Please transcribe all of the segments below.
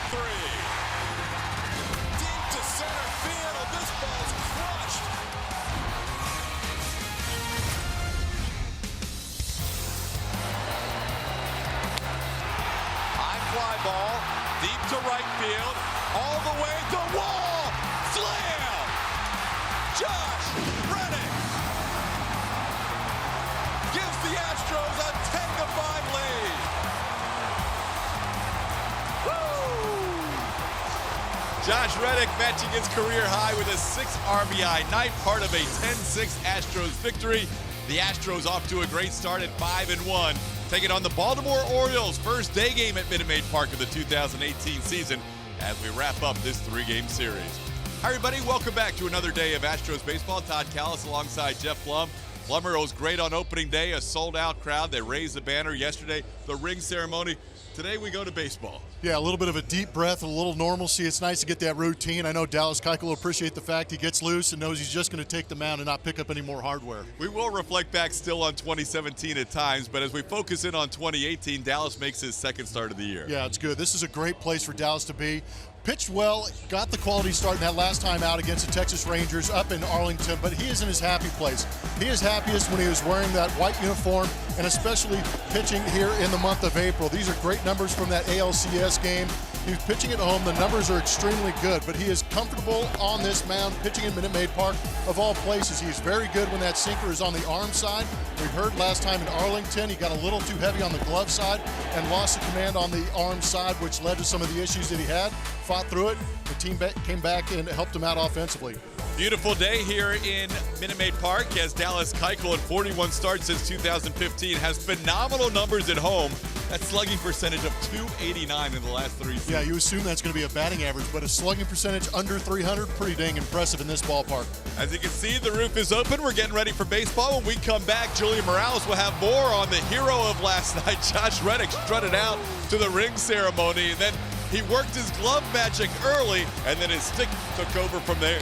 three. Deep to center field. This ball's crushed. High fly ball. Deep to right field. All the way to wall. Slam. Josh Reddick gives the Astros a 10-5 lead. Josh Reddick matching his career high with a 6 RBI night, part of a 10-6 Astros victory. The Astros off to a great start at 5-1, taking on the Baltimore Orioles, first day game at Minute Maid Park of the 2018 season as we wrap up this 3-game series. Hi everybody, welcome back to another day of Astros baseball. Todd Callis alongside Jeff Plum. Plummer, it was great on opening day, a sold-out crowd. They raised the banner yesterday, the ring ceremony. Today we go to baseball. Yeah, a little bit of a deep breath, a little normalcy. It's nice to get that routine. I know Dallas Keuchel will appreciate the fact he gets loose and knows he's just going to take the mound and not pick up any more hardware. We will reflect back still on 2017 at times, but as we focus in on 2018, Dallas makes his second start of the year. Yeah, it's good. This is a great place for Dallas to be. Pitched well, got the quality start in that last time out against the Texas Rangers up in Arlington, but he is in his happy place. He is happiest when he was wearing that white uniform, and especially pitching here in the month of April. These are great numbers from that ALCS game. He's pitching at home. The numbers are extremely good, but he is comfortable on this mound, pitching in Minute Maid Park of all places. He's very good when that sinker is on the arm side. We heard last time in Arlington, he got a little too heavy on the glove side and lost the command on the arm side, which led to some of the issues that he had. Fought through it. The team came back and helped him out offensively. Beautiful day here in Minute Maid Park as Dallas Keuchel, in 41 starts since 2015, has phenomenal numbers at home. That slugging percentage of .289 in the last 3 seasons. Yeah, you assume that's going to be a batting average, but a slugging percentage under .300, pretty dang impressive in this ballpark. As you can see, the roof is open. We're getting ready for baseball. When we come back, Julian Morales will have more on the hero of last night. Josh Reddick strutted out to the ring ceremony, and then he worked his glove magic early, and then his stick took over from there.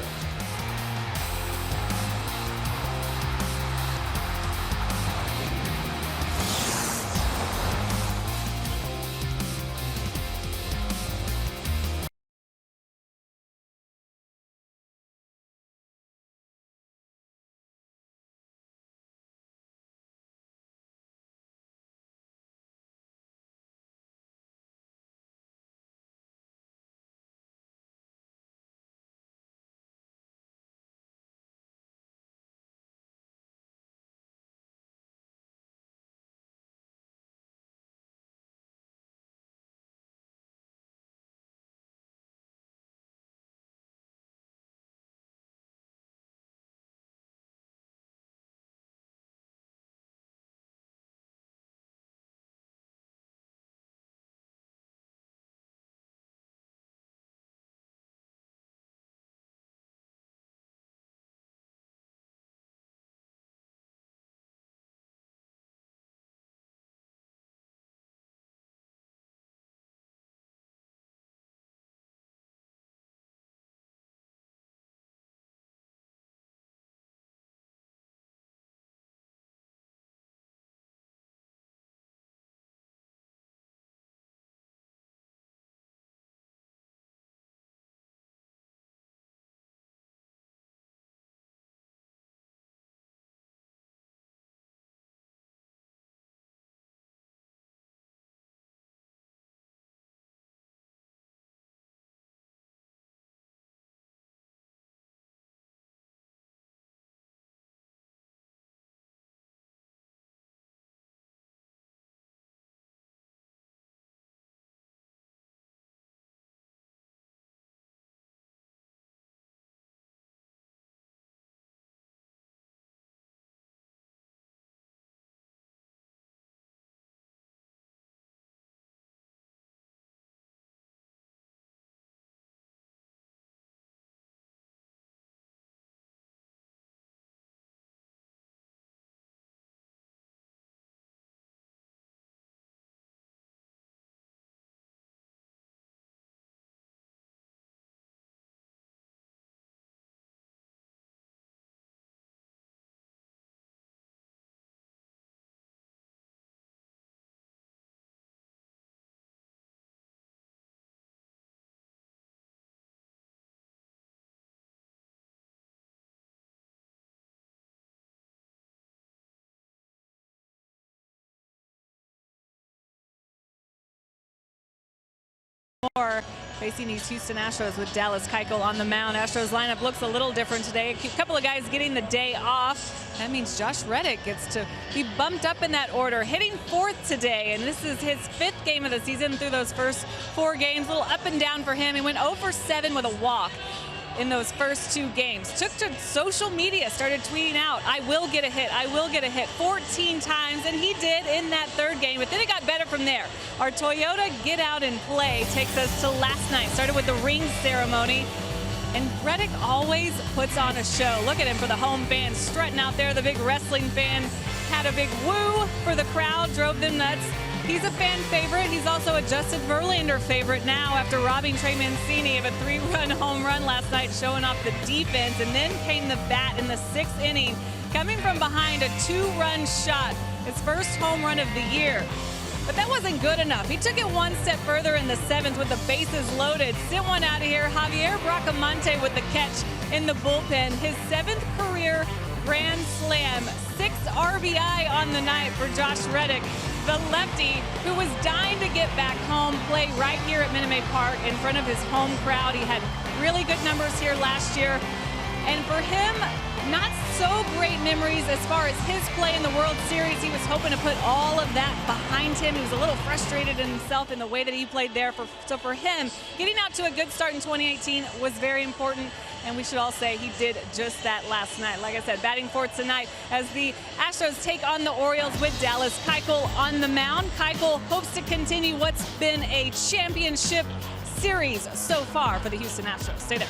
more, facing these Houston Astros with Dallas Keuchel on the mound. Astros lineup looks a little different today. A couple of guys getting the day off. That means Josh Reddick gets to be bumped up in that order, hitting 4th today, and this is his 5th game of the season through those first 4 games. A little up and down for him. He went 0 for 7 with a walk in those first 2 games. Took to social media, started tweeting out, "I will get a hit, I will get a hit," 14 times, and he did in that 3rd game, but then it got better from there. Our Toyota Get Out and Play takes us to last night. Started with the ring ceremony, and Reddick always puts on a show. Look at him for the home fans strutting out there. The big wrestling fan had a big woo for the crowd, drove them nuts. He's a fan favorite. He's also a Justin Verlander favorite now after robbing Trey Mancini of a 3-run home run last night, showing off the defense. And then came the bat in the 6th inning, coming from behind a 2-run shot, his first home run of the year. But that wasn't good enough. He took it one step further in the 7th with the bases loaded. Sent one out of here. Javier Bracamonte with the catch in the bullpen. His 7th career grand slam. 6 RBI on the night for Josh Reddick, the lefty who was dying to get back home, play right here at Minute Maid Park in front of his home crowd. He had really good numbers here last year. And for him, not so great memories as far as his play in the World Series. He was hoping to put all of that behind him. He was a little frustrated in himself in the way that he played there. So for him, getting out to a good start in 2018 was very important. And we should all say he did just that last night. Like I said, batting 4th tonight as the Astros take on the Orioles with Dallas Keuchel on the mound. Keuchel hopes to continue what's been a championship series so far for the Houston Astros. Stay there.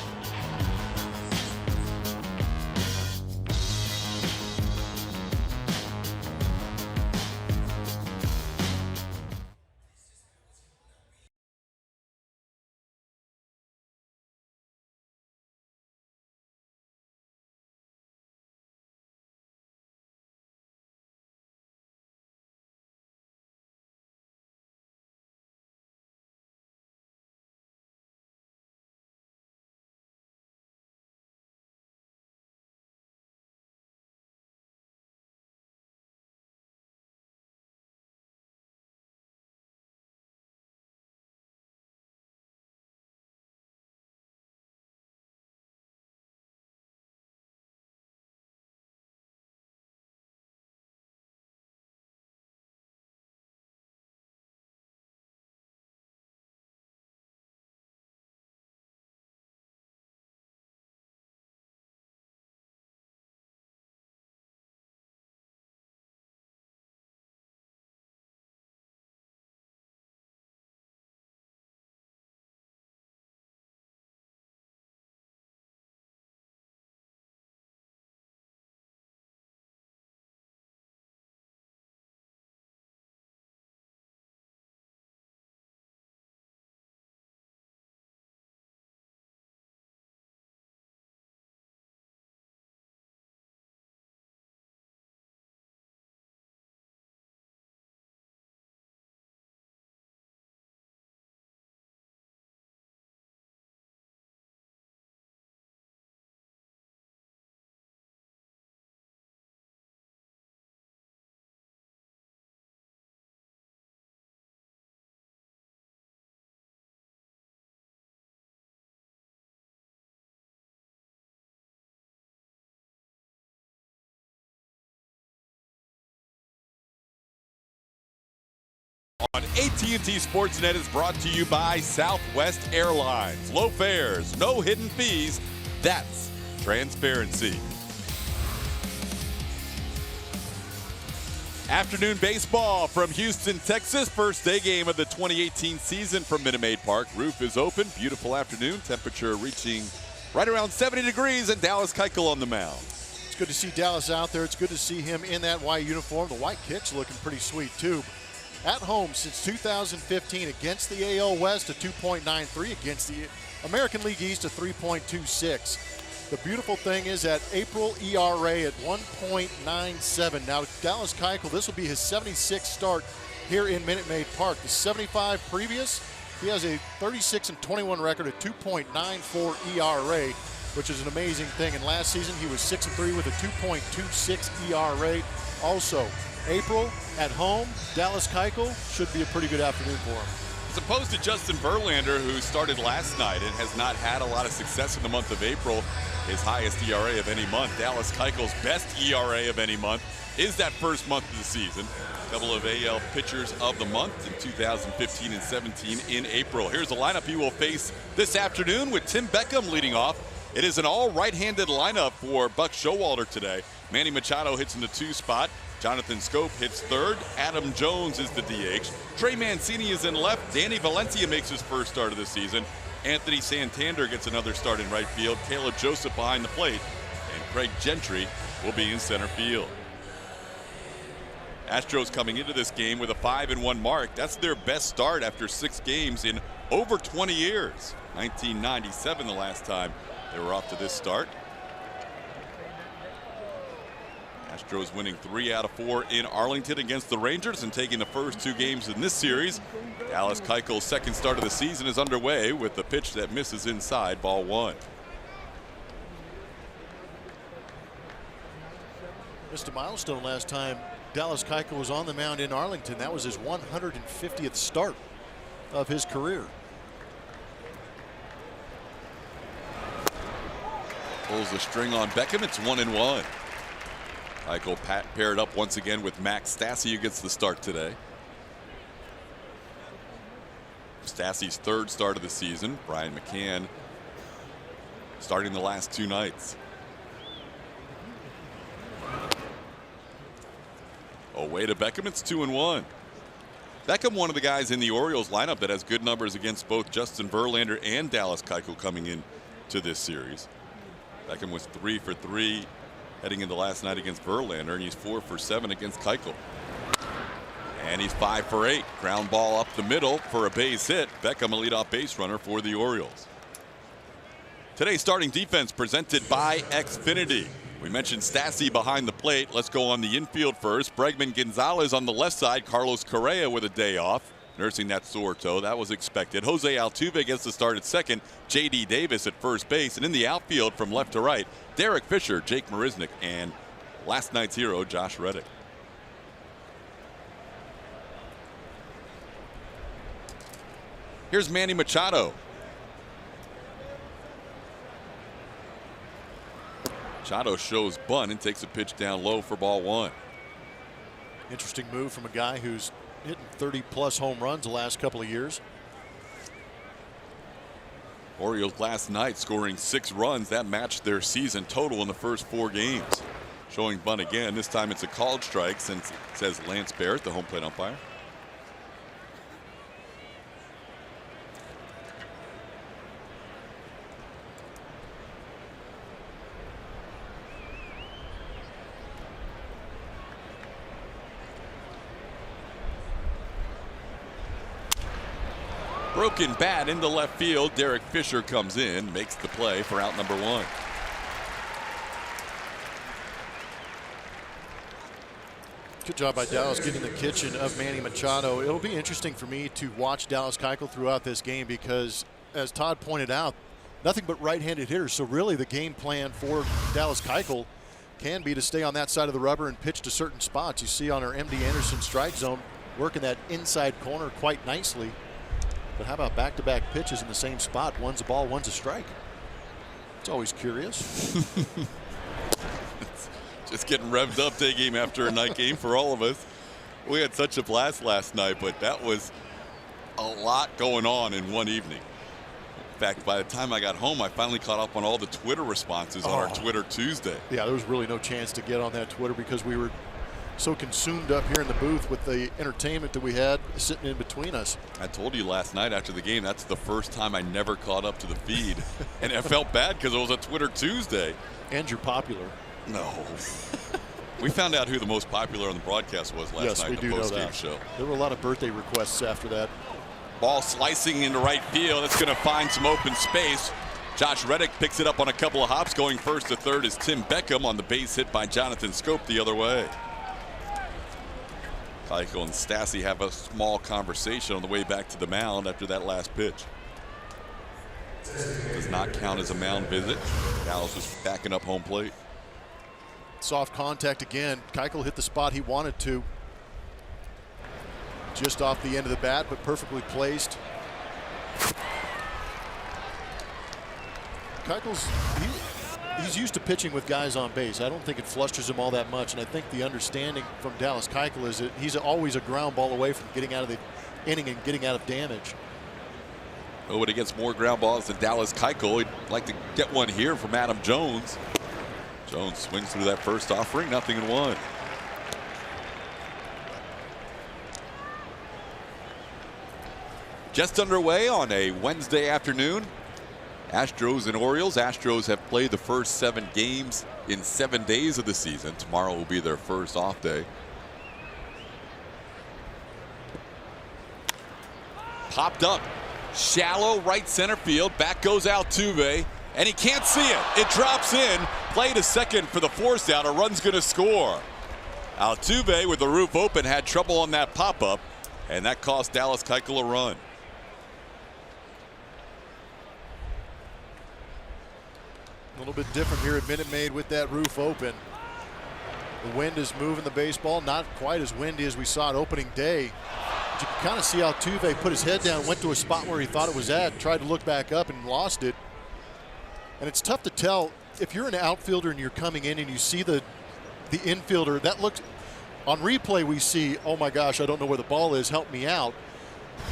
On AT&T Sportsnet is brought to you by Southwest Airlines. Low fares, no hidden fees. That's transparency. Afternoon baseball from Houston, Texas. First day game of the 2018 season from Minute Maid Park. Roof is open. Beautiful afternoon. Temperature reaching right around 70 degrees, and Dallas Keuchel on the mound. It's good to see Dallas out there. It's good to see him in that white uniform. The white kick's looking pretty sweet, too. At home since 2015 against the AL West, a 2.93, against the American League East, a 3.26. The beautiful thing is that April ERA at 1.97. Now, Dallas Keuchel, this will be his 76th start here in Minute Maid Park. The 75 previous, he has a 36-21 record at 2.94 ERA, which is an amazing thing. And last season, he was 6-3 with a 2.26 ERA. Also, April at home, Dallas Keuchel should be a pretty good afternoon for him. opposed to Justin Verlander, who started last night and has not had a lot of success in the month of April. His highest ERA of any month. Dallas Keuchel's best ERA of any month is that first month of the season. A couple of AL pitchers of the month in 2015 and 17 in April. Here's the lineup he will face this afternoon with Tim Beckham leading off. It is an all right-handed lineup for Buck Showalter today. Manny Machado hits in the 2 spot. Jonathan Scope hits 3rd. Adam Jones is the DH. Trey Mancini is in left. Danny Valencia makes his first start of the season. Anthony Santander gets another start in right field. Caleb Joseph behind the plate. And Craig Gentry will be in center field. Astros coming into this game with a 5-1 mark. That's their best start after 6 games in over 20 years. 1997 the last time they were off to this start. Astros winning 3 out of 4 in Arlington against the Rangers and taking the first 2 games in this series. Dallas Keuchel's second start of the season is underway with the pitch that misses inside, ball 1. Missed a milestone last time Dallas Keuchel was on the mound in Arlington. That was his 150th start of his career. Pulls the string on Beckham. It's 1-1. Keuchel paired up once again with Max Stassi, who gets the start today. Stassi's 3rd start of the season. Brian McCann starting the last 2 nights. Away to Beckham. It's 2-1. Beckham, one of the guys in the Orioles lineup that has good numbers against both Justin Verlander and Dallas Keuchel coming in to this series. Beckham was 3 for 3 heading into last night against Verlander, and he's 4 for 7 against Keuchel. And he's 5 for 8. Ground ball up the middle for a base hit. Beckham, a leadoff base runner for the Orioles. Today's starting defense presented by Xfinity. We mentioned Stassi behind the plate. Let's go on the infield first. Bregman Gonzalez on the left side. Carlos Correa with a day off, nursing that sore toe. That was expected. Jose Altuve gets the start at second. J.D. Davis at first base. And in the outfield from left to right, Derek Fisher, Jake Marisnick, and last night's hero, Josh Reddick. Here's Manny Machado. Machado shows bunt and takes a pitch down low for ball 1. Interesting move from a guy who's hitting 30-plus home runs the last couple of years. Orioles last night scoring 6 runs. That matched their season total in the first 4 games. Showing bunt again. This time it's a called strike, since it says Lance Barrett, the home plate umpire. Broken bat into left field. Derek Fisher comes in, makes the play for out number 1. Good job by Dallas getting the kitchen of Manny Machado. It'll be interesting for me to watch Dallas Keuchel throughout this game because, as Todd pointed out, nothing but right-handed hitters. So really the game plan for Dallas Keuchel can be to stay on that side of the rubber and pitch to certain spots. You see on our MD Anderson strike zone, working that inside corner quite nicely. But how about back-to-back pitches in the same spot? One's a ball, one's a strike. It's always curious. Just getting revved up day game after a night game for all of us. We had such a blast last night, but that was a lot going on in one evening. In fact, by the time I got home, I finally caught up on all the Twitter responses on our Twitter Tuesday. Yeah, there was really no chance to get on that Twitter because we were so consumed up here in the booth with the entertainment that we had sitting in between us. I told you last night after the game, that's the first time I never caught up to the feed. And I felt bad because it was a Twitter Tuesday. And you're popular. No. We found out who the most popular on the broadcast was last night in the post-game show. There were a lot of birthday requests after that. Ball slicing into right field. It's going to find some open space. Josh Reddick picks it up on a couple of hops. Going first to third is Tim Beckham on the base hit by Jonathan Scope the other way. Keuchel and Stassi have a small conversation on the way back to the mound after that last pitch. Does not count as a mound visit. Dallas was backing up home plate. Soft contact again. Keuchel hit the spot he wanted to. just off the end of the bat, but perfectly placed. Keuchel's, he's used to pitching with guys on base. I don't think it flusters him all that much, and I think the understanding from Dallas Keuchel is that he's always a ground ball away from getting out of the inning and getting out of damage. Oh, but he gets more ground balls than Dallas Keuchel. He'd like to get one here from Adam Jones. Jones swings through that first offering, 0-1. Just underway on a Wednesday afternoon. Astros and Orioles. Astros have played the first 7 games in 7 days of the season. Tomorrow will be their first off day. Popped up. Shallow right center field. Back goes Altuve, and he can't see it. It drops in. Play to second for the force out. A run's going to score. Altuve, with the roof open, had trouble on that pop-up, and that cost Dallas Keuchel a run. A little bit different here at Minute Maid with that roof open. The wind is moving the baseball, not quite as windy as we saw it opening day. But you can kind of see Altuve put his head down, went to a spot where he thought it was at, tried to look back up and lost it. And it's tough to tell if you're an outfielder and you're coming in and you see the infielder. That looks, on replay we see, oh my gosh, I don't know where the ball is, help me out.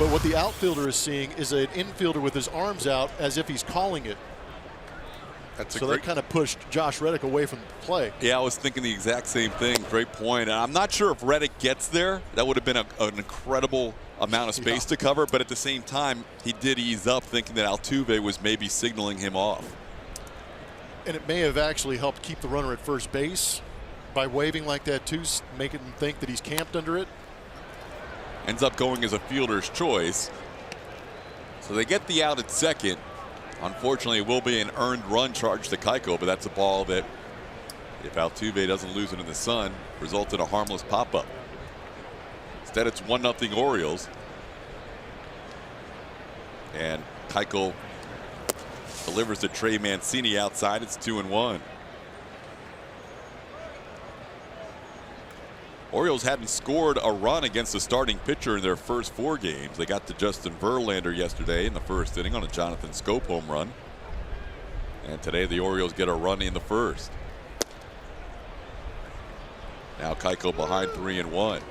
But what the outfielder is seeing is an infielder with his arms out as if he's calling it. So that kind of pushed Josh Reddick away from the play. Yeah, I was thinking the exact same thing. Great point. And I'm not sure if Reddick gets there. That would have been an incredible amount of space to cover. But at the same time, he did ease up, thinking that Altuve was maybe signaling him off. And it may have actually helped keep the runner at first base by waving like that too, making him think that he's camped under it. Ends up going as a fielder's choice. So they get the out at second. Unfortunately, it will be an earned run charge to Keuchel, but that's a ball that, if Altuve doesn't lose it in the sun, results in a harmless pop-up. Instead, it's 1-0 Orioles. And Keuchel delivers to Trey Mancini outside. It's 2-1. Orioles hadn't scored a run against a starting pitcher in their first 4 games. They got to Justin Verlander yesterday in the first inning on a Jonathan Scope home run. And today the Orioles get a run in the first. Now Keuchel behind 3-1.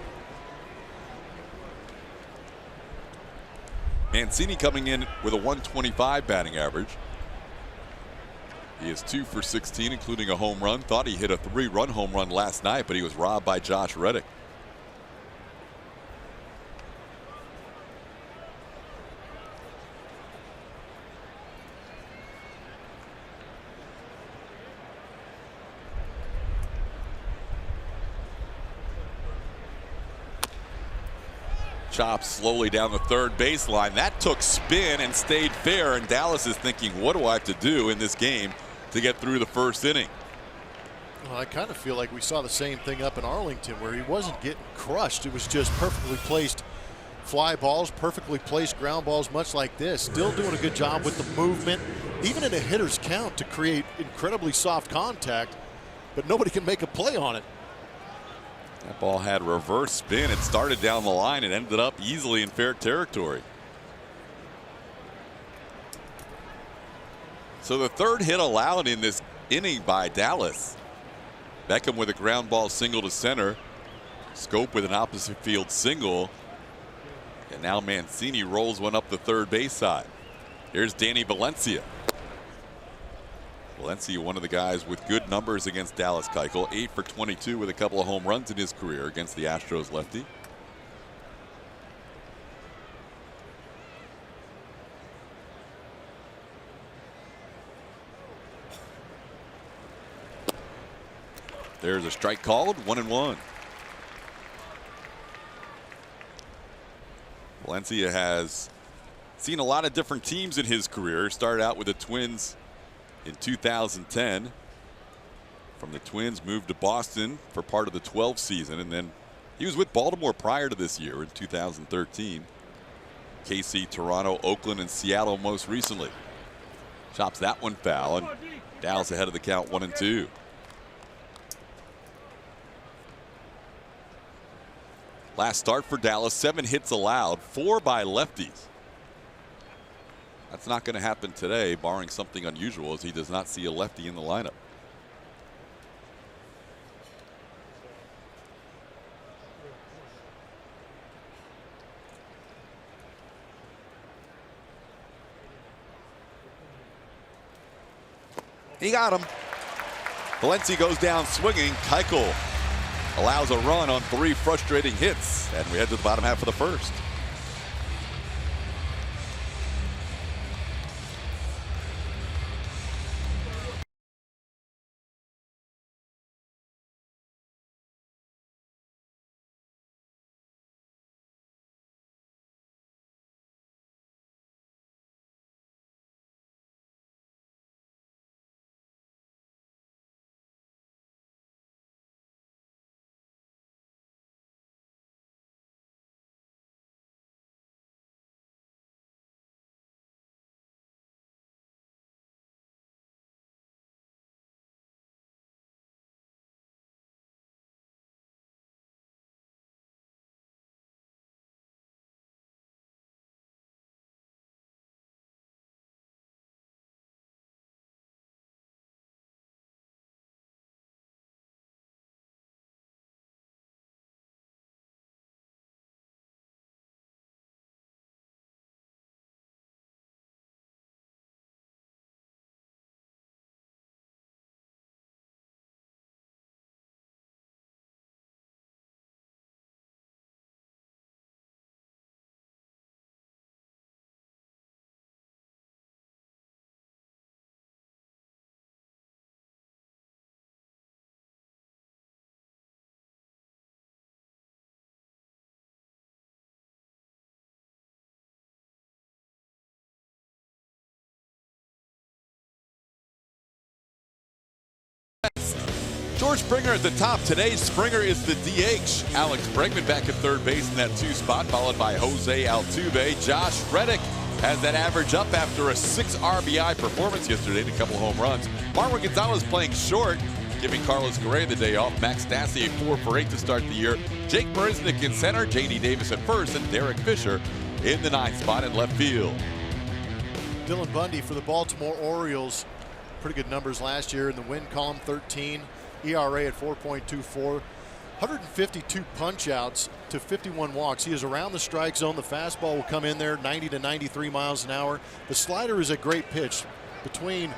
Mancini coming in with a 125 batting average. He is 2 for 16, including a home run. Thought he hit a 3-run home run last night, but he was robbed by Josh Reddick. Chops slowly down the third baseline. That took spin and stayed fair, and Dallas is thinking, what do I have to do in this game to get through the first inning? Well, I kind of feel like we saw the same thing up in Arlington, where he wasn't getting crushed. It was just perfectly placed fly balls, perfectly placed ground balls, much like this. Still doing a good job with the movement, even in a hitter's count, to create incredibly soft contact, but nobody can make a play on it. That ball had reverse spin. It started down the line and ended up easily in fair territory. So the third hit allowed in this inning by Dallas. Beckham with a ground ball single to center. Scope with an opposite field single. And now Mancini rolls one up the third base side. Here's Danny Valencia. Valencia, one of the guys with good numbers against Dallas Keuchel. 8 for 22 with a couple of home runs in his career against the Astros lefty. There's a strike called, 1-1. Valencia has seen a lot of different teams in his career. Started out with the Twins in 2010. From the Twins, moved to Boston for part of the 12th season, and then he was with Baltimore prior to this year in 2013. KC, Toronto, Oakland, and Seattle most recently. Chops that one foul, and Dallas ahead of the count, 1-2. Last start for Dallas, 7 hits allowed, 4 by lefties. That's not going to happen today, barring something unusual, as he does not see a lefty in the lineup. He got him. Valencia goes down swinging. Keuchel allows a run on 3 frustrating hits, and we head to the bottom half of the first. George Springer at the top. Today, Springer is the DH. Alex Bregman back at third base in that 2 spot, followed by Jose Altuve. Josh Reddick has that average up after a 6 RBI performance yesterday and a couple home runs. Marwin Gonzalez playing short, giving Carlos Correa the day off. Max Stassi 4 for 8 to start the year. Jake Marisnick in center, J.D. Davis at first, and Derek Fisher in the 9th spot in left field. Dylan Bundy for the Baltimore Orioles. Pretty good numbers last year in the win column, 13. ERA at 4.24. 152 punch outs to 51 walks. He is around the strike zone. The fastball will come in there 90 to 93 miles an hour. The slider is a great pitch. Between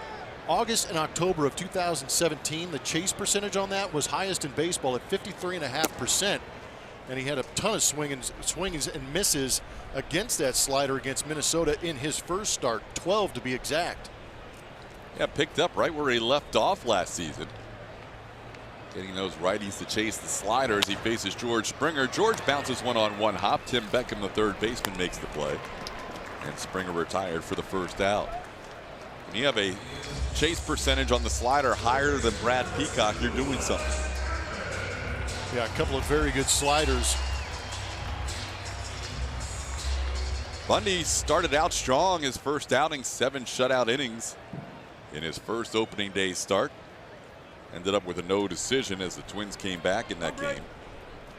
August and October of 2017, the chase percentage on that was highest in baseball at 53.5%. And he had a ton of swings and misses against that slider against Minnesota in his first start, 12 to be exact. Yeah, picked up right where he left off last season. Getting those righties to chase the slider as he faces George Springer. George bounces one on one hop. Tim Beckham, the third baseman, makes the play. And Springer retired for the first out. When you have a chase percentage on the slider higher than Brad Peacock, you're doing something. Yeah, a couple of very good sliders. Bundy started out strong his first outing, 7 shutout innings in his first opening day start. Ended up with a no decision as the Twins came back in that game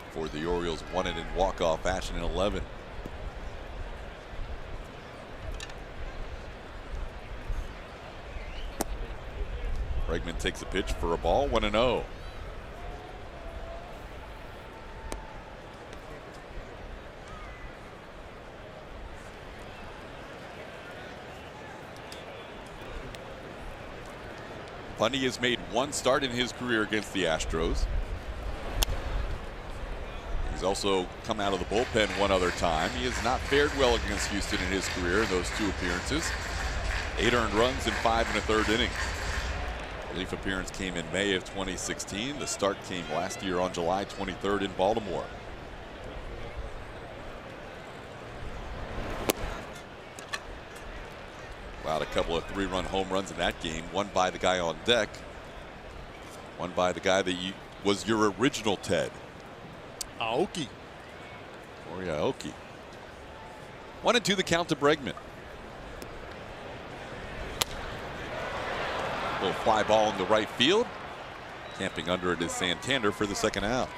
before the Orioles won it in walk-off fashion in 11. Bregman takes a pitch for a ball, 1-0. Bundy has made 1 start in his career against the Astros. He's also come out of the bullpen 1 other time. He has not fared well against Houston in his career in those 2 appearances. 8 earned runs in 5 1/3 innings. Relief appearance came in May of 2016. The start came last year on July 23rd in Baltimore. Allowed a couple of 3-run home runs in that game. One by the guy on deck. One by the guy that was your original Ted. Aoki. Corey Aoki. 1-2 the count to Bregman. Little fly ball in the right field. Camping under it is Santander for the second out.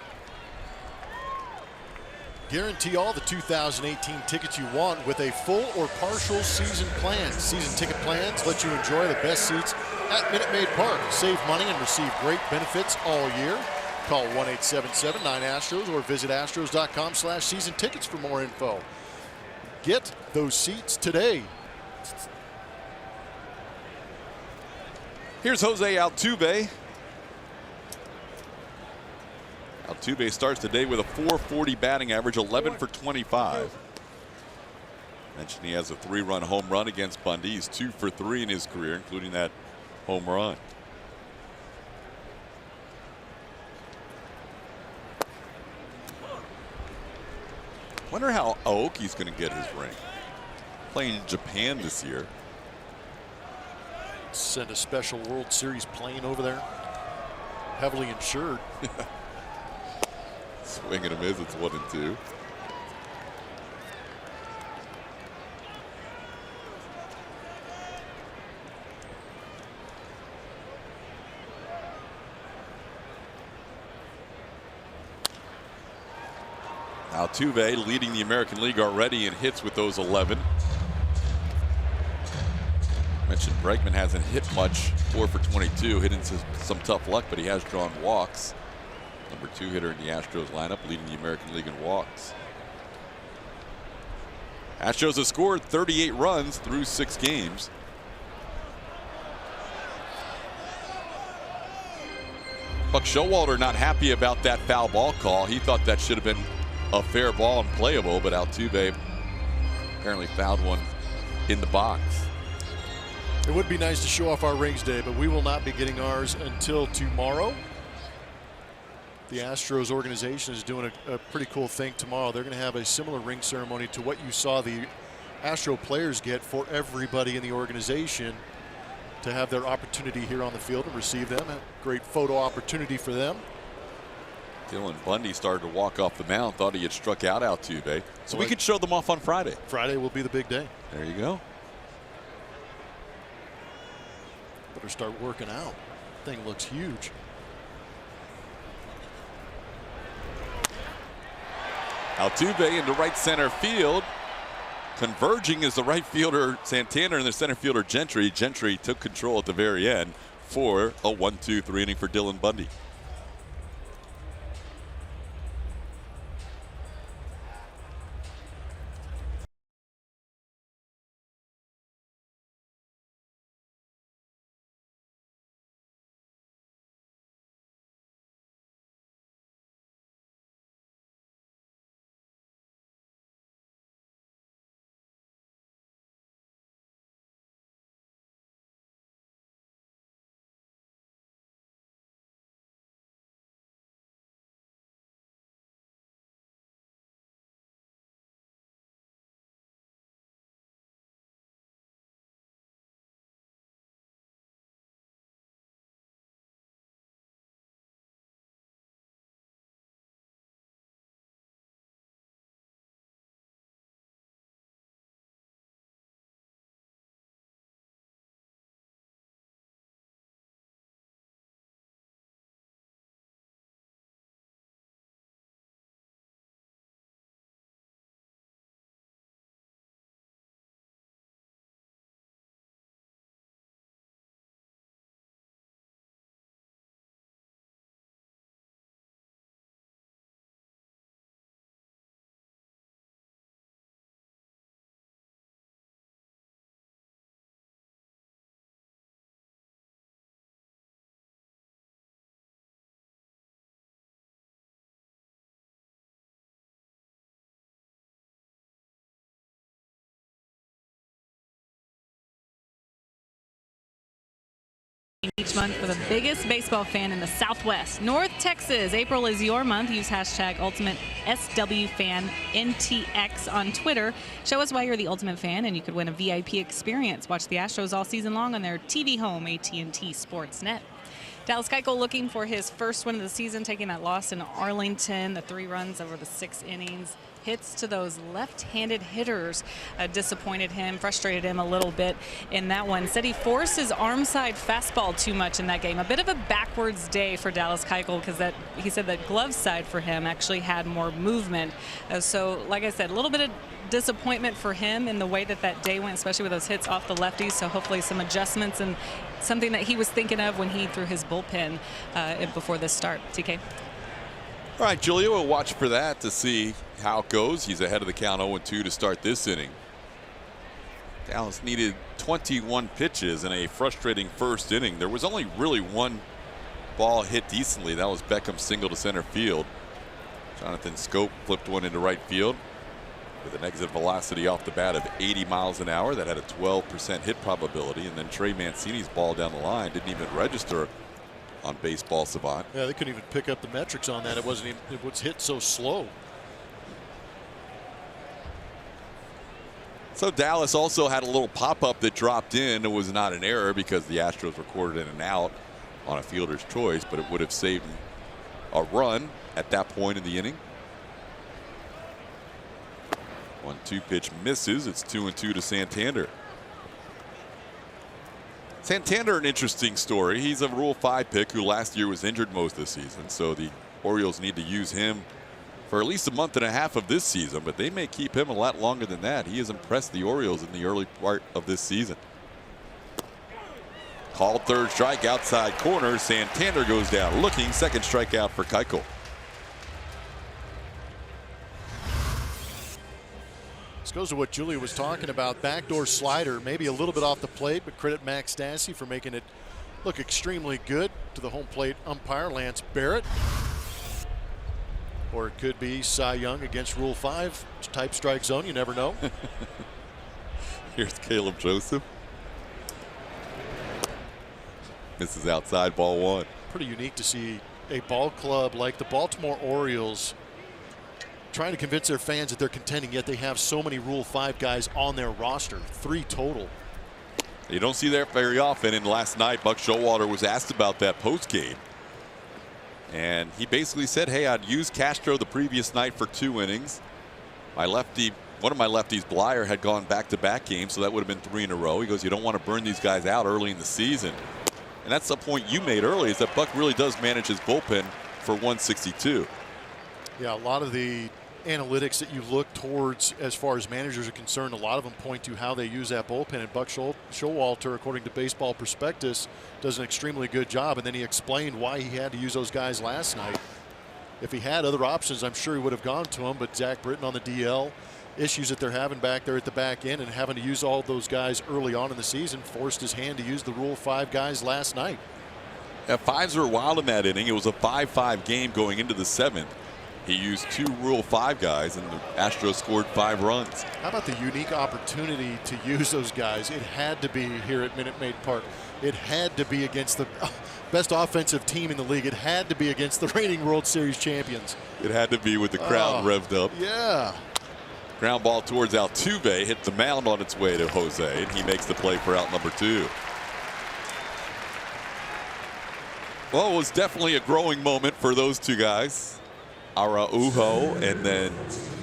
Guarantee all the 2018 tickets you want with a full or partial season plan. Season ticket plans let you enjoy the best seats at Minute Maid Park. Save money and receive great benefits all year. Call 1-877-9-ASTROS or visit astros.com/season tickets for more info. Get those seats today. Here's Jose Altuve. Altuve starts the day with a .440 batting average, 11 for 25. Mentioned he has a 3-run home run against Bundy. He's 2 for 3 in his career, including that home run. Wonder how Aoki's going to get his ring. Playing in Japan this year. Send a special World Series plane over there. Heavily insured. Swing and a miss. It's 1-2. Altuve leading the American League already in hits with those 11. Mentioned Bregman hasn't hit much, 4 for 22, hitting some tough luck, but he has drawn walks. Number 2 hitter in the Astros lineup, leading the American League in walks. Astros have scored 38 runs through 6 games. Buck Showalter not happy about that foul ball call. He thought that should have been a fair ball and playable, but Altuve apparently fouled one in the box. It would be nice to show off our rings today, but we will not be getting ours until tomorrow. The Astros organization is doing a pretty cool thing tomorrow. They're going to have a similar ring ceremony to what you saw the Astro players get for everybody in the organization to have their opportunity here on the field and receive them. A great photo opportunity for them. Dylan Bundy started to walk off the mound, thought he had struck out Altuve. So we could show them off on Friday. Friday will be the big day. There you go. Better start working out. Thing looks huge. Altuve into right center field. Converging is the right fielder Santana and the center fielder Gentry. Gentry took control at the very end for a 1-2-3 inning for Dylan Bundy. Each month for the biggest baseball fan in the Southwest, North Texas. April is your month. Use hashtag UltimateSWFanNTX on Twitter. Show us why you're the ultimate fan, and you could win a VIP experience. Watch the Astros all season long on their TV home, AT&T Sportsnet. Dallas Keuchel looking for his first win of the season, taking that loss in Arlington, the 3 runs over the 6 innings. hits to those left-handed hitters disappointed him, frustrated him a little bit in that one. Said he forced his arm side fastball too much in that game. A bit of a backwards day for Dallas Keuchel, because he said that glove side for him actually had more movement. So like I said, a little bit of disappointment for him in the way that day went, especially with those hits off the lefties. So hopefully some adjustments, and something that he was thinking of when he threw his bullpen before this start. TK. All right, Julia, we'll watch for that to see how it goes. He's ahead of the count 0-2 to start this inning. Dallas needed 21 pitches in a frustrating first inning. There was only really one ball hit decently. That was Beckham's single to center field. Jonathan Scope flipped one into right field with an exit velocity off the bat of 80 miles an hour. That had a 12% hit probability. And then Trey Mancini's ball down the line didn't even register on Baseball Savant. Yeah, they couldn't even pick up the metrics on that. It was hit so slow. So Dallas also had a little pop-up that dropped in. It was not an error because the Astros recorded an out on a fielder's choice, but it would have saved a run at that point in the inning. 1-2 pitch misses. It's 2-2 to Santander. Santander, an interesting story. He's a Rule 5 pick who last year was injured most of the season, so the Orioles need to use him for at least a month and a half of this season, but they may keep him a lot longer than that. He has impressed the Orioles in the early part of this season. Called third strike outside corner. Santander goes down looking. Second strikeout for Keuchel. This goes to what Julia was talking about. Backdoor slider, maybe a little bit off the plate, but credit Max Stassi for making it look extremely good to the home plate umpire, Lance Barrett. Or it could be Cy Young against Rule 5 type strike zone. You never know. Here's Caleb Joseph. Misses outside, ball one. Pretty unique to see a ball club like the Baltimore Orioles trying to convince their fans that they're contending, yet they have so many Rule 5 guys on their roster, 3 total. You don't see that very often, and last night Buck Showalter was asked about that post-game. And he basically said, hey, I'd used Castro the previous night for 2 innings. My lefty, one of my lefties, Blyer, had gone back-to-back games, so that would have been 3 in a row. He goes, you don't want to burn these guys out early in the season. And that's the point you made early, is that Buck really does manage his bullpen for 162. Yeah, a lot of the analytics that you look towards as far as managers are concerned, a lot of them point to how they use that bullpen, and Buck Showalter, according to Baseball Prospectus, does an extremely good job. And then he explained why he had to use those guys last night. If he had other options, I'm sure he would have gone to them, but Zach Britton on the DL, issues that they're having back there at the back end, and having to use all those guys early on in the season forced his hand to use the Rule 5 guys last night. Yeah, 5s were wild in that inning. It was a 5-5 game going into the 7th. He used 2 Rule 5 guys, and the Astros scored 5 runs. How about the unique opportunity to use those guys? It had to be here at Minute Maid Park. It had to be against the best offensive team in the league. It had to be against the reigning World Series champions. It had to be with the crowd revved up. Yeah. Ground ball towards Altuve, hit the mound on its way to Jose, and he makes the play for out number 2. Well, it was definitely a growing moment for those 2 guys. Araujo and then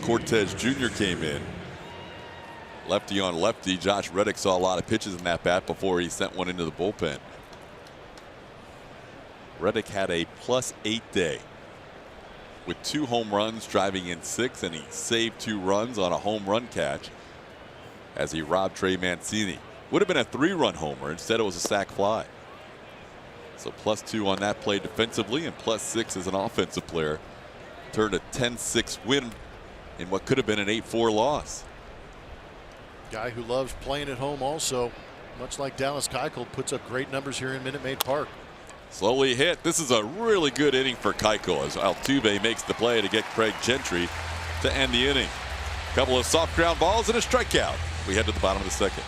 Cortez Jr. came in. Lefty on lefty. Josh Reddick saw a lot of pitches in that bat before he sent one into the bullpen. Reddick had a +8 day with 2 home runs, driving in 6, and he saved 2 runs on a home run catch as he robbed Trey Mancini. Would have been a 3-run homer. Instead, it was a sac fly. So +2 on that play defensively, and +6 as an offensive player. Turned a 10-6 win in what could have been an 8-4 loss. Guy who loves playing at home also, much like Dallas Keuchel, puts up great numbers here in Minute Maid Park. Slowly hit. This is a really good inning for Keuchel as Altuve makes the play to get Craig Gentry to end the inning. Couple of soft ground balls and a strikeout. We head to the bottom of the 2nd.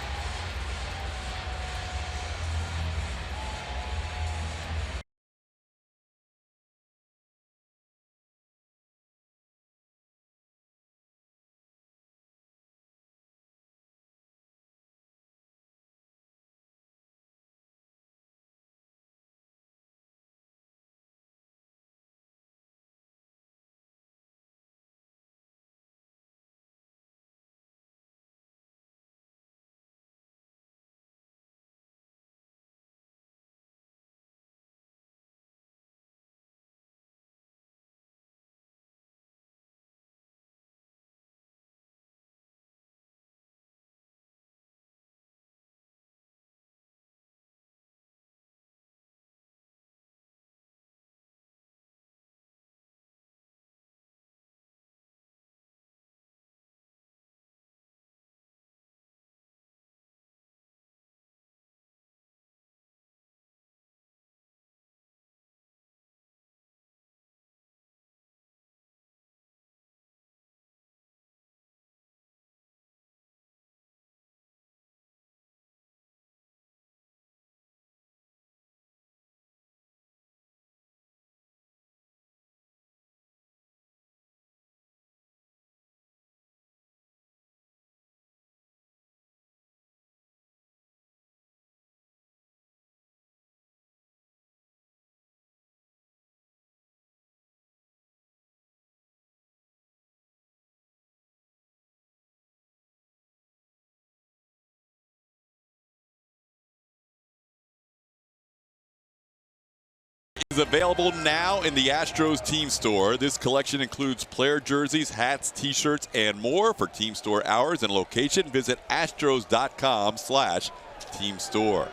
is available now in the Astros team store. This collection includes player jerseys, hats, t-shirts, and more. For team store hours and location, visit astros.com/team store.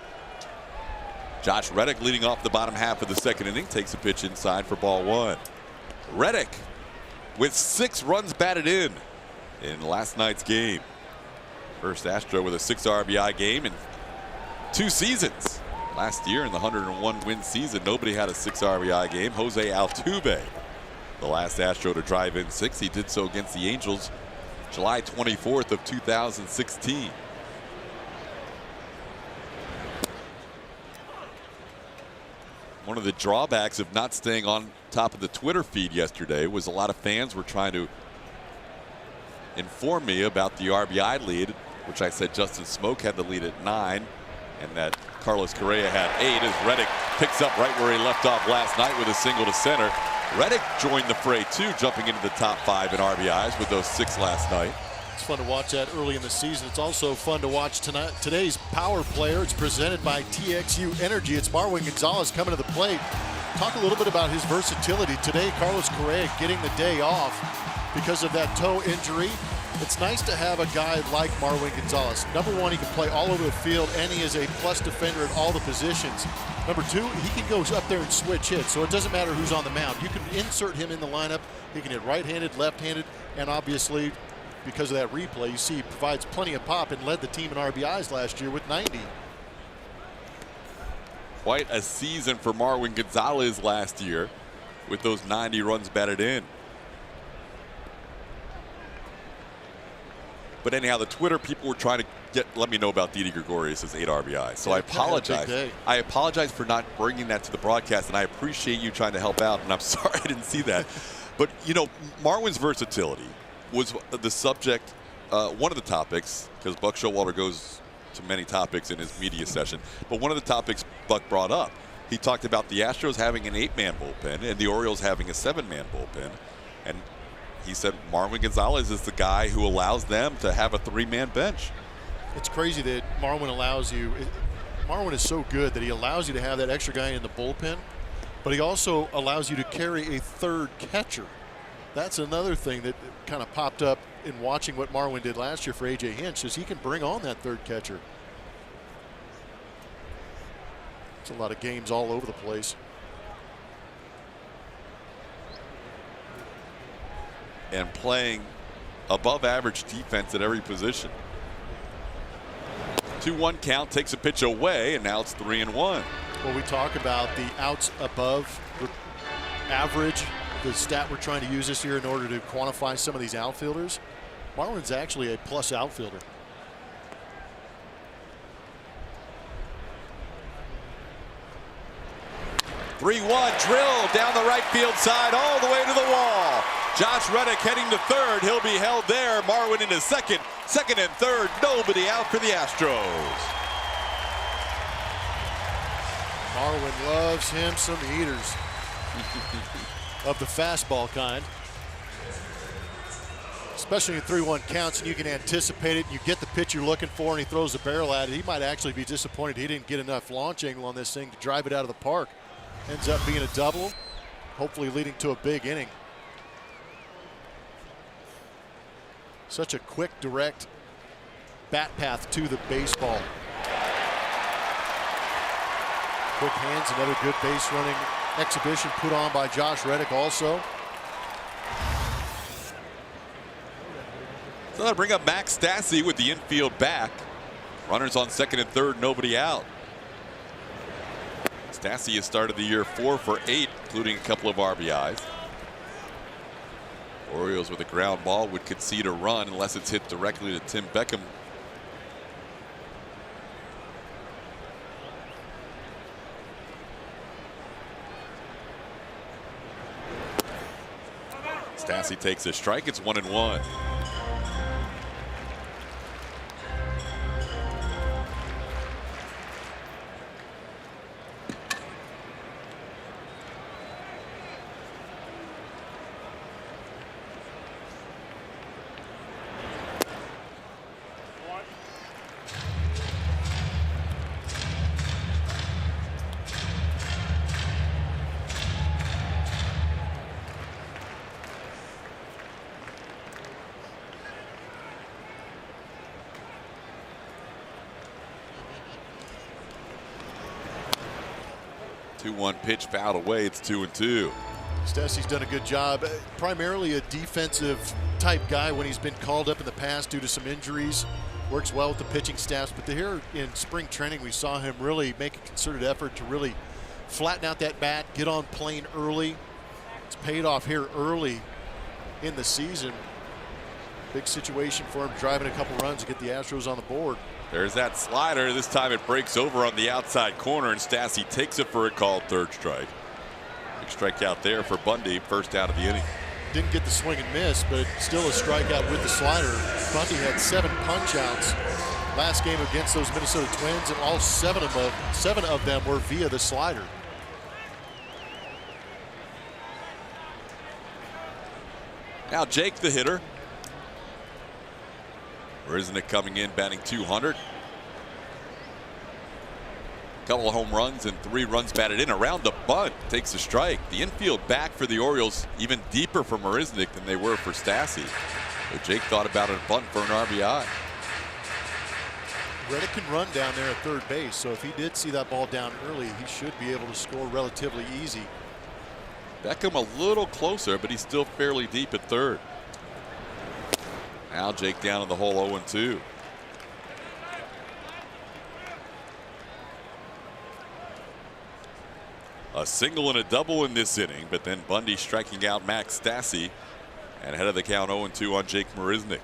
Josh Reddick leading off the bottom half of the second inning, takes a pitch inside for ball one. Reddick with 6 runs batted in last night's game. First Astro with a 6 RBI game in 2 seasons. Last year in the 101 win season, nobody had a 6 RBI game. Jose Altuve, the last Astro to drive in 6. He did so against the Angels July 24th of 2016. One of the drawbacks of not staying on top of the Twitter feed yesterday was a lot of fans were trying to inform me about the RBI lead, which I said Justin Smoke had the lead at 9 and that Carlos Correa had 8 as Reddick picks up right where he left off last night with a single to center. Reddick joined the fray too, jumping into the top 5 in RBIs with those 6 last night. It's fun to watch that early in the season. It's also fun to watch today's power player. It's presented by TXU Energy. It's Marwin Gonzalez coming to the plate. Talk a little bit about his versatility. Today, Carlos Correa getting the day off because of that toe injury. It's nice to have a guy like Marwin Gonzalez. Number one, he can play all over the field, and he is a plus defender at all the positions. Number two, he can go up there and switch hits, so it doesn't matter who's on the mound. You can insert him in the lineup. He can hit right-handed, left-handed, and obviously, because of that replay, you see he provides plenty of pop and led the team in RBIs last year with 90. Quite a season for Marwin Gonzalez last year with those 90 runs batted in. But anyhow, the Twitter people were trying to let me know about Didi Gregorius' 8 RBIs. So I apologize. I apologize for not bringing that to the broadcast, and I appreciate you trying to help out. And I'm sorry I didn't see that. But you know, Marwin's versatility was the subject, one of the topics, because Buck Showalter goes to many topics in his media session. But one of the topics Buck brought up, he talked about the Astros having an 8-man bullpen and the Orioles having a 7-man bullpen, and he said Marwin Gonzalez is the guy who allows them to have a 3-man bench. It's crazy that Marwin allows you. Marwin is so good that he allows you to have that extra guy in the bullpen, but he also allows you to carry a third catcher. That's another thing that kind of popped up in watching what Marwin did last year for A.J. Hinch, is he can bring on that third catcher. It's a lot of games all over the place. And playing above average defense at every position. 2-1 count, takes a pitch away, and now it's 3-1. Well, we talk about the outs above average, the stat we're trying to use this year in order to quantify some of these outfielders. Marwin's actually a plus outfielder. Drill down the right field side all the way to the wall. Josh Reddick heading to third. He'll be held there. Marwin into second. Second and third. Nobody out for the Astros. Marwin loves him some eaters of the fastball kind. Especially in 3-1 counts, and you can anticipate it. You get the pitch you're looking for, and he throws the barrel at it. He might actually be disappointed he didn't get enough launch angle on this thing to drive it out of the park. Ends up being a double, hopefully leading to a big inning. Such a quick, direct bat path to the baseball. Quick hands, another good base running exhibition put on by Josh Reddick also. So that'll bring up Max Stassi with the infield back. Runners on second and third, nobody out. Stassi has started the year 4 for 8, including a couple of RBIs. Orioles with a ground ball would concede a run unless it's hit directly to Tim Beckham. Stassi takes a strike. It's 1-1. 2-1 pitch fouled away. It's 2-2. Stassi's done a good job. Primarily a defensive type guy when he's been called up in the past due to some injuries. Works well with the pitching staffs, but here in spring training we saw him really make a concerted effort to really flatten out that bat, get on plane early. It's paid off here early in the season. Big situation for him, driving a couple runs to get the Astros on the board. There's that slider. This time it breaks over on the outside corner, and Stassi takes it for a called third strike. Big strikeout there for Bundy, first out of the inning. Didn't get the swing and miss, but still a strikeout with the slider. Bundy had 7 punch-outs last game against those Minnesota Twins, and all 7 of them were via the slider. Now Jake, the hitter. Or isn't it coming in, batting 200? Couple of home runs and 3 runs batted in. Around the bunt, takes a strike. The infield back for the Orioles, even deeper for Marisnick than they were for Stassi. But Jake thought about a bunt for an RBI. Reddick can run down there at third base, so if he did see that ball down early, he should be able to score relatively easy. Beckham a little closer, but he's still fairly deep at third. Now Jake down in the hole, 0-2. A single and a double in this inning, but then Bundy striking out Max Stassi, and ahead of the count 0-2 on Jake Marisnick.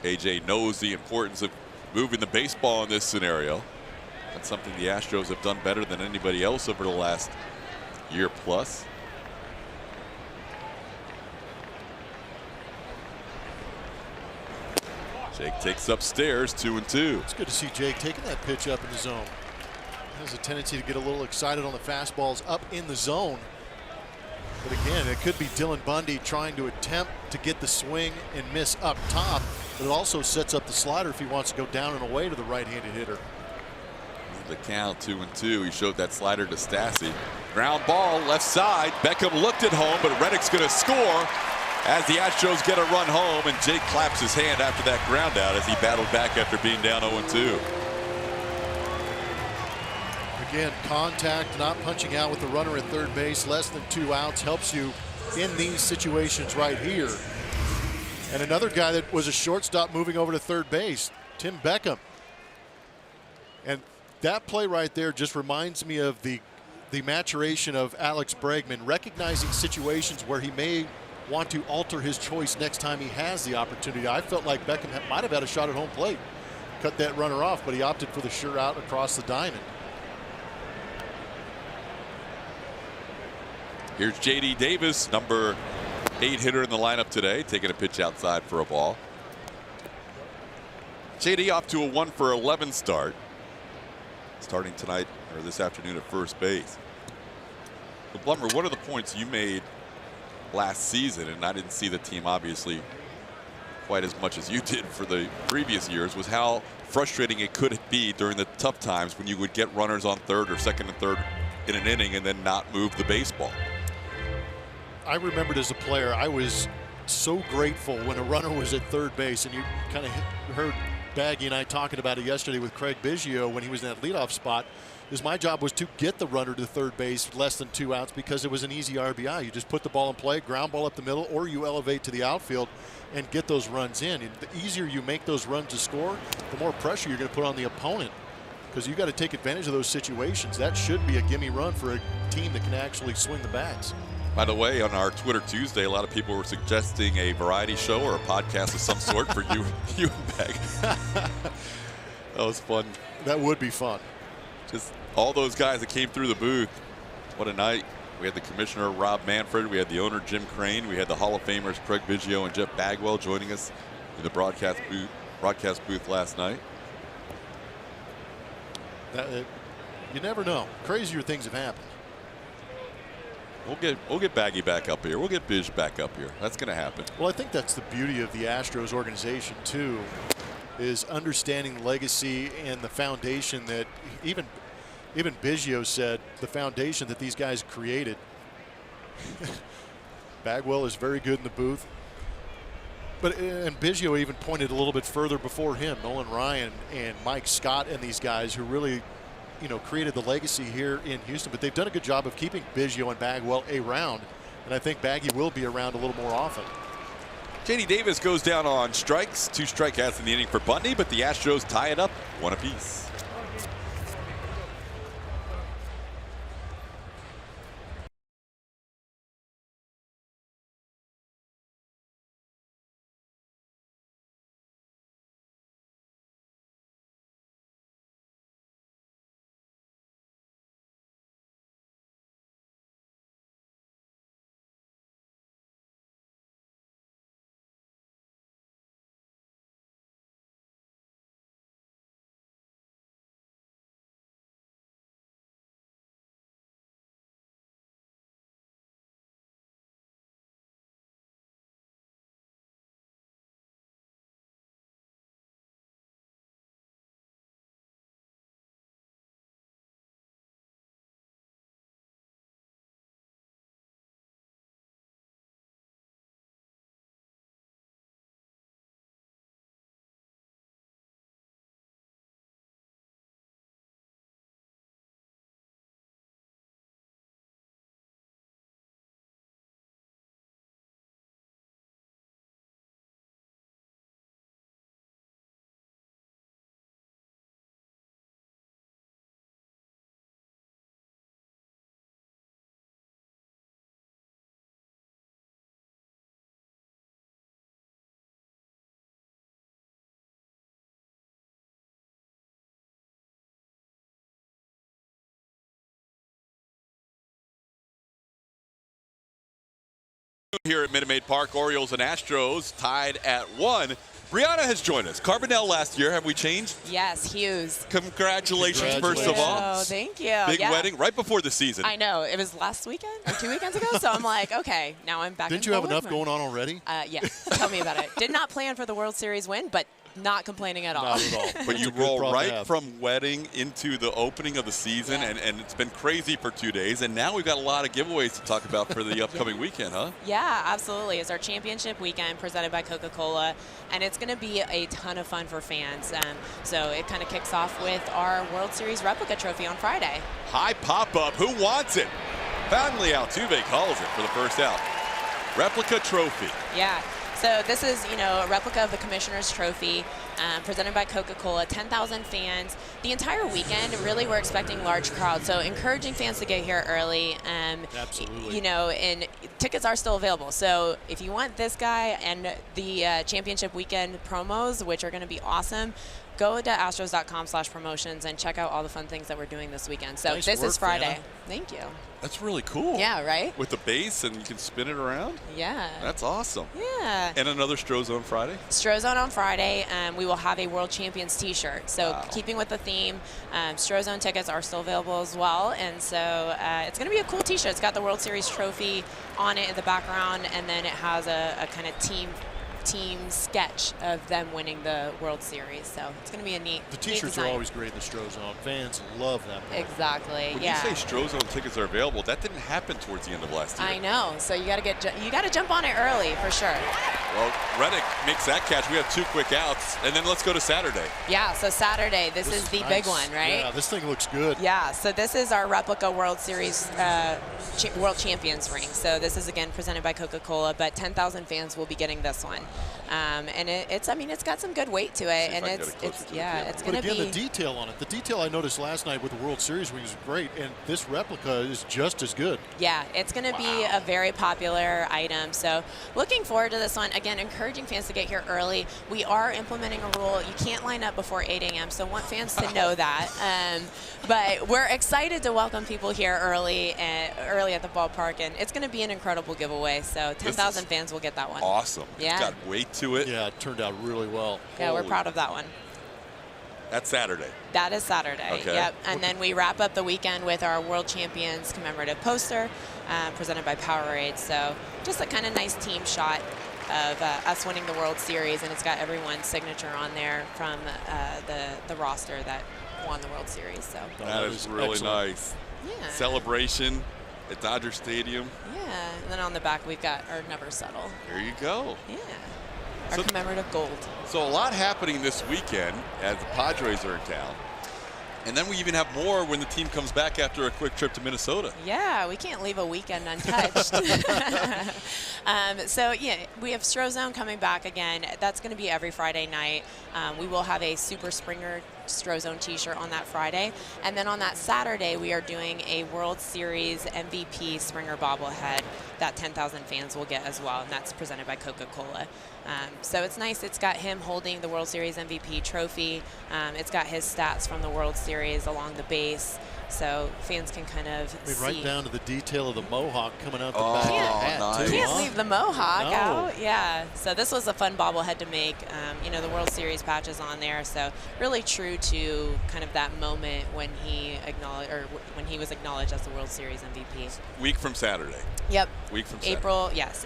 AJ knows the importance of moving the baseball in this scenario. That's something the Astros have done better than anybody else over the last year plus. Jake takes upstairs, 2-2. It's good to see Jake taking that pitch up in the zone. He has a tendency to get a little excited on the fastballs up in the zone. But again, it could be Dylan Bundy trying to attempt to get the swing and miss up top, but it also sets up the slider if he wants to go down and away to the right-handed hitter. The count 2-2. He showed that slider to Stassi. Ground ball left side. Beckham looked at home, but Reddick's going to score as the Astros get a run home, and Jake claps his hand after that ground out as he battled back after being down 0-2. Again, contact, not punching out with the runner at third base, less than 2 outs helps you in these situations right here. And another guy that was a shortstop moving over to third base, Tim Beckham. And that play right there just reminds me of the maturation of Alex Bregman, recognizing situations where he may want to alter his choice next time he has the opportunity. I felt like Beckham might have had a shot at home plate, cut that runner off, but he opted for the sure out across the diamond. Here's J.D. Davis, number 8 hitter in the lineup today, taking a pitch outside for a ball. J.D. off to a 1-for-11 start, starting tonight or this afternoon at first base. But Blummer, one of the points you made last season, and I didn't see the team obviously quite as much as you did for the previous years, was how frustrating it could be during the tough times when you would get runners on third or second and third in an inning and then not move the baseball. I remembered as a player, I was so grateful when a runner was at third base, and you kind of heard Baggy and I talking about it yesterday with Craig Biggio when he was in that leadoff spot. Is my job was to get the runner to third base less than 2 outs because it was an easy RBI. You just put the ball in play, ground ball up the middle, or you elevate to the outfield and get those runs in. And the easier you make those runs to score, the more pressure you're going to put on the opponent, because you got to take advantage of those situations. That should be a gimme run for a team that can actually swing the bats. By the way, on our Twitter Tuesday, a lot of people were suggesting a variety show or a podcast of some sort for you and Beck. That was fun. That would be fun. Just all those guys that came through the booth. What a night. We had the commissioner, Rob Manfred. We had the owner, Jim Crane. We had the Hall of Famers, Craig Biggio and Jeff Bagwell, joining us in the broadcast booth last night. You never know. Crazier things have happened. We'll get Baggy back up here. We'll get Bish back up here. That's going to happen. Well, I think that's the beauty of the Astros organization too, is understanding the legacy and the foundation that even even Biggio said the foundation that these guys created. Bagwell is very good in the booth. And Biggio even pointed a little bit further before him, Nolan Ryan and Mike Scott and these guys who really, created the legacy here in Houston. But they've done a good job of keeping Biggio and Bagwell around, and I think Baggy will be around a little more often. JD Davis goes down on strikes, 2 strikeouts in the inning for Bundy, but the Astros tie it up 1 apiece. Here at Minute Maid Park, Orioles and Astros tied at 1. Brianna has joined us. Carbonell last year. Have we changed? Yes, Hughes. Congratulations, first of all. Oh, thank you. Big wedding right before the season. I know. It was last weekend or 2 weekends ago. So I'm like, okay, now I'm back. Didn't you have enough going on already? Yeah. Tell me about it. Did not plan for the World Series win, but not complaining at all. Not at all. But you roll right from wedding into the opening of the season, Yeah. and it's been crazy for 2 days. And now we've got a lot of giveaways to talk about for the upcoming weekend, huh? Yeah, absolutely. It's our championship weekend presented by Coca-Cola, and it's going to be a ton of fun for fans. So it kind of kicks off with our World Series replica trophy on Friday. High pop-up. Who wants it? Finally, Altuve calls it for the first out. Replica trophy. Yeah. So this is, a replica of the Commissioner's Trophy presented by Coca-Cola, 10,000 fans. The entire weekend, really, we're expecting large crowds. So encouraging fans to get here early. Absolutely. And tickets are still available. So if you want this guy and the championship weekend promos, which are going to be awesome, go to astros.com/promotions and check out all the fun things that we're doing this weekend. So Nice this work, is Friday. Vanna. Thank you. That's really cool. Yeah, right? With the base, and you can spin it around? Yeah. That's awesome. Yeah. And another Strozone Friday? Strozone on Friday, we will have a World Champions t-shirt. So Wow. keeping with the theme, Strozone tickets are still available as well. And so it's going to be a cool t-shirt. It's got the World Series trophy on it in the background, and then it has a kind of team sketch of them winning the World Series. So it's going to be a neat The T-shirts are always great in the Strozone. Fans love them. Exactly. When yeah. you say Strozone tickets are available, that didn't happen towards the end of last year. I know. So you got to jump on it early for sure. Well, Reddick makes that catch. We have 2 quick outs, and then let's go to Saturday. Yeah. So Saturday, this is the big nice. one, right? Yeah, this thing looks good. Yeah, so this is our replica World Series World Champions ring. So this is again presented by Coca-Cola, but 10,000 fans will be getting this one. And it's got some good weight to it, and it's But going to again, be the detail on it. The detail I noticed last night with the World Series rings is great, and this replica is just as good. Yeah, it's going to be a very popular item. So looking forward to this one. Again, encouraging fans to get here early. We are implementing a rule. You can't line up before 8 a.m., so want fans to know that. But we're excited to welcome people here early at the ballpark, and it's going to be an incredible giveaway. So 10,000 fans will get that one. Awesome. Yeah. It's got weight to it. Yeah, it turned out really well. Yeah, we're Holy- proud of that one. That's Saturday. That is Saturday. Okay. Yep. And then we wrap up the weekend with our World Champions commemorative poster presented by Powerade. So just a kind of nice team shot of us winning the World Series, and it's got everyone's signature on there from the roster that won the World Series. So That is really excellent. nice. yeah. Celebration at Dodger Stadium. Yeah, and then on the back we've got our Never Settle. There you go. Yeah, our So- commemorative gold. So a lot happening this weekend as the Padres are in town. And then we even have more when the team comes back after a quick trip to Minnesota. Yeah, we can't leave a weekend untouched. So yeah, we have Strozone coming back again. That's going to be every Friday night. We will have a Super Springer Strozone t-shirt on that Friday. And then on that Saturday, we are doing a World Series MVP Springer bobblehead that 10,000 fans will get as well. And that's presented by Coca-Cola. So it's nice. It's got him holding the World Series MVP trophy. It's got his stats from the World Series along the base. So fans can kind of I mean, see. right down to the detail of the mohawk coming out the Oh, back of the hat, nice. too, Can't huh? leave the mohawk No. out. Yeah. So this was a fun bobblehead to make. You know, the World Series patch is on there, so really true to kind of that moment when he acknowledged, or when he was acknowledged as the World Series MVP. Week from Saturday. Yep. Week from Saturday.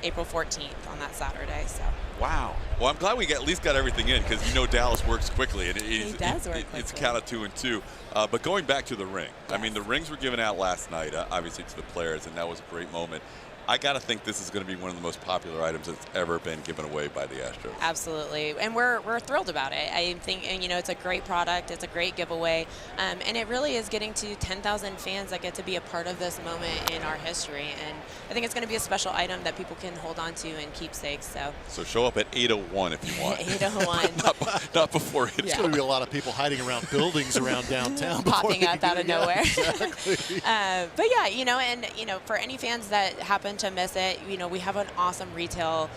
April 14th on that Saturday. So. Wow. Well, I'm glad we at least got everything in because Dallas works quickly. And He does work It's quickly. count of 2 and 2. But going back to the ring, I mean, the rings were given out last night, obviously to the players, and that was a great moment. I got to think this is going to be one of the most popular items that's ever been given away by the Astros. Absolutely, and we're thrilled about it. I think, and you know, it's a great product, it's a great giveaway, and it really is getting to 10,000 fans that get to be a part of this moment in our history. And I think it's going to be a special item that people can hold on to and keepsakes. So show up at 8:01 if you want. 8:01. not before 8 There's Yeah. going to be a lot of people hiding around buildings around downtown. before Popping they up get out of it. Yeah, nowhere. Exactly. But yeah, you know, and you know, for any fans that happen to miss it, you know, we have an awesome retail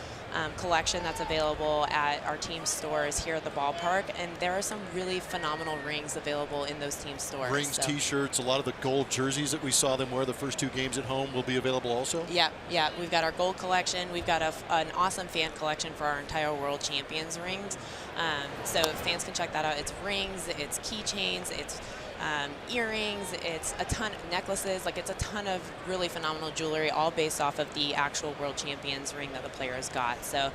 collection that's available at our team stores here at the ballpark, and there are some really phenomenal rings available in those team stores. Rings, so. T-shirts, a lot of the gold jerseys that we saw them wear the first 2 games at home will be available also. Yeah, we've got our gold collection. We've got an awesome fan collection for our entire World Champions rings. So fans can check that out. It's rings, it's keychains, it's earrings, it's a ton of necklaces, like it's a ton of really phenomenal jewelry, all based off of the actual World Champions ring that the players got. So,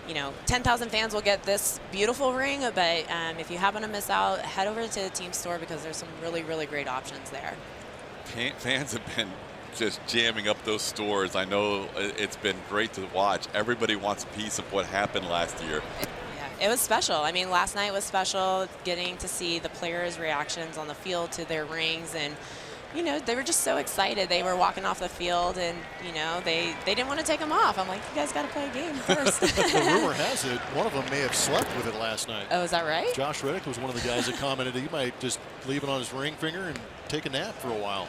you know, 10,000 fans will get this beautiful ring, but if you happen to miss out, head over to the team store because there's some really, really great options there. Fans have been just jamming up those stores. I know it's been great to watch. Everybody wants a piece of what happened last year. It was special. I mean, last night was special, getting to see the players' reactions on the field to their rings, and you know, they were just so excited. They were walking off the field, and you know, they didn't want to take them off. I'm like, you guys got to play a game first. The rumor has it one of them may have slept with it last night. Oh, is that right? Josh Reddick was one of the guys that commented he might just leave it on his ring finger and take a nap for a while.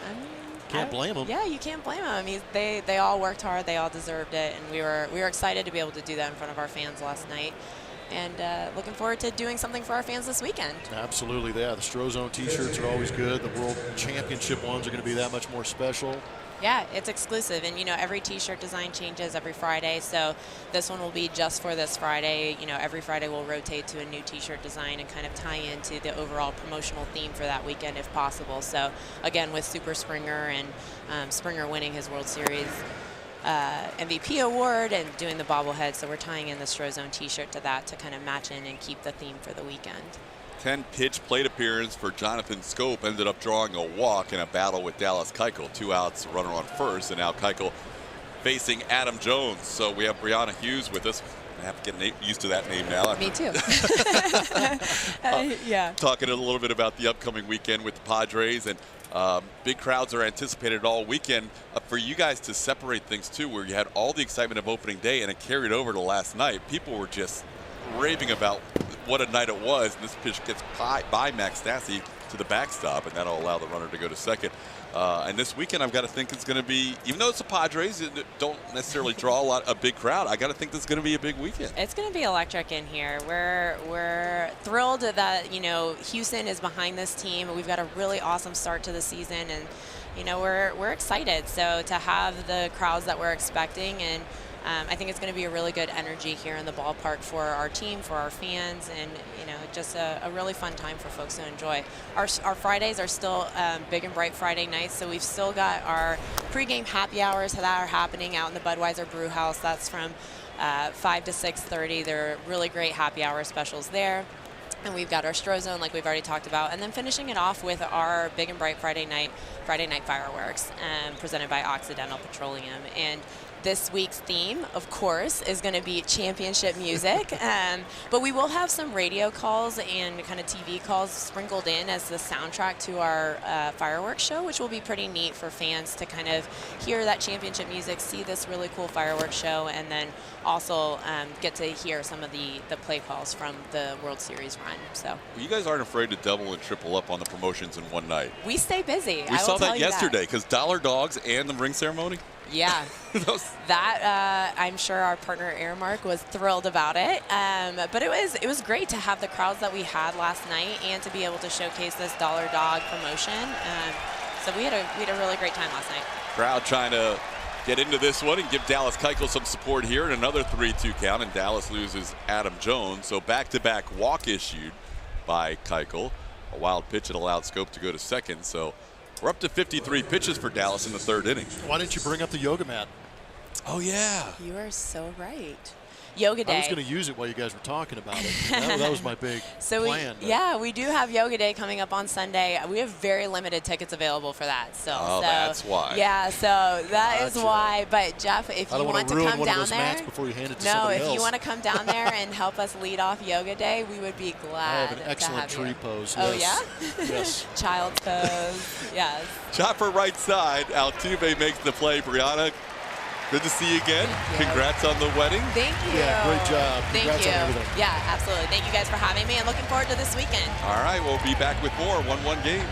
Can't blame him. Yeah, you can't blame them. They all worked hard. They all deserved it, and we were excited to be able to do that in front of our fans last night. And looking forward to doing something for our fans this weekend. Absolutely, yeah. The Strozone T-shirts are always good. The World Championship ones are going to be that much more special. Yeah, it's exclusive, and you know, every T-shirt design changes every Friday. So this one will be just for this Friday. You know, every Friday we'll rotate to a new T-shirt design and kind of tie into the overall promotional theme for that weekend, if possible. So again, with Super Springer and Springer winning his World Series MVP award and doing the bobblehead, so we're tying in the Strozone T-shirt to that to kind of match in and keep the theme for the weekend. 10-pitch plate appearance for Jonathan Scope ended up drawing a walk in a battle with Dallas Keuchel. 2 outs, runner on first, and now Keuchel facing Adam Jones. So we have Brianna Hughes with us. I have to get used to that name now. Me too. Yeah. Talking a little bit about the upcoming weekend with the Padres, and big crowds are anticipated all weekend. For you guys to separate things too, where you had all the excitement of opening day and it carried over to last night, people were just raving about what a night it was. And this pitch gets by Max Stassi to the backstop, and that'll allow the runner to go to second. And this weekend, I've got to think it's going to be, even though it's the Padres, it don't necessarily draw a big crowd. I got to think this is going to be a big weekend. It's going to be electric in here. We're thrilled that, you know, Houston is behind this team. We've got a really awesome start to the season, and you know, we're excited. So to have the crowds that we're expecting, and I think it's going to be a really good energy here in the ballpark for our team, for our fans, and you know, just a really fun time for folks to enjoy. Our Fridays are still big and bright Friday nights, so we've still got our pregame happy hours that are happening out in the Budweiser Brew House. That's from 5 to 6:30. There are really great happy hour specials there. And we've got our Stro Zone, like we've already talked about, and then finishing it off with our Big and Bright Friday night fireworks, presented by Occidental Petroleum. And this week's theme, of course, is going to be championship music, but we will have some radio calls and kind of TV calls sprinkled in as the soundtrack to our fireworks show, which will be pretty neat for fans to kind of hear that championship music, see this really cool fireworks show, and then also get to hear some of the play calls from the World Series run. So you guys aren't afraid to double and triple up on the promotions in one night. we stay busy. We saw that yesterday because Dollar Dogs and the ring ceremony. Yeah, that I'm sure our partner Airmark was thrilled about it. But it was great to have the crowds that we had last night and to be able to showcase this Dollar Dog promotion. So we had a really great time last night. Crowd trying to get into this one and give Dallas Keuchel some support here, and another 3-2 count, and Dallas loses Adam Jones. So back-to-back walk issued by Keuchel. A wild pitch that allowed Scope to go to second. So we're up to 53 pitches for Dallas in the third inning. Why didn't you bring up the yoga mat? Oh, yeah. You are so right. Yoga Day. I was going to use it while you guys were talking about it. That was my big plan. We do have Yoga Day coming up on Sunday. We have very limited tickets available for that still. Oh, so, that's why. Yeah, so that is why. But Jeff, if you want to come down there, before you hand it to somebody else. If you want to come down there and help us lead off Yoga Day, we would be glad. I have an excellent tree pose. Oh, yes. yeah? Yes. Child's pose. Yes. Chopper right side. Altuve makes the play. Brianna, good to see you again. Yeah. Congrats on the wedding. Thank you. Yeah, great job. Congrats Thank you. on everything. Yeah, absolutely. Thank you guys for having me, and looking forward to this weekend. All right, we'll be back with more 1-1 game.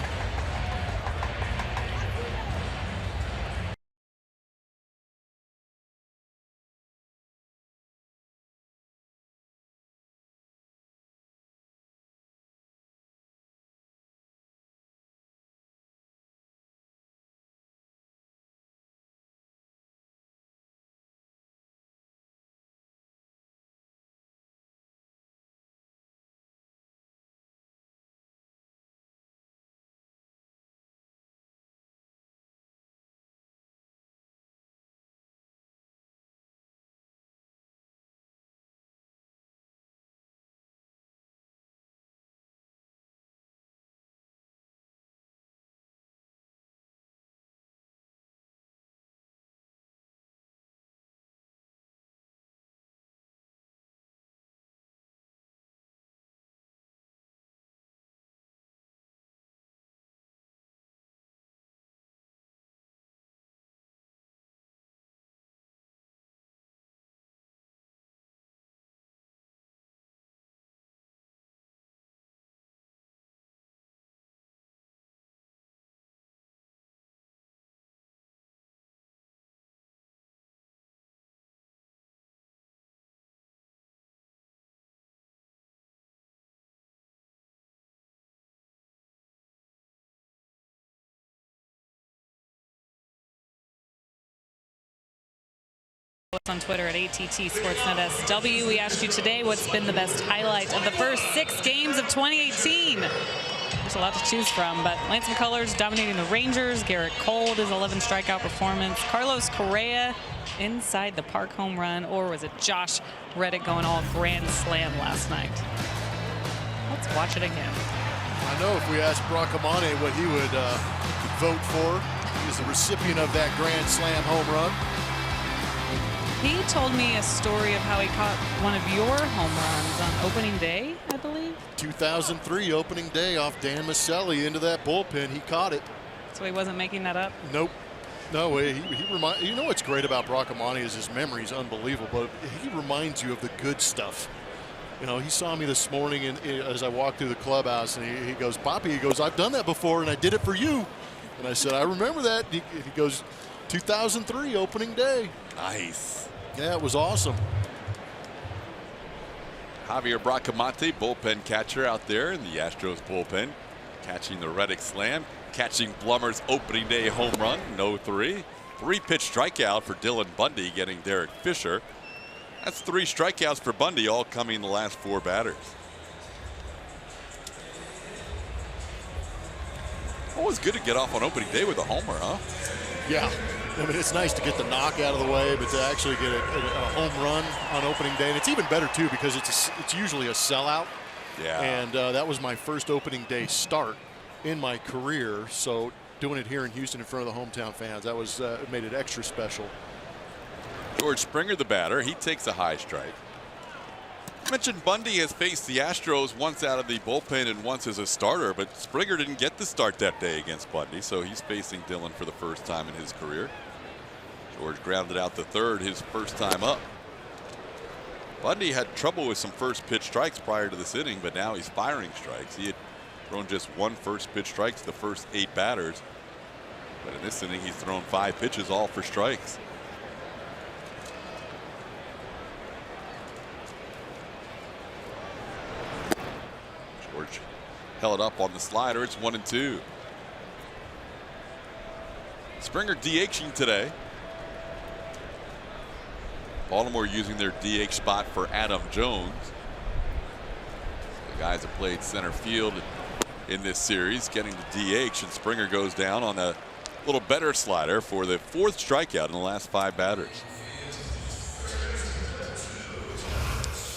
On Twitter at ATT Sportsnet SW. We asked you today what's been the best highlight of the first 6 games of 2018. There's a lot to choose from, but Lansing Colors dominating the Rangers. Garrett Cole, his 11 strikeout performance. Carlos Correa inside the park home run, or was it Josh Reddick going all grand slam last night? Let's watch it again. I know if we asked Bracamante what he would vote for, he's the recipient of that grand slam home run. He told me a story of how he caught one of your home runs on opening day, I believe. 2003 opening day off Dan Maselli into that bullpen. He caught it. So he wasn't making that up? Nope. No, you know what's great about Bracamante is his memory is unbelievable, but he reminds you of the good stuff. You know, he saw me this morning as I walked through the clubhouse, and he goes, "Poppy," he goes, "I've done that before, and I did it for you." And I said, "I remember that." He goes, 2003 opening day. Nice. Yeah, it was awesome. Javier Bracamante, bullpen catcher out there in the Astros bullpen, catching the Reddick slam, catching Blummer's opening day home run, no 3. 3-pitch strikeout for Dylan Bundy, getting Derek Fisher. That's 3 strikeouts for Bundy, all coming in the last 4 batters. Always good to get off on opening day with a homer, huh? Yeah. I mean, it's nice to get the knock out of the way, but to actually get a home run on opening day, and it's even better too because it's usually a sellout. Yeah. And that was my first opening day start in my career. So doing it here in Houston in front of the hometown fans, that was made it extra special. George Springer, the batter, he takes a high strike. I mentioned Bundy has faced the Astros once out of the bullpen and once as a starter, but Springer didn't get the start that day against Bundy, so he's facing Dylan for the first time in his career. George grounded out the third his first time up. Bundy had trouble with some first pitch strikes prior to this inning, but now he's firing strikes. He had thrown just one first pitch strike to the first 8 batters, but in this inning he's thrown 5 pitches, all for strikes. George held up on the slider. It's 1-2. Springer DHing today. Baltimore using their DH spot for Adam Jones. The guys have played center field in this series, getting the DH, and Springer goes down on a little better slider for the 4th strikeout in the last 5 batters.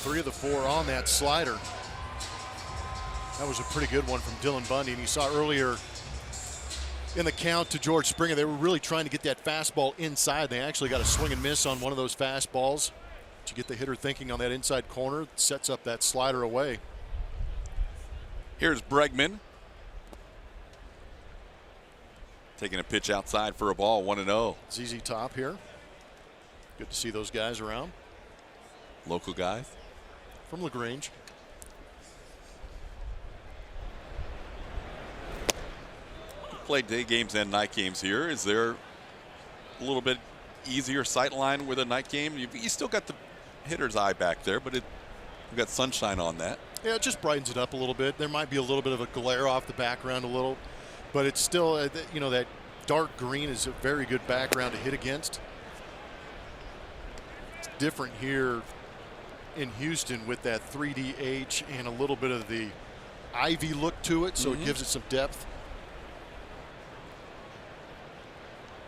3 of the 4 on that slider. That was a pretty good one from Dylan Bundy. And you saw earlier in the count to George Springer, they were really trying to get that fastball inside. They actually got a swing and miss on one of those fastballs to get the hitter thinking on that inside corner. It sets up that slider away. Here's Bregman. Taking a pitch outside for a ball, 1-0. ZZ Top here. Good to see those guys around. Local guys. From LaGrange. Play day games and night games here. Is there a little bit easier sight line with a night game? You still got the hitter's eye back there, but you've got sunshine on that. Yeah, it just brightens it up a little bit. There might be a little bit of a glare off the background a little, but it's still, you know, that dark green is a very good background to hit against. It's different here in Houston with that 3DH and a little bit of the ivy look to it, so it gives it some depth.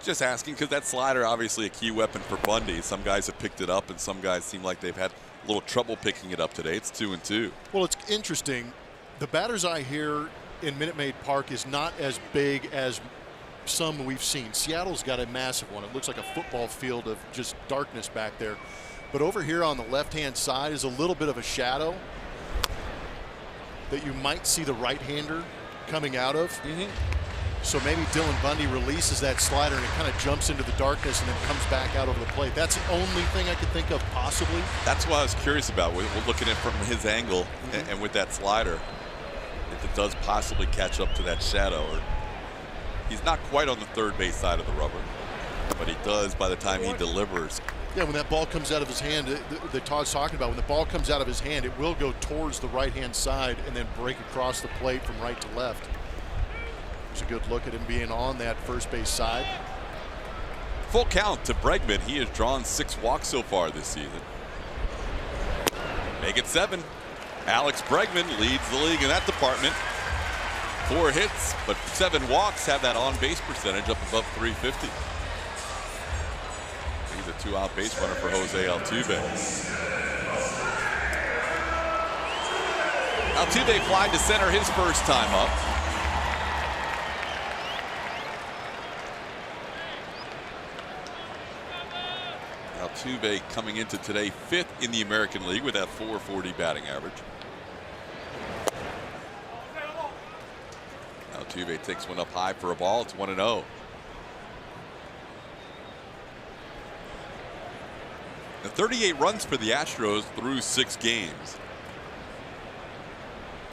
Just asking because that slider obviously a key weapon for Bundy. Some guys have picked it up and some guys seem like they've had a little trouble picking it up today. It's 2-2. Well, it's interesting. The batter's eye here in Minute Maid Park is not as big as some we've seen. Seattle's got a massive one. It looks like a football field of just darkness back there. But over here on the left-hand side is a little bit of a shadow that you might see the right-hander coming out of. So maybe Dylan Bundy releases that slider and it kind of jumps into the darkness and then comes back out over the plate. That's the only thing I could think of possibly. That's what I was curious about. We're looking at it from his angle and with that slider, if it does possibly catch up to that shadow. Or he's not quite on the third base side of the rubber, but he does by the time he delivers. Yeah, when that ball comes out of his hand, that Todd's talking about, when the ball comes out of his hand, it will go towards the right-hand side and then break across the plate from right to left. A good look at him being on that first base side. Full count to Bregman. He has drawn 6 walks so far this season. Make it 7. Alex Bregman leads the league in that department. 4 hits, but 7 walks, have that on-base percentage up above 350. He's a 2-out base runner for Jose Altuve. Altuve flying to center his first time up. Altuve coming into today 5th in the American League with that .440 batting average. Altuve takes one up high for a ball. It's 1-0. The 38 runs for the Astros through 6 games,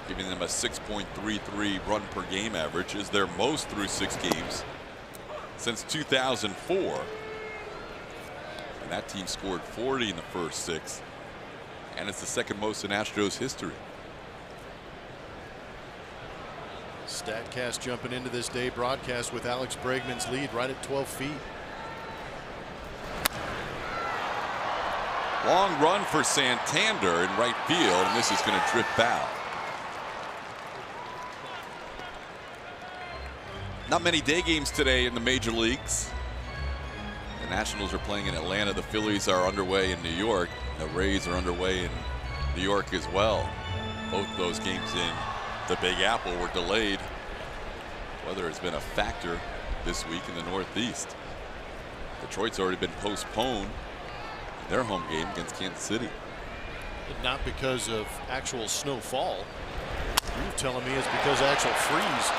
giving them a 6.33 run per game average, is their most through 6 games since 2004. And that team scored 40 in the first 6. And it's the second most in Astros history. StatCast jumping into this day broadcast with Alex Bregman's lead right at 12 feet. Long run for Santander in right field, and this is going to drip out. Not many day games today in the major leagues. The Nationals are playing in Atlanta. The Phillies are underway in New York. The Rays are underway in New York as well. Both those games in the Big Apple were delayed. Weather has been a factor this week in the Northeast. Detroit's already been postponed in their home game against Kansas City. And not because of actual snowfall. You're telling me it's because of actual freeze.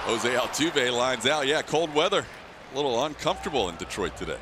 Jose Altuve lines out. Yeah, cold weather. A little uncomfortable in Detroit today.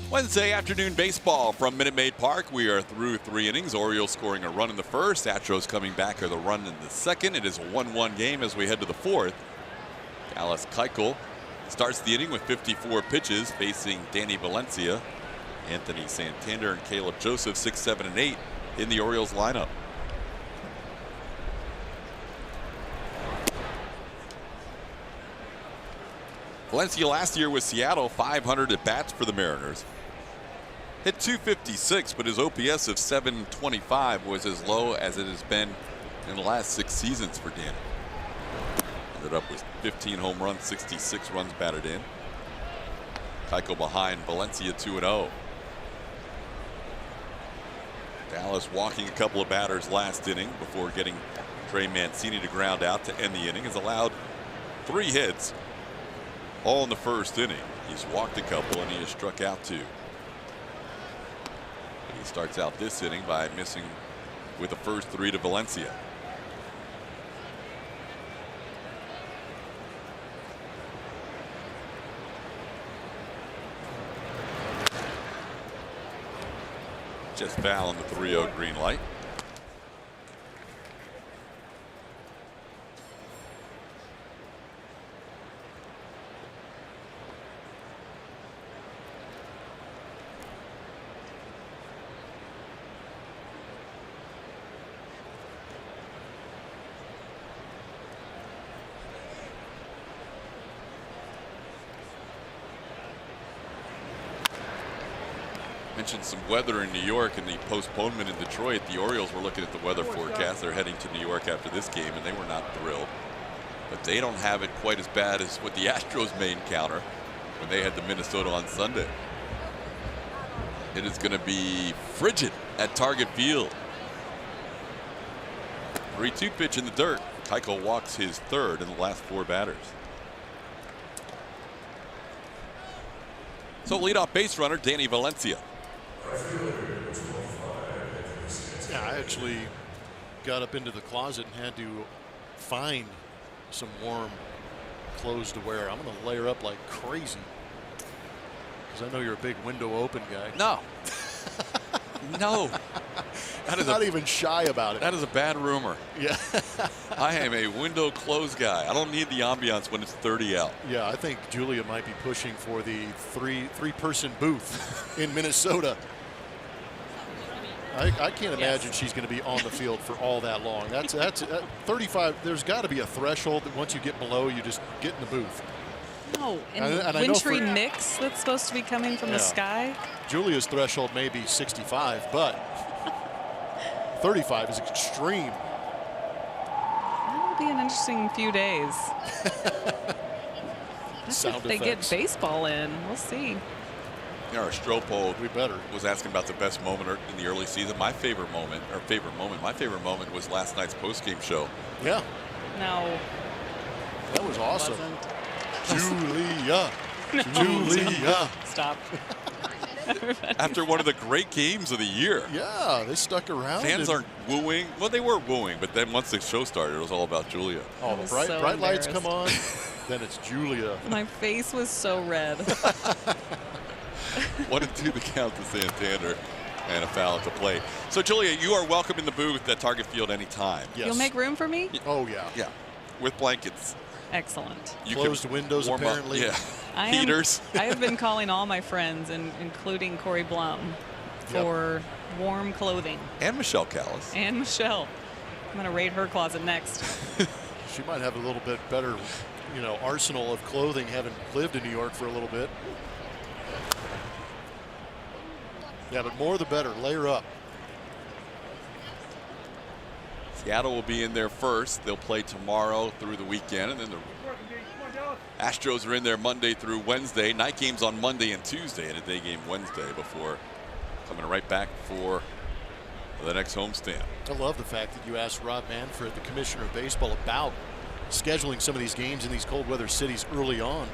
Wednesday afternoon baseball from Minute Maid Park. We are through 3 innings. Orioles scoring a run in the first. Astros coming back with a run in the second. It is a 1-1 game as we head to the fourth. Dallas Keuchel starts the inning with 54 pitches, facing Danny Valencia, Anthony Santander, and Caleb Joseph, 6, 7, and 8 in the Orioles lineup. Valencia last year with Seattle, 500 at bats for the Mariners. Hit .256, but his OPS of .725 was as low as it has been in the last 6 seasons for Danny. Ended up with 15 home runs, 66 runs batted in. Keuchel behind Valencia 2-0. Dallas walking a couple of batters last inning before getting Trey Mancini to ground out to end the inning. Has allowed 3 hits, all in the first inning. He's walked a couple and he has struck out 2. He starts out this inning by missing with the first 3 to Valencia. Just foul on the 3-0 green light. Mentioned some weather in New York and the postponement in Detroit. The Orioles were looking at the weather forecast. They're heading to New York after this game, and they were not thrilled. But they don't have it quite as bad as what the Astros may encounter when they had the Minnesota on Sunday. It is going to be frigid at Target Field. 3-2 pitch in the dirt. Keuchel walks his 3rd in the last 4 batters. So leadoff base runner Danny Valencia. Yeah, I actually got up into the closet and had to find some warm clothes to wear. I'm going to layer up like crazy because I know you're a big window open guy. No. No. That is not even shy about it. That is a bad rumor. Yeah. I am a window close guy. I don't need the ambiance when it's 30 out. Yeah, I think Julia might be pushing for the three-person booth in Minnesota. I can't imagine she's going to be on the field for all that long. That's 35. There's got to be a threshold that once you get below, you just get in the booth. No, and And the I know wintry for- mix that's supposed to be coming from the sky. Julia's threshold may be 65, but 35 is extreme. That'll be an interesting few days. Sound If they effects. get baseball in, we'll see. You know, our Stropo We better. was asking about the best moment in the early season. My favorite moment was last night's postgame show. Yeah, No, that was awesome. wasn't. Julia. Stop. After one of the great games of the year. Yeah, they stuck around. Fans and- aren't wooing. Well, they were wooing, but then once the show started, it was all about Julia. Oh, I the was bright so lights come on, embarrassed. then it's Julia. My face was so red. 1-2 the count to Santander, and a foul at the plate. So, Julia, you are welcome in the booth at Target Field anytime. Yes. You'll make room for me? Oh yeah. Yeah, with blankets. Excellent. You Closed can windows warm up. apparently. Yeah, I heaters. have been calling all my friends, including Corey Blum, for warm clothing. And Michelle Callis. And Michelle. I'm going to raid her closet next. She might have a little bit better, arsenal of clothing, having lived in New York for a little bit. Yeah, but more the better. Layer up. Seattle will be in there first. They'll play tomorrow through the weekend, and then the Astros are in there Monday through Wednesday. Night games on Monday and Tuesday, and a day game Wednesday before coming right back for the next homestand. I love the fact that you asked Rob Manfred, the commissioner of baseball, about scheduling some of these games in these cold weather cities early on.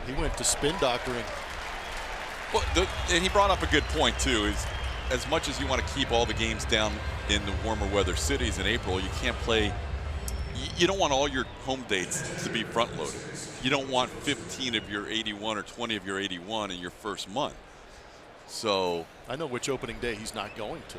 He went to spin doctoring. Well, and he brought up a good point too. Is as much as you want to keep all the games down in the warmer weather cities in April, you can't play. You don't want all your home dates to be front loaded. You don't want 15 of your 81 or 20 of your 81 in your first month. So I know which opening day he's not going to.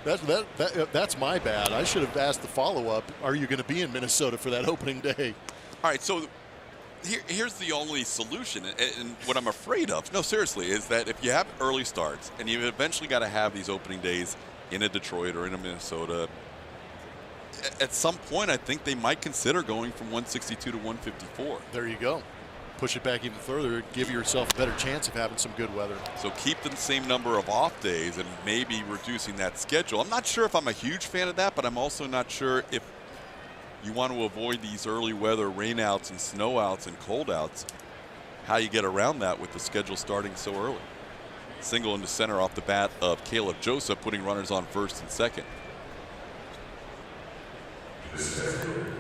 That's my bad. I should have asked the follow-up. Are you going to be in Minnesota for that opening day? all right, so here's the only solution, and what I'm afraid of, no, seriously, is that if you have early starts and you've eventually got to have these opening days in a Detroit or in a Minnesota, at some point I think they might consider going from 162 to 154. There you go. Push it back even further. Give yourself a better chance of having some good weather. So keep the same number of off days and maybe reducing that schedule. I'm not sure if I'm a huge fan of that, but I'm also not sure if you want to avoid these early weather rainouts and snowouts and coldouts, how you get around that with the schedule starting so early. Single into center off the bat of Caleb Joseph, putting runners on first and second.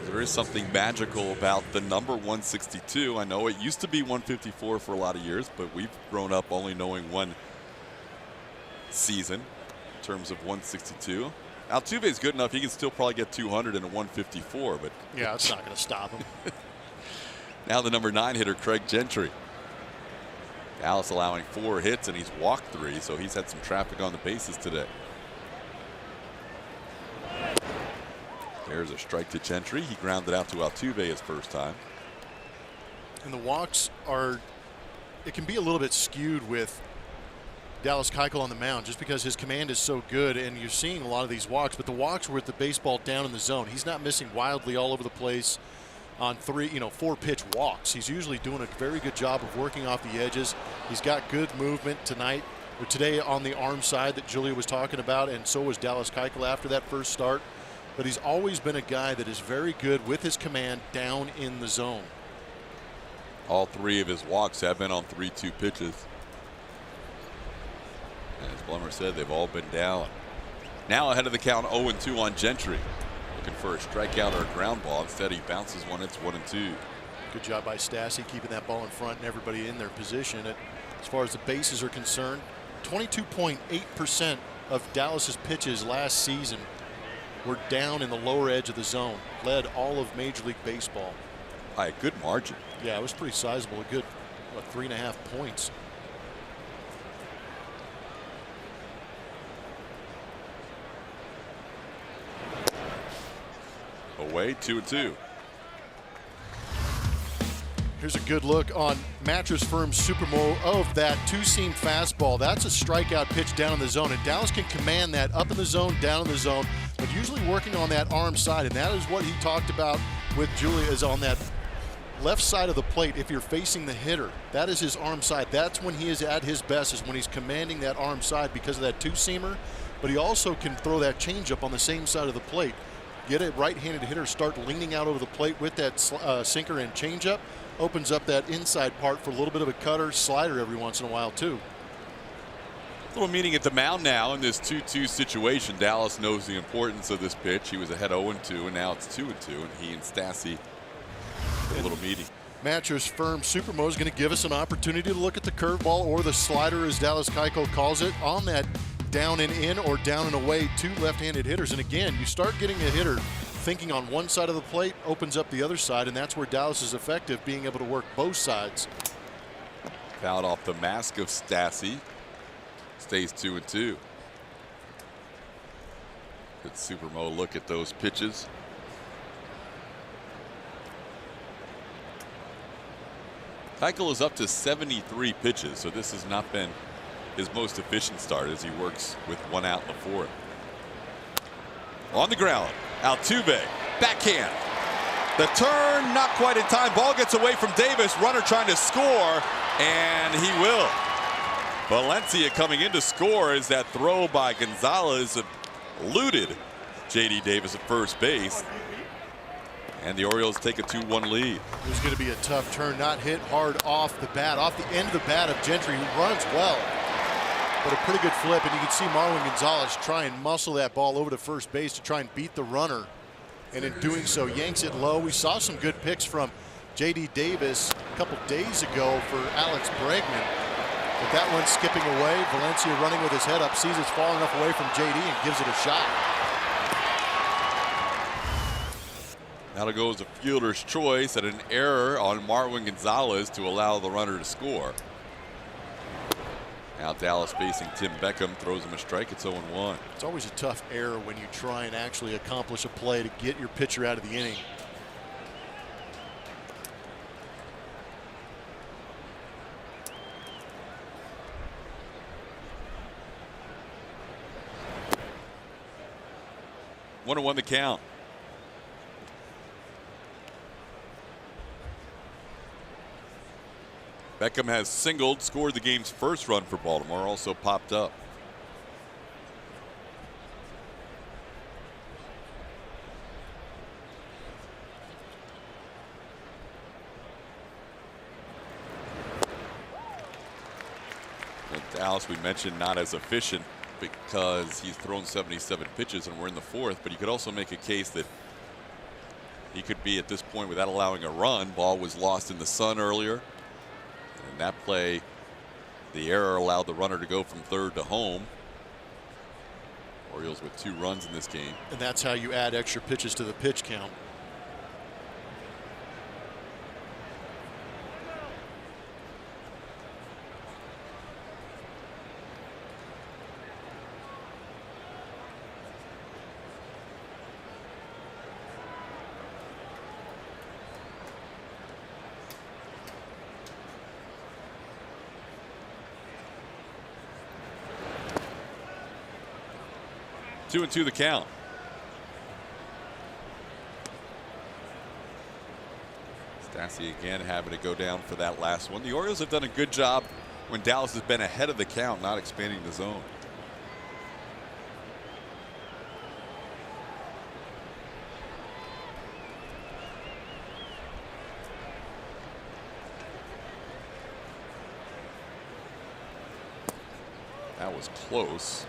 There is something magical about the number 162. I know it used to be 154 for a lot of years, but we've grown up only knowing one season in terms of 162. Altuve is good enough. He can still probably get 200 in a 154, but Yeah, it's not going to stop him. now the number 9 hitter, Craig Gentry. Dallas allowing 4 hits, and he's walked 3, so he's had some traffic on the bases today. There's a strike to Gentry. He grounded out to Altuve his first time. And the walks are, it can be a little bit skewed with Dallas Keuchel on the mound just because his command is so good, and you're seeing a lot of these walks, but the walks were with the baseball down in the zone. He's not missing wildly all over the place on 4 pitch walks. He's usually doing a very good job of working off the edges. He's got good movement today on the arm side that Julia was talking about, and so was Dallas Keuchel after that first start. But he's always been a guy that is very good with his command down in the zone. All 3 of his walks have been on 3-2 pitches. And as Blummer said, they've all been down. Now ahead of the count, 0-2 on Gentry. Looking for a strikeout or a ground ball. Instead, he bounces one. It's 1-2. Good job by Stassi keeping that ball in front and everybody in their position. As far as the bases are concerned, 22.8% of Dallas's pitches last season were down in the lower edge of the zone. Led all of Major League Baseball. By a good margin. Yeah, it was pretty sizable. A good 3.5 points. away, 2-2. Here's a good look on Mattress Firm's Supermo of that two-seam fastball. That's a strikeout pitch down in the zone, and Dallas can command that up in the zone, down in the zone, but usually working on that arm side, and that is what he talked about with Julia, is on that left side of the plate. If you're facing the hitter, that is his arm side. That's when he is at his best, is when he's commanding that arm side because of that two-seamer, but he also can throw that changeup on the same side of the plate. Get a right-handed hitter start leaning out over the plate with that sinker and changeup, opens up that inside part for a little bit of a cutter, slider every once in a while too. A little meeting at the mound now in this 2-2 situation. Dallas knows the importance of this pitch. He was ahead 0-2, and now it's 2-2, and he and Stassi a little meeting. Mattress Firm Supermo is going to give us an opportunity to look at the curveball, or the slider as Dallas Keuchel calls it, on that down and in or down and away two left-handed hitters. And again, you start getting a hitter thinking on one side of the plate, opens up the other side, and that's where Dallas is effective, being able to work both sides. Fouled off the mask of Stassi. Stays 2-2. Good Supermo look at those pitches. Keuchel is up to 73 pitches, so this has not been his most efficient start as he works with one out in the fourth. On the ground, Altuve, backhand. The turn, not quite in time. Ball gets away from Davis. Runner trying to score, and he will. Valencia coming in to score as that throw by Gonzalez eluded J.D. Davis at first base. And the Orioles take a 2-1 lead. It was going to be a tough turn, not hit hard off the bat, off the end of the bat of Gentry, who runs well. But a pretty good flip, and you can see Marwin Gonzalez try and muscle that ball over to first base to try and beat the runner. And in doing so, yanks it low. We saw some good picks from J.D. Davis a couple days ago for Alex Bregman. But that one skipping away, Valencia running with his head up, sees it's far enough away from J.D. and gives it a shot. That'll go as a fielder's choice at an error on Marwin Gonzalez to allow the runner to score. Now Dallas facing Tim Beckham, throws him a strike. It's 0-1. It's always a tough error when you try and actually accomplish a play to get your pitcher out of the inning. One and one the count. Beckham has singled, scored the game's first run for Baltimore, also popped up. And Dallas, we mentioned, not as efficient because he's thrown 77 pitches and we're in the fourth, but you could also make a case that he could be at this point without allowing a run. Ball was lost in the sun earlier. In that play, the error allowed the runner to go from third to home. Orioles with 2 runs in this game. And that's how you add extra pitches to the pitch count. Two and two the count. Stassi again having to go down for that last one. The Orioles have done a good job when Dallas has been ahead of the count, not expanding the zone. That was close.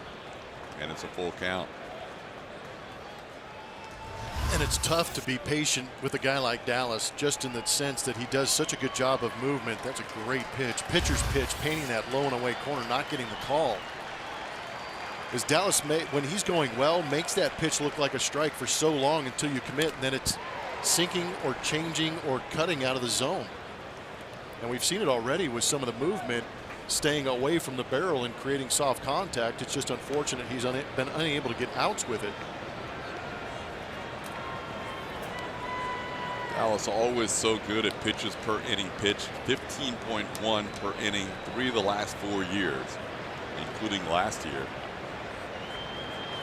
And it's a full count. And it's tough to be patient with a guy like Dallas, just in the sense that he does such a good job of movement. That's a great pitch. Pitcher's pitch, painting that low and away corner, not getting the call. As Dallas, when he's going well, makes that pitch look like a strike for so long until you commit, and then it's sinking or changing or cutting out of the zone. And we've seen it already with some of the movement, staying away from the barrel and creating soft contact. It's just unfortunate he's been unable to get outs with it. Dallas always so good at pitches per inning pitched. 15.1 per inning 3 of the last 4 years, including last year.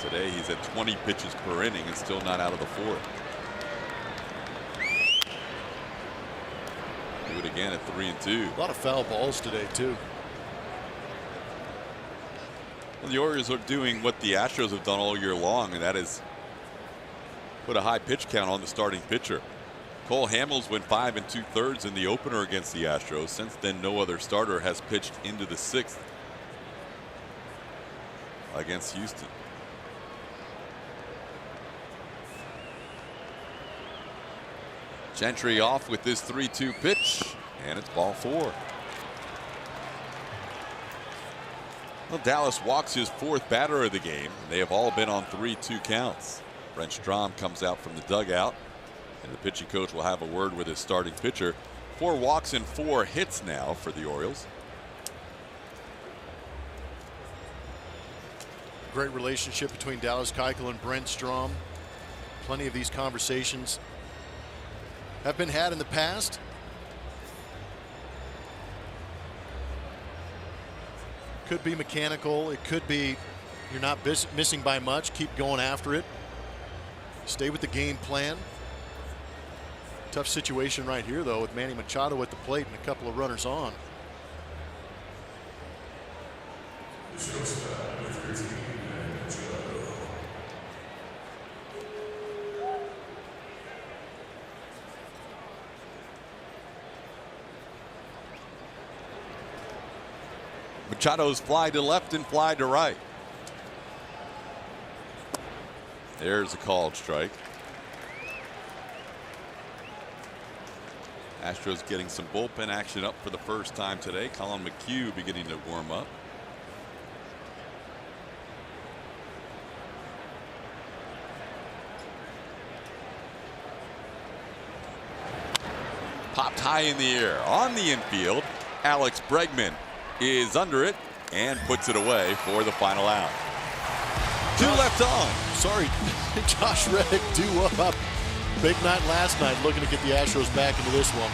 Today he's at 20 pitches per inning and still not out of the 4th. Do it again at 3-2. A lot of foul balls today too. Well, the Orioles are doing what the Astros have done all year long, and that is put a high pitch count on the starting pitcher. Cole Hamels went 5 2/3 in the opener against the Astros. Since then, no other starter has pitched into the 6th against Houston. Gentry off with this 3-2 pitch, and it's ball 4. Well, Dallas walks his 4th batter of the game. They have all been on 3-2 counts. Brent Strom comes out from the dugout, and the pitching coach will have a word with his starting pitcher. 4 walks and 4 hits now for the Orioles. Great relationship between Dallas Keuchel and Brent Strom. Plenty of these conversations have been had in the past. Could be mechanical. It could be you're not missing by much. Keep going after it. Stay with the game plan. Tough situation right here, though, with Manny Machado at the plate and a couple of runners on. Machado's fly to left and fly to right. There's a called strike. Astros getting some bullpen action up for the first time today. Colin McHugh beginning to warm up. Popped high in the air on the infield. Alex Bregman is under it and puts it away for the final out. 2 left on. Sorry, Josh Reddick due up. Big night last night, looking to get the Astros back into this one.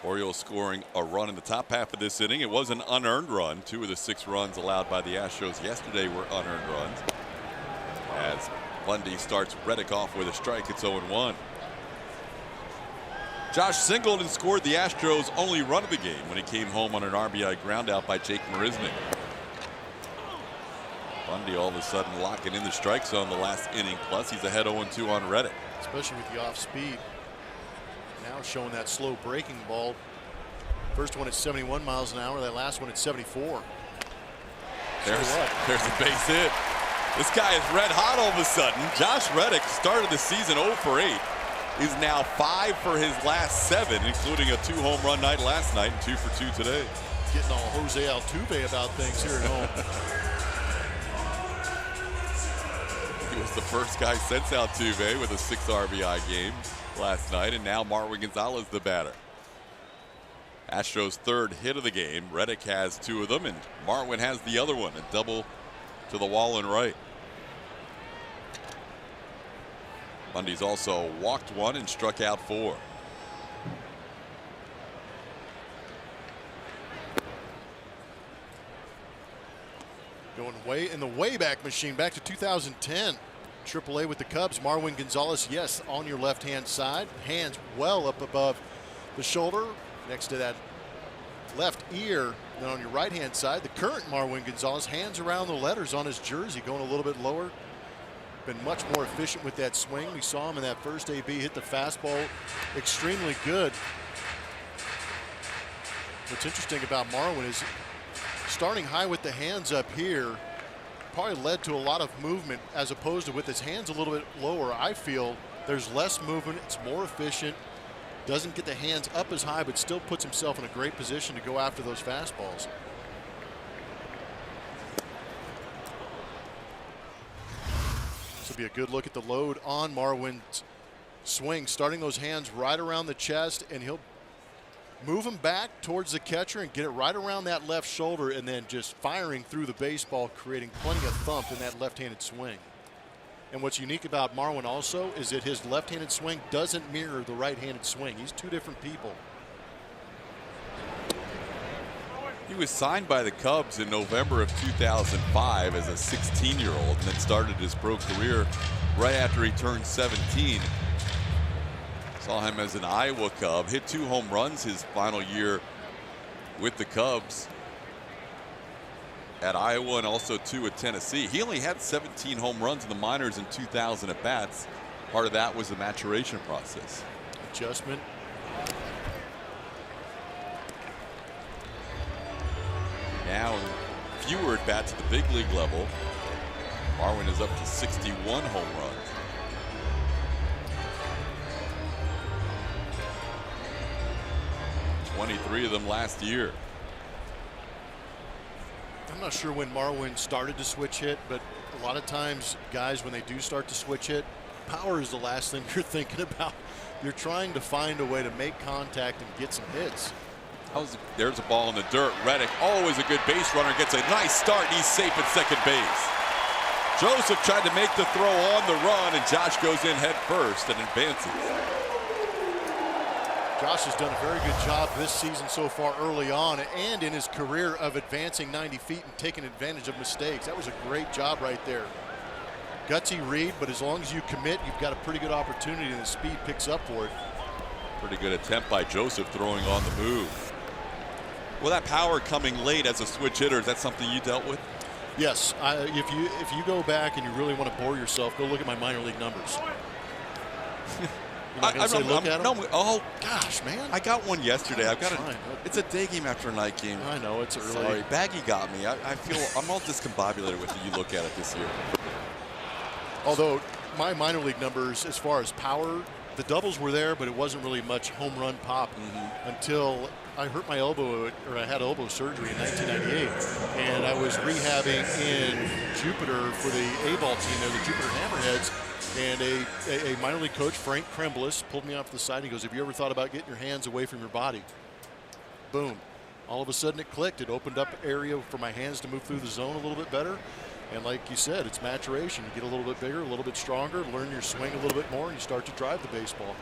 Orioles scoring a run in the top half of this inning. It was an unearned run. 2 of the 6 runs allowed by the Astros yesterday were unearned runs. As Bundy starts Reddick off with a strike, it's 0-1. Josh Singleton scored the Astros' only run of the game when he came home on an RBI groundout by Jake Marisnick. Bundy all of a sudden locking in the strike zone the last inning. Plus, he's ahead 0-2 on Reddick. Especially with the off speed. Now showing that slow breaking ball. First one at 71 miles an hour, that last one at 74. There's a base hit. This guy is red hot all of a sudden. Josh Reddick started the season 0 for 8. He's now 5 for his last 7, including a 2-home run night last night and 2 for 2 today. Getting all Jose Altuve about things here at home. He was the first guy since Altuve with a 6 RBI game last night, and now Marwin Gonzalez the batter. Astros' 3rd hit of the game. Reddick has 2 of them, and Marwin has the other one, a double to the wall and right. Bundy's also walked 1 and struck out 4. Going way in the Wayback Machine back to 2010. AAA with the Cubs. Marwin Gonzalez, yes, on your left-hand side. Hands well up above the shoulder, next to that left ear. Then on your right-hand side, the current Marwin Gonzalez, hands around the letters on his jersey, going a little bit lower. Been much more efficient with that swing. We saw him in that first AB hit the fastball extremely good. What's interesting about Marwin is starting high with the hands up here probably led to a lot of movement, as opposed to with his hands a little bit lower. I feel there's less movement, it's more efficient, doesn't get the hands up as high, but still puts himself in a great position to go after those fastballs. This will be a good look at the load on Marwin's swing, starting those hands right around the chest, and he'll move him back towards the catcher and get it right around that left shoulder, and then just firing through the baseball, creating plenty of thump in that left-handed swing. And what's unique about Marwin also is that his left-handed swing doesn't mirror the right-handed swing. He's 2 different people. He was signed by the Cubs in November of 2005 as a 16-year-old, and then started his pro career right after he turned 17. Saw him as an Iowa Cub, hit 2 home runs his final year with the Cubs at Iowa, and also 2 at Tennessee. He only had 17 home runs in the minors in 2,000 at bats. Part of that was the maturation process. Adjustment. Now fewer at bats at the big league level. Marwin is up to 61 home runs. '23 of them last year. I'm not sure when Marwin started to switch hit, but a lot of times guys, when they do start to switch hit, power is the last thing you're thinking about. You're trying to find a way to make contact and get some hits. There's a ball in the dirt. Reddick, always a good base runner, gets a nice start, and he's safe at second base. Joseph tried to make the throw on the run, and Josh goes in head first and advances. Josh has done a very good job this season so far early on and in his career of advancing 90 feet and taking advantage of mistakes. That was a great job right there. Gutsy read, but as long as you commit, you've got a pretty good opportunity, and the speed picks up for it. Pretty good attempt by Joseph throwing on the move. Well, that power coming late as a switch hitter, is that something you dealt with? Yes. If you go back and you really want to bore yourself, go look at my minor league numbers. Look at them? No, oh gosh, man! I got one yesterday. It's a day game after a night game. I know it's early. Sorry, Baggy got me. I feel I'm all discombobulated with it. You look at it this year. Although my minor league numbers, as far as power, the doubles were there, but it wasn't really much home run pop until I hurt my elbow, or I had elbow surgery in 1998, and I was rehabbing in Jupiter for the A-ball team there, the Jupiter Hammerheads. And a minor league coach, Frank Kremblis, pulled me off the side. He goes, "Have you ever thought about getting your hands away from your body?" Boom. All of a sudden it clicked. It opened up area for my hands to move through the zone a little bit better. And like you said, it's maturation. You get a little bit bigger, a little bit stronger, learn your swing a little bit more, and you start to drive the baseball.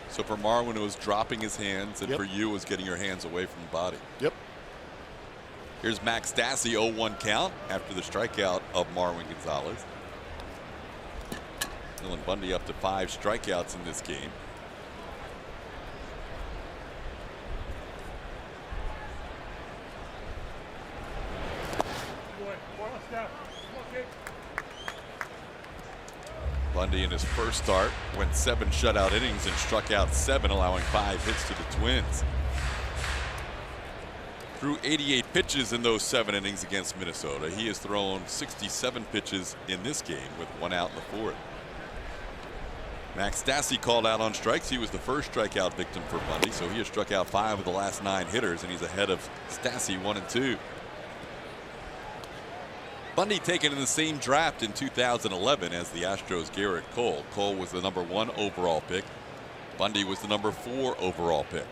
So for Marwin, it was dropping his hands, and for you, it was getting your hands away from the body. Yep. Here's Max Stassi, 0-1 count after the strikeout of Marwin Gonzalez. Dylan Bundy up to 5 strikeouts in this game. Bundy in his first start went 7 shutout innings and struck out 7, allowing 5 hits to the Twins. threw 88 pitches in those 7 innings against Minnesota. He has thrown 67 pitches in this game with 1 out in the 4th. Max Stassi called out on strikes. He was the first strikeout victim for Bundy, so he has struck out 5 of the last 9 hitters, and he's ahead of Stassi 1 and 2. Bundy taken in the same draft in 2011 as the Astros' Garrett Cole. Cole was the #1 overall pick. Bundy was the #4 overall pick.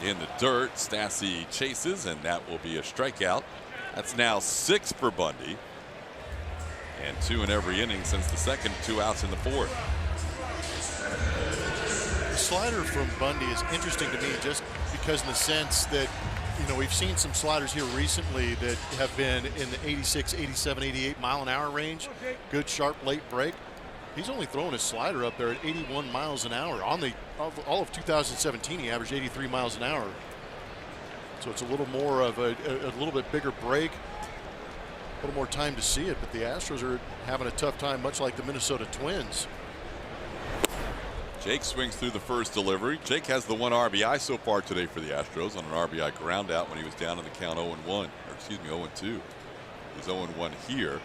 In the dirt, Stassi chases, and that will be a strikeout. That's now 6 for Bundy, and 2 in every inning since the second, 2 outs in the 4th. The slider from Bundy is interesting to me just because in the sense that, you know, we've seen some sliders here recently that have been in the 86, 87, 88 mile-an-hour range. Good, sharp, late break. He's only throwing his slider up there at 81 miles an hour. On the all of 2017, he averaged 83 miles an hour. So it's a little more of a little bit bigger break, a little more time to see it. But the Astros are having a tough time, much like the Minnesota Twins. Jake swings through the first delivery. Jake has the 1 RBI so far today for the Astros on an RBI ground out when he was down in the count 0-1, or excuse me, 0-2. He's 0-1 here.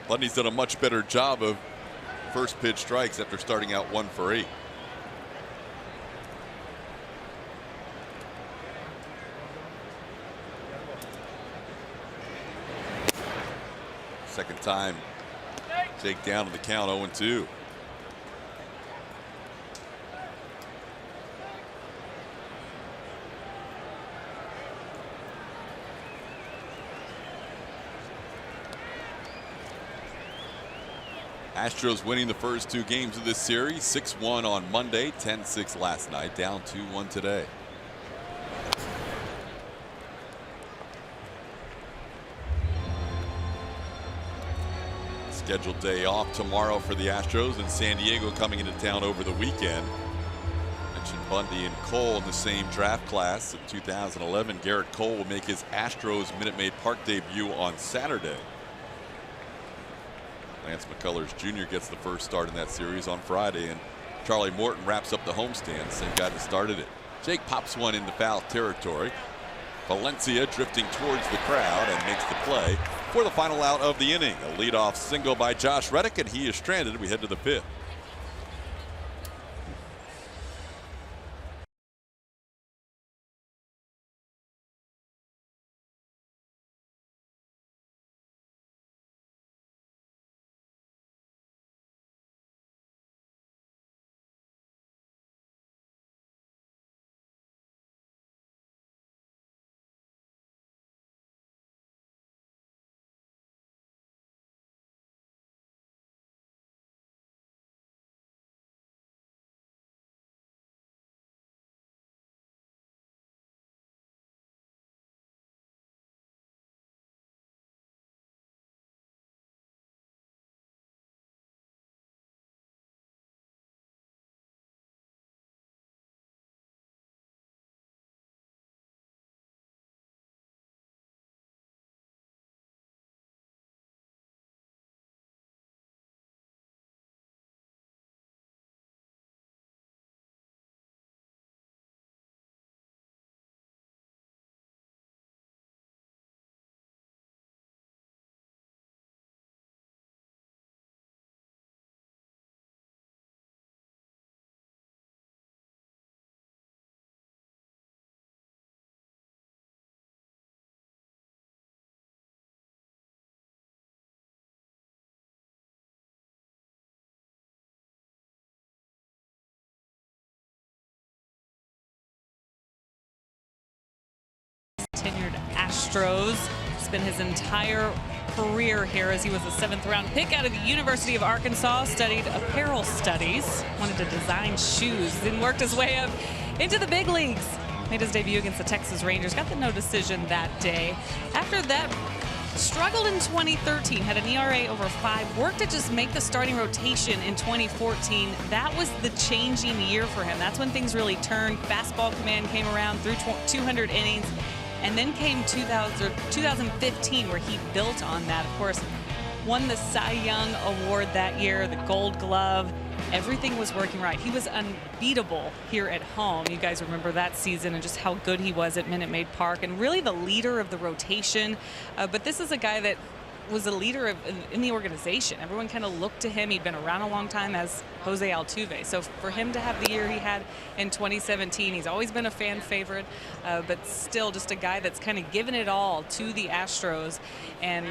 Bundy's done a much better job of first pitch strikes after starting out 1 for 8. Second time Jake down to the count 0-2. Astros winning the first 2 games of this series, 6-1 on Monday, 10-6 last night, down 2-1 today. Scheduled day off tomorrow for the Astros, and San Diego coming into town over the weekend. Mentioned Bundy and Cole in the same draft class of 2011. Garrett Cole will make his Astros Minute Maid Park debut on Saturday. Lance McCullers Jr. gets the first start in that series on Friday, and Charlie Morton wraps up the homestand, same guy that started it. Jake pops one into foul territory. Valencia drifting towards the crowd and makes the play for the final out of the inning. A leadoff single by Josh Reddick, and he is stranded. We head to the 5th. Tenured Astros. Spent his entire career here as he was a 7th-round pick out of the University of Arkansas, studied apparel studies, wanted to design shoes, then worked his way up into the big leagues. Made his debut against the Texas Rangers, got the no decision that day. After that, struggled in 2013, had an ERA over 5, worked to just make the starting rotation in 2014. That was the changing year for him. That's when things really turned. Fastball command came around through 200 innings. And then came 2015, where he built on that. Of course, won the Cy Young Award that year, the Gold Glove. Everything was working right. He was unbeatable here at home. You guys remember that season and just how good he was at Minute Maid Park, and really the leader of the rotation. But this is a guy that was a leader in the organization. Everyone kind of looked to him. He'd been around a long time as Jose Altuve. So for him to have the year he had in 2017, he's always been a fan favorite, but still just a guy that's kind of given it all to the Astros, and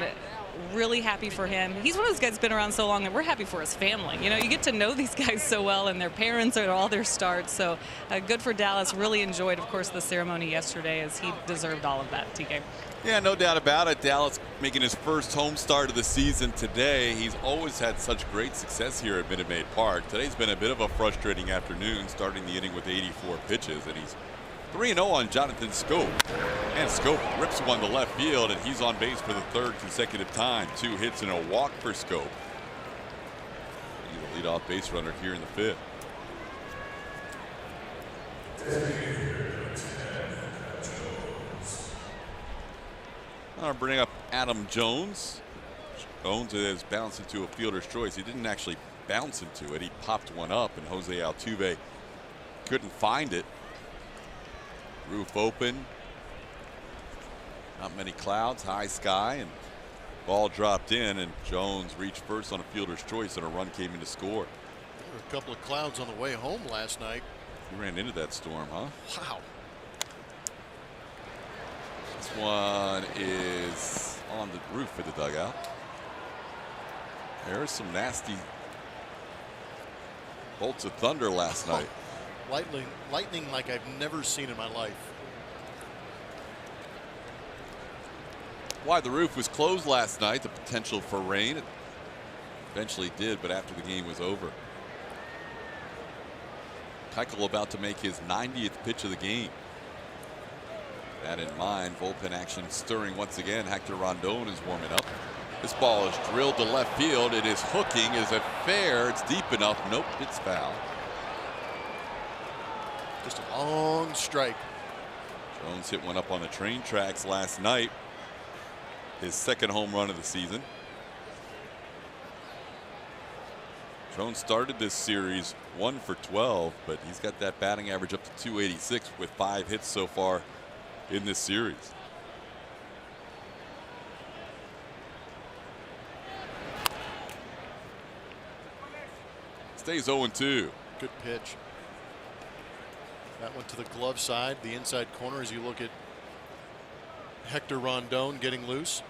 really happy for him. He's one of those guys that's been around so long that we're happy for his family. You know, you get to know these guys so well, and their parents are all their starts. So good for Dallas. Really enjoyed, of course, the ceremony yesterday, as he deserved all of that, TK. Yeah, no doubt about it. Dallas making his first home start of the season today. He's always had such great success here at Minute Maid Park. Today's been a bit of a frustrating afternoon, starting the inning with 84 pitches, and he's 3-0 on Jonathan Scope. And Scope rips one to left field, and he's on base for the third consecutive time. 2 hits and a walk for Scope. He's a leadoff base runner here in the fifth. I'll bring up Adam Jones. Jones is bounced into a fielder's choice. He didn't actually bounce into it. He popped one up, and Jose Altuve couldn't find it. Roof open. Not many clouds, high sky, and ball dropped in, and Jones reached first on a fielder's choice, and a run came in to score. There were a couple of clouds on the way home last night. You ran into that storm, huh? Wow. This one is on the roof of the dugout. There's some nasty bolts of thunder last night. Lightning like I've never seen in my life. Why the roof was closed last night, the potential for rain. It eventually did, but after the game was over. Keuchel about to make his 90th pitch of the game. That in mind, bullpen action stirring once again. Hector Rondon is warming up. This ball is drilled to left field. It is hooking. Is it fair? It's deep enough. Nope, it's foul. Just a long strike. Jones hit one up on the train tracks last night. His second home run of the season. Jones started this series 1 for 12, but he's got that batting average up to 286 with 5 hits so far in this series. Stays 0-2. Good pitch. That went to the glove side, the inside corner, as you look at Hector Rondon getting loose.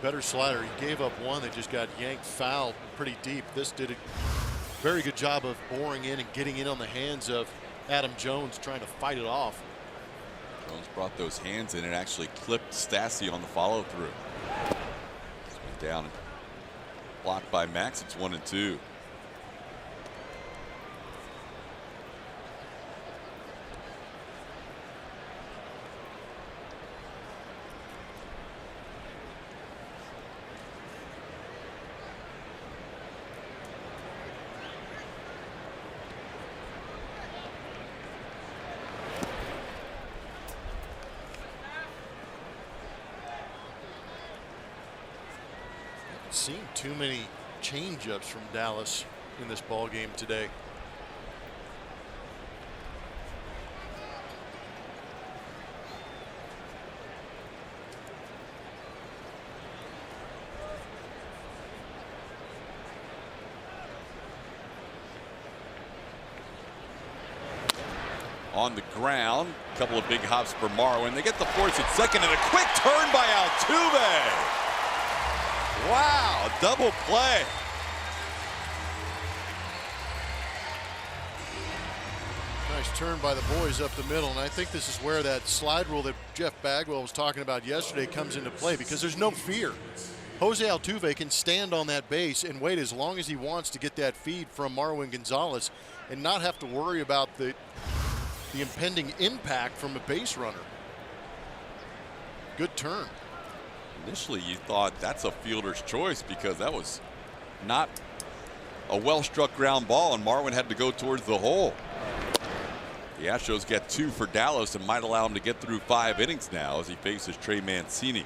Better slider. He gave up one that just got yanked foul pretty deep. This did a very good job of boring in and getting in on the hands of Adam Jones, trying to fight it off. Jones brought those hands in and actually clipped Stassi on the follow through. This went down and blocked by Max. It's 1-2. Seen too many changeups from Dallas in this ball game today. On the ground, a couple of big hops for Marwin. They get the force at second, and a quick turn by Altuve. Wow, double play. Nice turn by the boys up the middle, and I think this is where that slide rule that Jeff Bagwell was talking about yesterday comes into play, because there's no fear. Jose Altuve can stand on that base and wait as long as he wants to get that feed from Marwin Gonzalez and not have to worry about the impending impact from a base runner. Good turn. Initially, you thought that's a fielder's choice because that was not a well-struck ground ball, and Marwin had to go towards the hole. The Astros get 2 for Dallas and might allow him to get through 5 innings now as he faces Trey Mancini.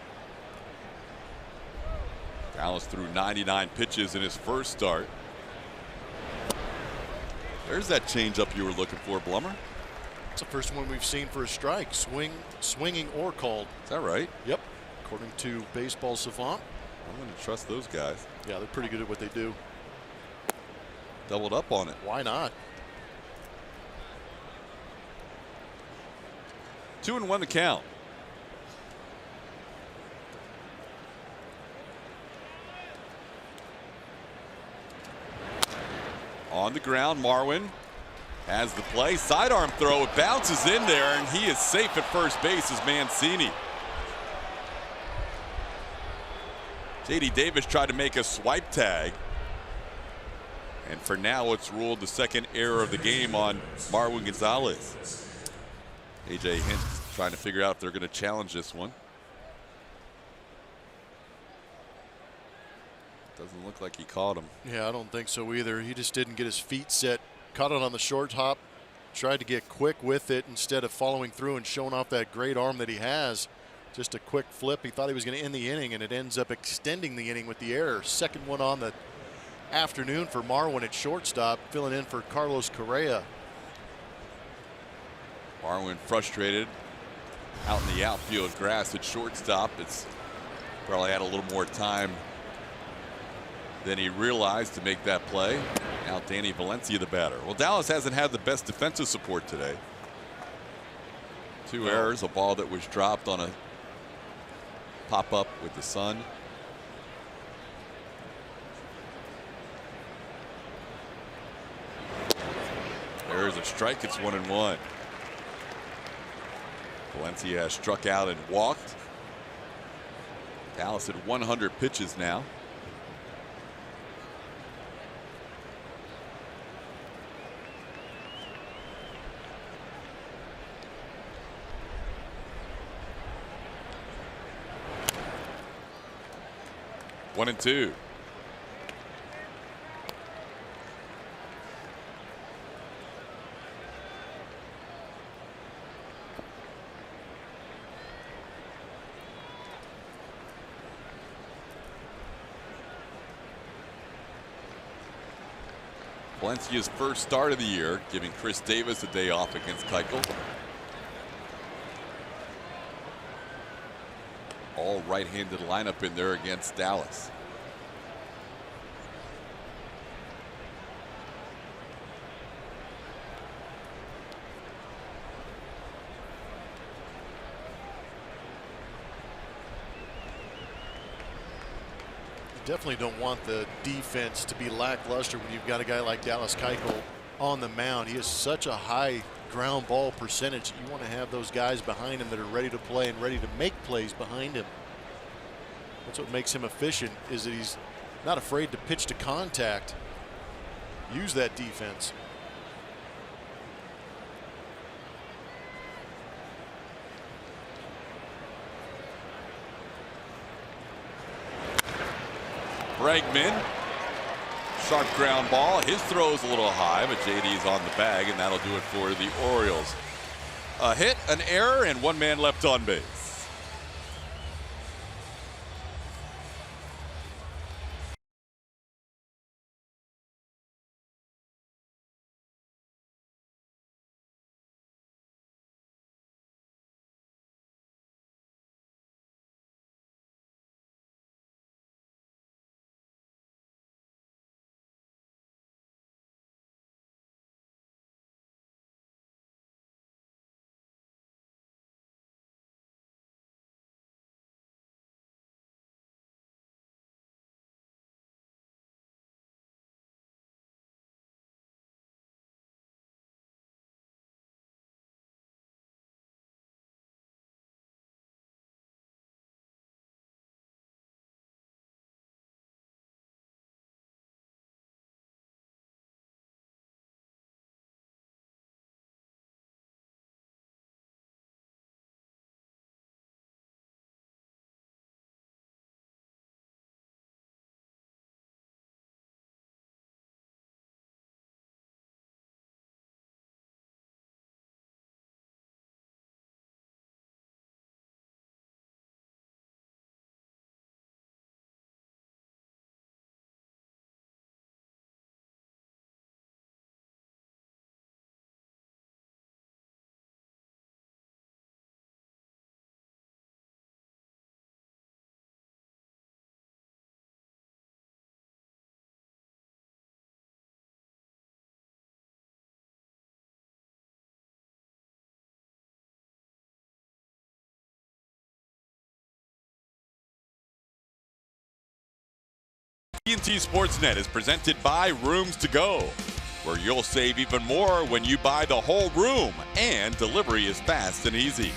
Dallas threw 99 pitches in his first start. There's that changeup you were looking for, Blummer. It's the first one we've seen for a strike, swinging or called. Is that right? Yep, according to Baseball Savant. I'm going to trust those guys. Yeah, they're pretty good at what they do. Doubled up on it. Why not? 2-1 the count. On the ground, Marwin has the play. Sidearm throw. It bounces in there, and he is safe at first base as Mancini. J.D. Davis tried to make a swipe tag. And for now, it's ruled the second error of the game on Marwin Gonzalez. A.J. Hinch trying to figure out if they're going to challenge this one. Doesn't look like he caught him. Yeah, I don't think so either. He just didn't get his feet set. Caught it on the short hop. Tried to get quick with it instead of following through and showing off that great arm that he has. Just a quick flip. He thought he was going to end the inning, and it ends up extending the inning with the error. Second one on the afternoon for Marwin at shortstop, filling in for Carlos Correa. Marwin frustrated out in the outfield grass at shortstop. It's probably had a little more time than he realized to make that play. Now Danny Valencia the batter. Well, Dallas hasn't had the best defensive support today. Two errors, a ball that was dropped on a pop-up with the sun. There's a strike. It's 1-1. Valencia has struck out and walked. Dallas at 100 pitches now. One and two. Valencia's first start of the year, giving Chris Davis a day off against Keuchel. All right-handed lineup in there against Dallas. Definitely don't want the defense to be lackluster when you've got a guy like Dallas Keuchel on the mound. He has such a high ground ball percentage. You want to have those guys behind him that are ready to play and ready to make plays behind him. That's what makes him efficient, is that he's not afraid to pitch to contact. Use that defense. Bregman, sharp ground ball. His throw's a little high, but JD's on the bag, and that'll do it for the Orioles. A hit, an error, and one man left on base. TNT Sportsnet is presented by Rooms to Go, where you'll save even more when you buy the whole room, and delivery is fast and easy.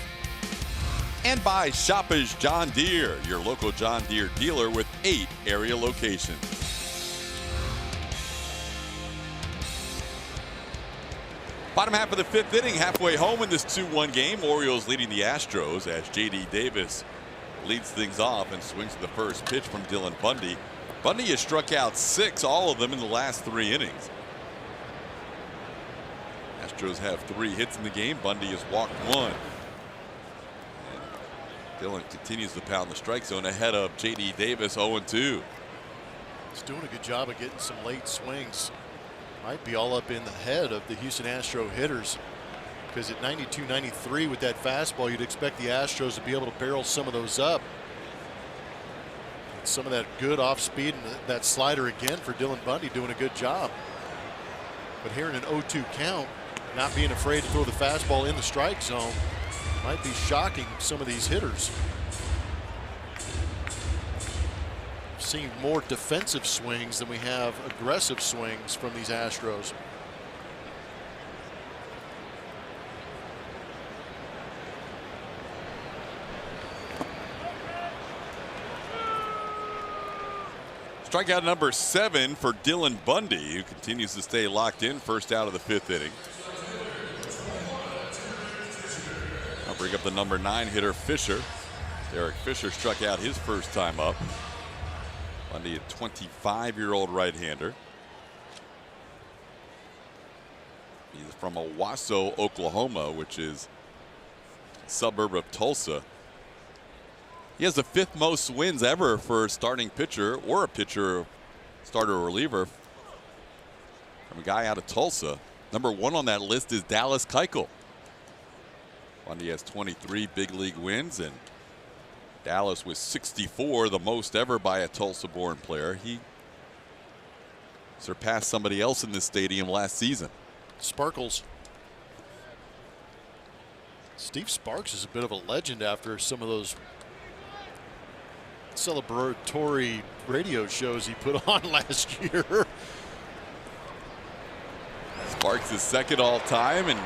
And by Shoppers John Deere, your local John Deere dealer with 8 area locations. Bottom half of the 5th inning, halfway home in this 2-1 game. Orioles leading the Astros as J.D. Davis leads things off and swings to the first pitch from Dylan Bundy. Bundy has struck out 6, all of them in the last 3 innings. Astros have 3 hits in the game. Bundy has walked 1. And Dylan continues to pound the strike zone ahead of J.D. Davis, 0-2. He's doing a good job of getting some late swings. Might be all up in the head of the Houston Astro hitters, because at 92-93 with that fastball, you'd expect the Astros to be able to barrel some of those up. And some of that good off speed and that slider again for Dylan Bundy, doing a good job. But here in an 0-2 count, not being afraid to throw the fastball in the strike zone might be shocking some of these hitters. Seeing more defensive swings than we have aggressive swings from these Astros. Strikeout number 7 for Dylan Bundy, who continues to stay locked in, first out of the 5th inning. I'll bring up the number 9 hitter, Fisher. Derek Fisher struck out his first time up. Bundy, a 25-year-old right-hander. He's from Owasso, Oklahoma, which is a suburb of Tulsa. He has the 5th most wins ever for a starting pitcher or a pitcher, starter or reliever, from a guy out of Tulsa. Number 1 on that list is Dallas Keuchel. Bundy has 23 big league wins, and Dallas was 64, the most ever by a Tulsa-born player. He surpassed somebody else in this stadium last season. Sparkles. Steve Sparks is a bit of a legend after some of those celebratory radio shows he put on last year. Sparks is 2nd all-time in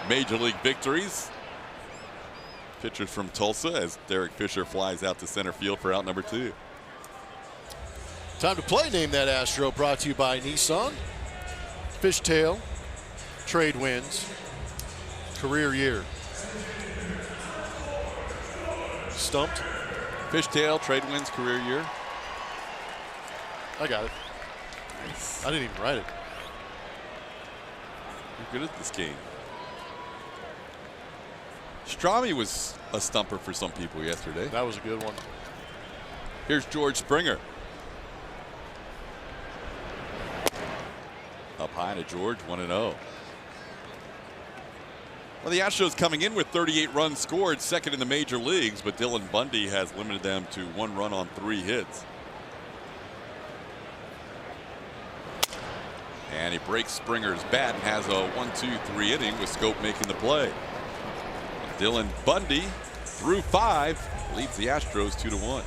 Major League victories. Pitchers from Tulsa as Derek Fisher flies out to center field for out number 2. Time to play Name That Astro, brought to you by Nissan. Fishtail, trade wins, career year. Stumped. Fishtail, trade wins, career year. I got it. Nice. I didn't even write it. You're good at this game. Strami was a stumper for some people yesterday. That was a good one. Here's George Springer. Up high to George, 1-0. Well, the Astros coming in with 38 runs scored, 2nd in the major leagues, but Dylan Bundy has limited them to 1 run on 3 hits. And he breaks Springer's bat and has a 1-2-3 inning with Scope making the play. Dylan Bundy, through 5, leads the Astros 2-1.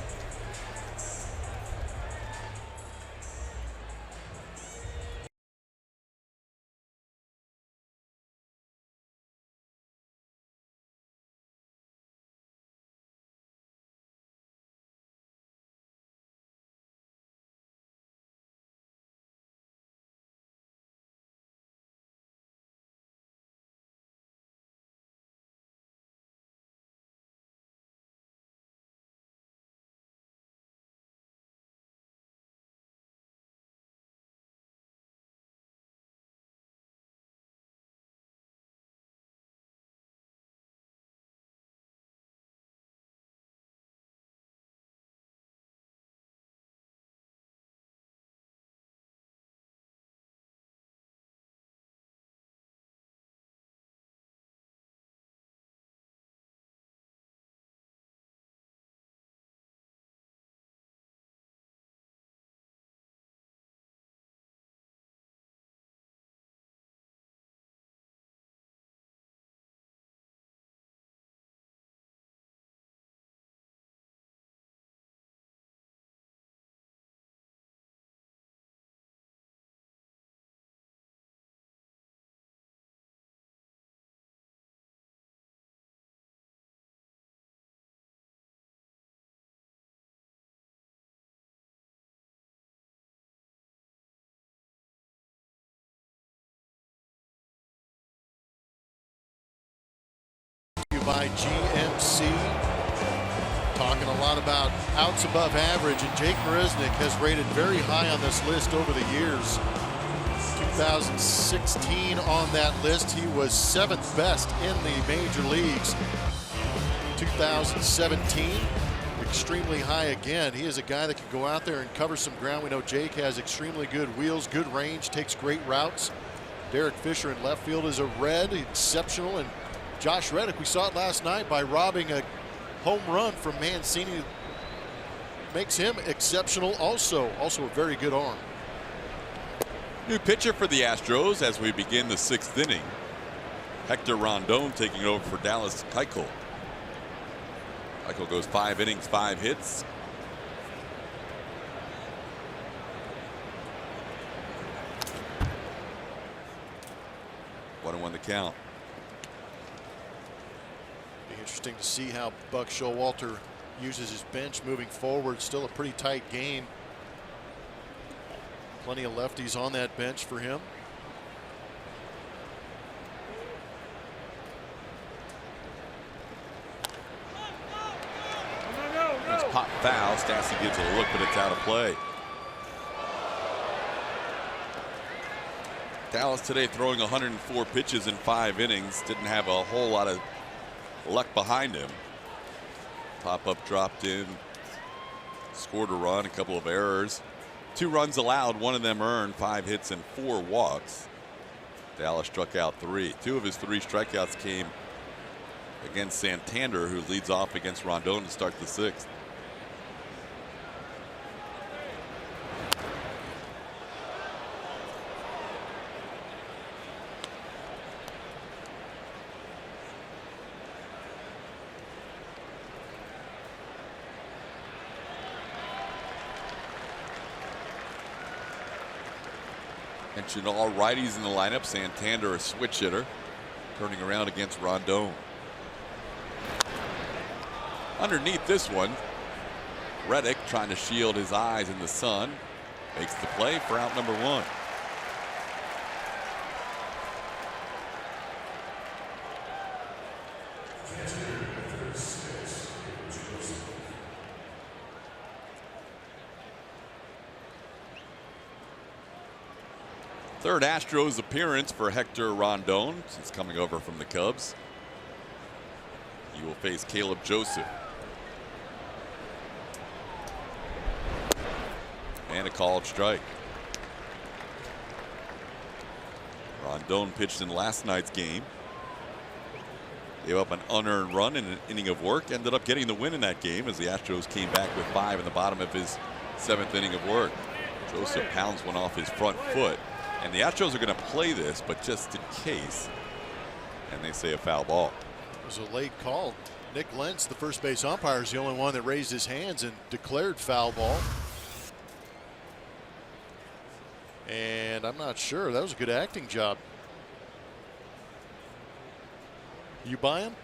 by GMC. Talking a lot about outs above average, and Jake Marisnick has rated very high on this list over the years. 2016 on that list, he was 7th best in the major leagues. 2017, extremely high again. He is a guy that can go out there and cover some ground. We know Jake has extremely good wheels, good range, takes great routes. Derek Fisher in left field is a red, exceptional. And Josh Reddick, we saw it last night by robbing a home run from Mancini. Makes him exceptional also. Also a very good arm. New pitcher for the Astros as we begin the 6th inning. Hector Rondon taking over for Dallas Keuchel. Keuchel goes 5 innings, 5 hits. One and one the count. Be interesting to see how Buck Showalter uses his bench moving forward. Still a pretty tight game. Plenty of lefties on that bench for him. It's pop foul. Stassi gives it a look, but it's out of play. Dallas today throwing 104 pitches in 5 innings. Didn't have a whole lot of luck behind him. Pop-up dropped in. Scored a run, a couple of errors. 2 runs allowed, 1 of them earned, 5 hits and 4 walks. Dallas struck out 3. 2 of his 3 strikeouts came against Santander, who leads off against Rondon to start the 6th. Mentioned all righties in the lineup. Santander, a switch hitter, turning around against Rondon. Underneath this one, Reddick trying to shield his eyes in the sun. Makes the play for out number 1. Third Astros appearance for Hector Rondon since coming over from the Cubs. He will face Caleb Joseph. And a called strike. Rondon pitched in last night's game. Gave up an unearned run in an inning of work. Ended up getting the win in that game as the Astros came back with 5 in the bottom of his 7th inning of work. Joseph pounds one off his front foot. And the Astros are going to play this, but just in case. And they say a foul ball. It was a late call. Nick Lentz, the first base umpire, is the only one that raised his hands and declared foul ball. And I'm not sure. That was a good acting job. You buy him?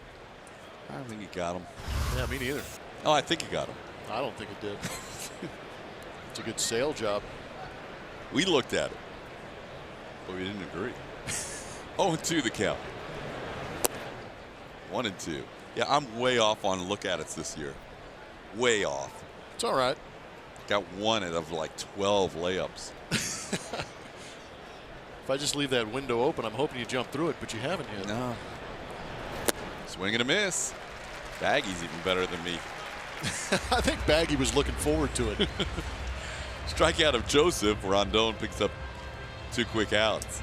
I don't think he got him. Yeah, me neither. Oh, I think he got him. I don't think it did. It's a good sale job. We looked at it, but we didn't agree. 0-2 the count. 1-2. Yeah, I'm way off on look at it this year. Way off. It's all right. Got 1 out of like 12 layups. If I just leave that window open, I'm hoping you jump through it, but you haven't yet. No. Swing and a miss. Baggy's even better than me. I think Baggy was looking forward to it. Strikeout of Joseph. Rondon picks up 2 quick outs.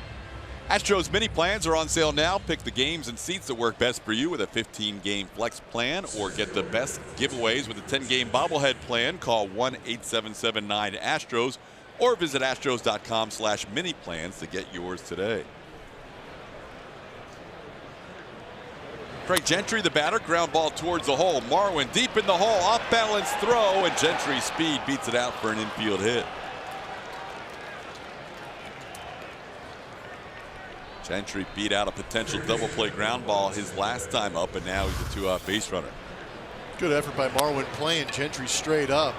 Astros mini plans are on sale now. Pick the games and seats that work best for you with a 15-game flex plan, or get the best giveaways with a 10-game bobblehead plan. Call 1-877-9-ASTROS or visit astros.com/mini plans to get yours today. Craig Gentry, the batter, ground ball towards the hole. Marwin deep in the hole, off balance throw, and Gentry's speed beats it out for an infield hit. Gentry beat out a potential double play ground ball his last time up, and now he's a 2-out base runner. Good effort by Marwin playing Gentry straight up.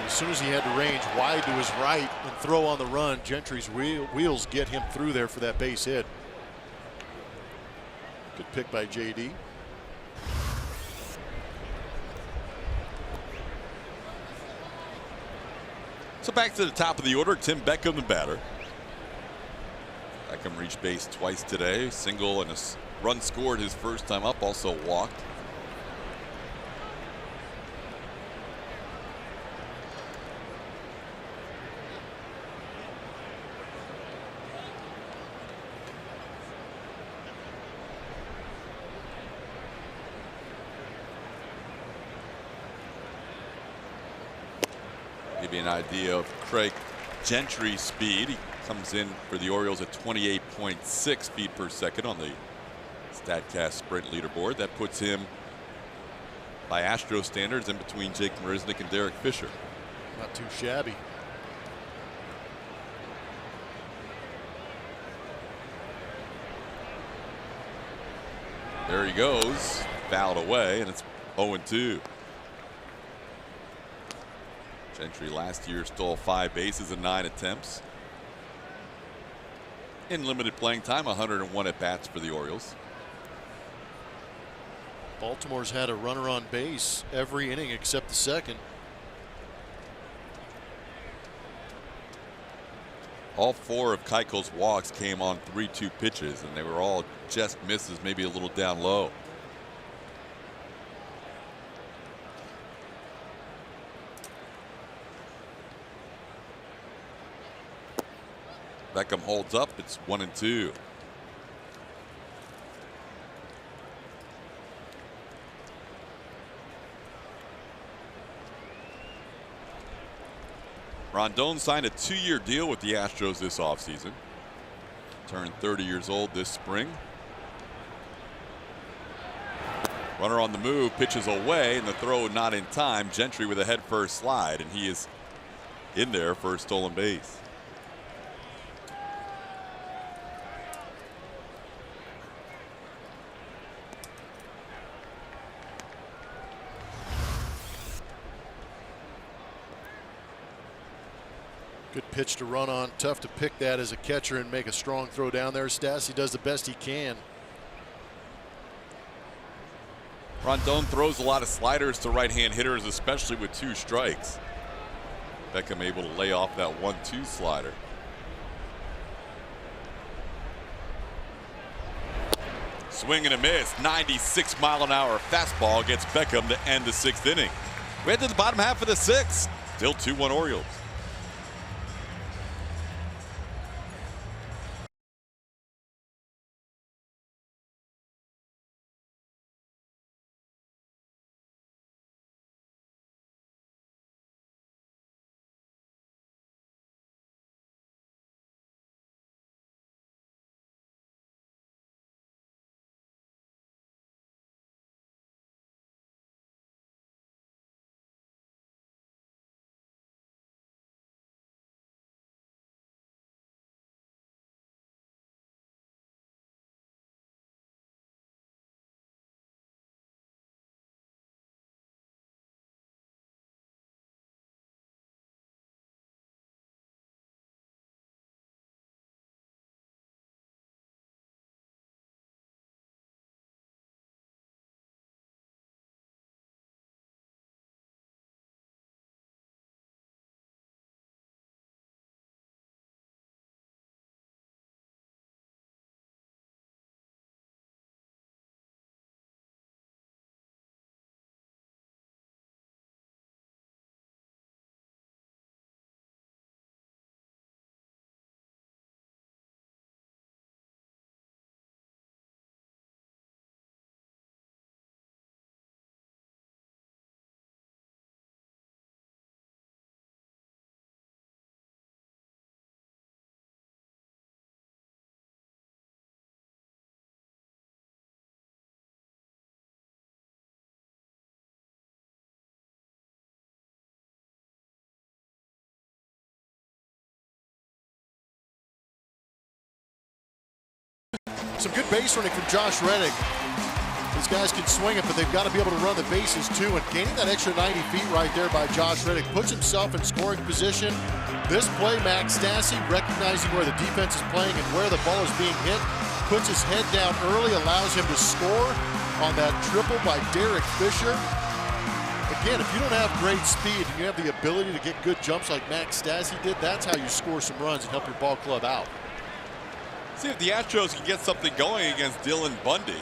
As soon as he had to range wide to his right and throw on the run, Gentry's wheels get him through there for that base hit. Good pick by JD. So back to the top of the order, Tim Beckham, the batter. Beckham reached base twice today, single and a run scored his first time up, also walked. Give you an idea of Craig Gentry's speed. He comes in for the Orioles at 28.6 feet per second on the StatCast sprint leaderboard. That puts him, by Astro standards, in between Jake Marisnick and Derek Fisher. Not too shabby. There he goes, fouled away, and it's 0-2. Gentry last year stole 5 bases in 9 attempts. In limited playing time, 101 at bats for the Orioles. Baltimore's had a runner on base every inning except the second. All 4 of Keuchel's walks came on 3-2 pitches, and they were all just misses, maybe a little down low. Beckham holds up. It's 1-2. Rondon signed a 2-year deal with the Astros this offseason. Turned 30 years old this spring. Runner on the move, pitches away, and the throw not in time. Gentry with a head-first slide, and he is in there for a stolen base. Good pitch to run on. Tough to pick that as a catcher and make a strong throw down there. Stassi does the best he can. Rondon throws a lot of sliders to right-hand hitters, especially with 2 strikes. Beckham able to lay off that 1-2 slider. Swing and a miss. 96-mile-an-hour fastball gets Beckham to end the 6th inning. We head to the bottom half of the 6th. Still 2-1 Orioles. Some good base running from Josh Reddick. These guys can swing it, but they've got to be able to run the bases too. And gaining that extra 90 feet right there by Josh Reddick puts himself in scoring position. This play, Max Stassi recognizing where the defense is playing and where the ball is being hit. puts his head down early, allows him to score on that triple by Derek Fisher. Again, if you don't have great speed and you have the ability to get good jumps like Max Stassi did, that's how you score some runs and help your ball club out. See if the Astros can get something going against Dylan Bundy,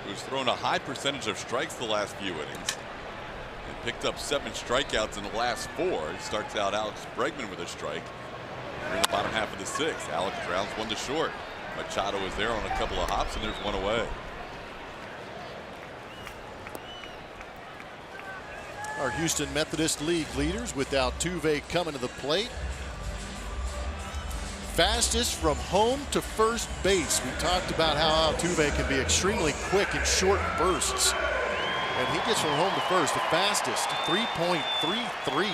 who's thrown a high percentage of strikes the last few innings and picked up 7 strikeouts in the last 4. He starts out Alex Bregman with a strike. We're in the bottom half of the 6th. Alex rounds 1 to short. Machado is there on a couple of hops, and there's 1 away. Our Houston Methodist League leaders with Altuve coming to the plate. Fastest from home to first base. We talked about how Altuve can be extremely quick in short bursts. And he gets from home to first, the fastest, 3.33.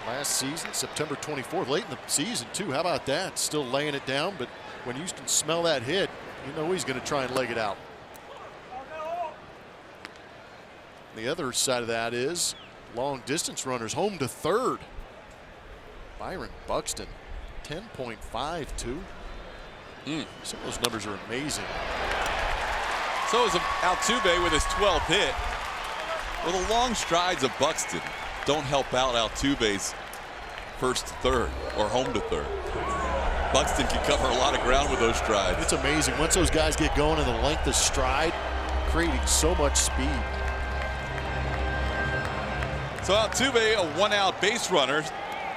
Last season, September 24th, late in the season too. How about that? Still laying it down, but when you can smell that hit, you know he's going to try and leg it out. The other side of that is long distance runners home to third. Byron Buxton, 10.52. Some of those numbers are amazing. So is Altuve with his 12th hit. Well, the long strides of Buxton don't help out Altuve's first to third or home to third. Buxton can cover a lot of ground with those strides. It's amazing once those guys get going and the length of stride, creating so much speed. So Altuve, a 1-out base runner.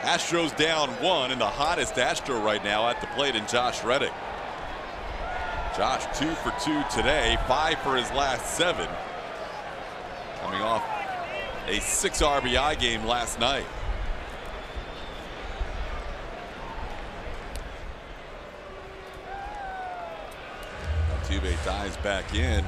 Astros down 1, and the hottest Astro right now at the plate in Josh Reddick. Josh 2 for 2 today, 5 for his last 7. Coming off a 6 RBI game last night. Altuve dives back in.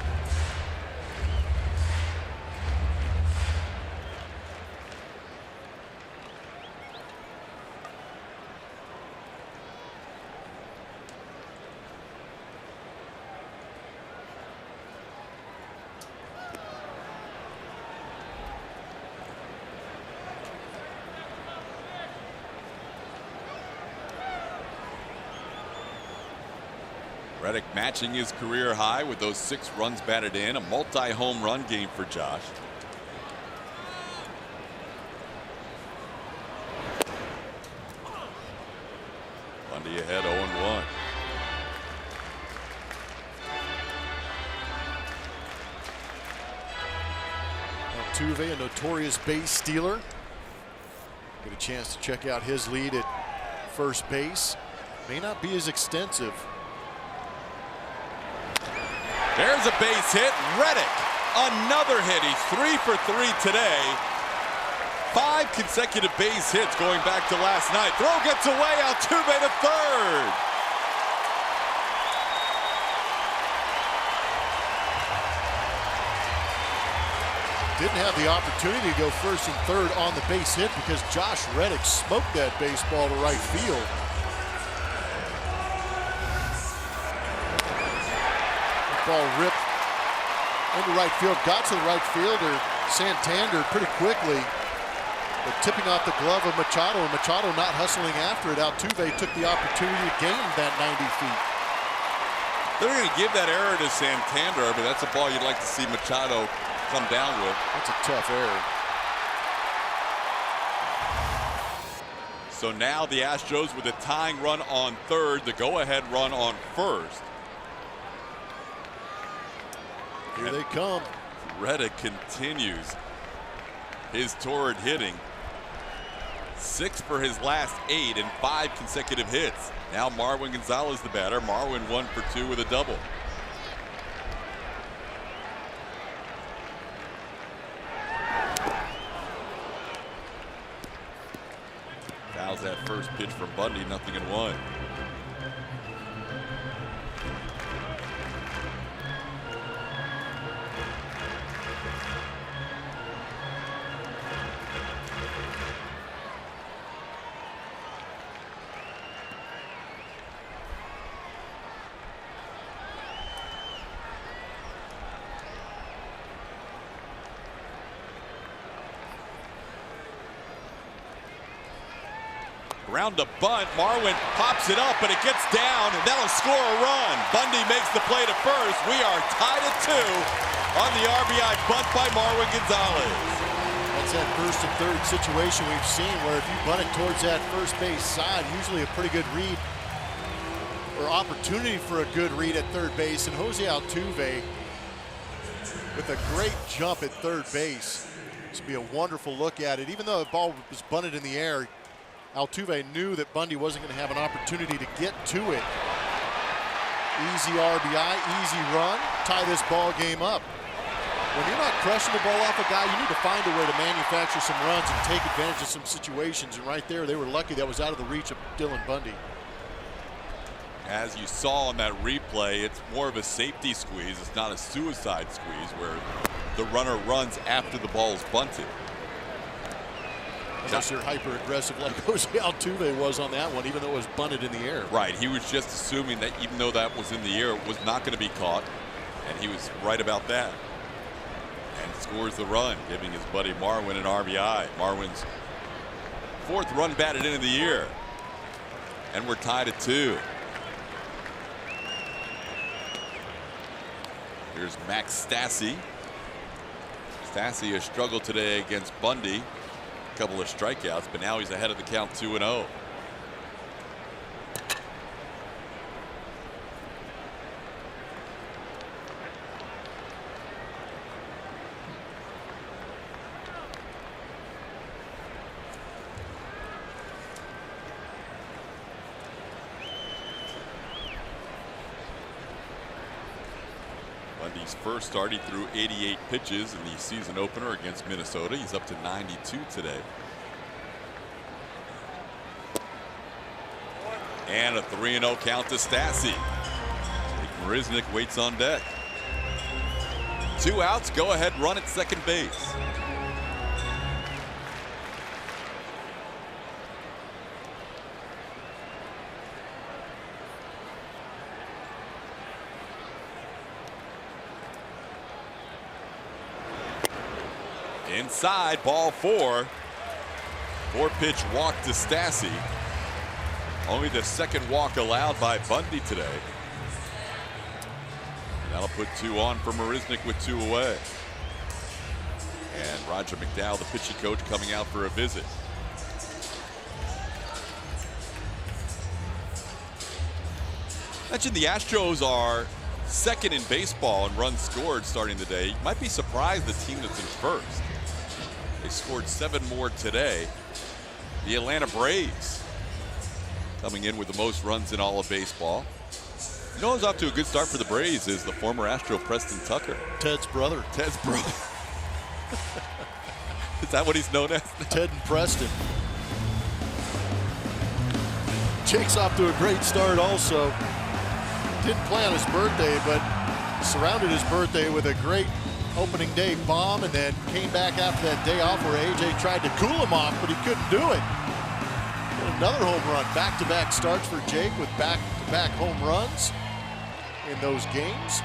Reddick matching his career high with those 6 runs batted in. A multi-home run game for Josh. Bundy ahead 0-1. Altuve, a notorious base stealer. Get a chance to check out his lead at first base. May not be as extensive. There's a base hit. Reddick, another hit. He's 3 for 3 today. 5 consecutive base hits going back to last night. Throw gets away. Altuve to third. Didn't have the opportunity to go first and third on the base hit because Josh Reddick smoked that baseball to right field. Ball ripped into right field, got to the right fielder, Santander, pretty quickly, but tipping off the glove of Machado, and Machado not hustling after it. Altuve took the opportunity to gain that 90 feet. They're going to give that error to Santander, but that's a ball you'd like to see Machado come down with. That's a tough error. So now the Astros with a tying run on third, the go-ahead run on first. Here they come. Reddick continues his torrid hitting. 6 for his last 8 and 5 consecutive hits. Now Marwin Gonzalez the batter. Marwin 1 for 2 with a double. Fouls that first pitch from Bundy, 0-1. Around the bunt, Marwin pops it up, but it gets down, and that'll score a run. Bundy makes the play to first. We are tied at 2 on the RBI bunt by Marwin Gonzalez. That's that first and third situation we've seen where if you bunt it towards that first base side, usually a pretty good read or opportunity for a good read at third base. And Jose Altuve with a great jump at third base. This would be a wonderful look at it. Even though the ball was bunted in the air, Altuve knew that Bundy wasn't going to have an opportunity to get to it. Easy RBI, easy run, tie this ball game up. When you're not crushing the ball off a guy, you need to find a way to manufacture some runs and take advantage of some situations. And right there, they were lucky that was out of the reach of Dylan Bundy. As you saw on that replay, it's more of a safety squeeze. It's not a suicide squeeze where the runner runs after the ball's bunted. Unless you're hyper aggressive like Jose Altuve was on that one, even though it was bunted in the air. Right, he was just assuming that even though that was in the air, it was not going to be caught, and he was right about that. And scores the run, giving his buddy Marwin an RBI. Marwin's 4th run batted into the year, and we're tied at 2. Here's Max Stassi. Stassi has struggled today against Bundy. Couple of strikeouts, but now he's ahead of the count 2-0. Bundy's first start, he threw 88 pitches in the season opener against Minnesota. He's up to 92 today. And a 3-0 count to Stassi. Jake Marisnick waits on deck. 2 outs, go ahead run at second base. Inside, ball 4. 4-pitch walk to Stassi. Only the 2nd walk allowed by Bundy today. And that'll put 2 on for Marisnick with 2 away. And Roger McDowell, the pitching coach, coming out for a visit. Mentioned the Astros are 2nd in baseball in runs scored starting the day. You might be surprised the team that's in 1st. They scored 7 more today. The Atlanta Braves coming in with the most runs in all of baseball. You know who's off to a good start for the Braves is the former Astro Preston Tucker. Ted's brother. Ted's brother. Is that what he's known as? Ted and Preston. Jake's off to a great start also. Didn't play on his birthday, but surrounded his birthday with a great opening day bomb, and then came back after that day off where AJ tried to cool him off, but he couldn't do it. And another home run. Back-to-back starts for Jake with back-to-back home runs in those games.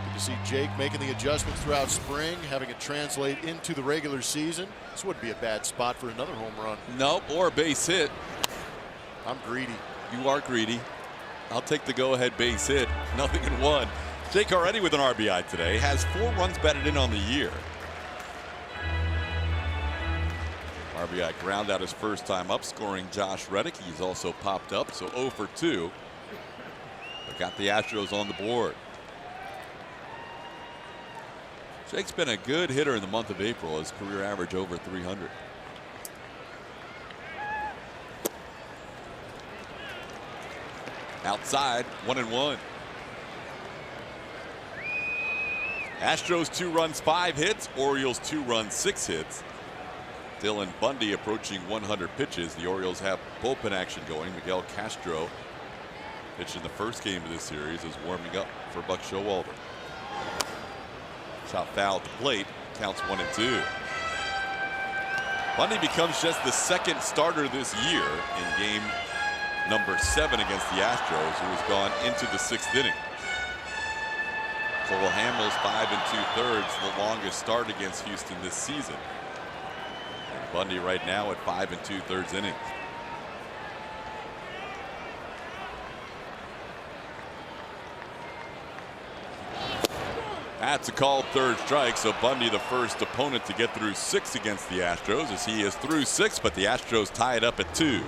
Good to see Jake making the adjustments throughout spring, having it translate into the regular season. This wouldn't be a bad spot for another home run. Nope, or a base hit. I'm greedy. You are greedy. I'll take the go-ahead base hit. Nothing in 1. Jake already with an RBI today, has 4 runs batted in on the year. RBI ground out his first time up, scoring Josh Reddick. He's also popped up, so 0 for 2. But got the Astros on the board. Jake's been a good hitter in the month of April. His career average over 300. Outside, 1-1. Astros 2 runs, 5 hits. Orioles 2 runs, 6 hits. Dylan Bundy approaching 100 pitches. The Orioles have bullpen action going. Miguel Castro pitched in the first game of this series is warming up for Buck Showalter. Shot foul at the plate. Counts 1-2. Bundy becomes just the 2nd starter this year in game number 7 against the Astros, who has gone into the 6th inning. Cole Hamels 5 2/3, the longest start against Houston this season. And Bundy right now at 5 2/3 innings. That's a called third strike, so Bundy the first opponent to get through 6 against the Astros, as he is through 6, but the Astros tie it up at 2.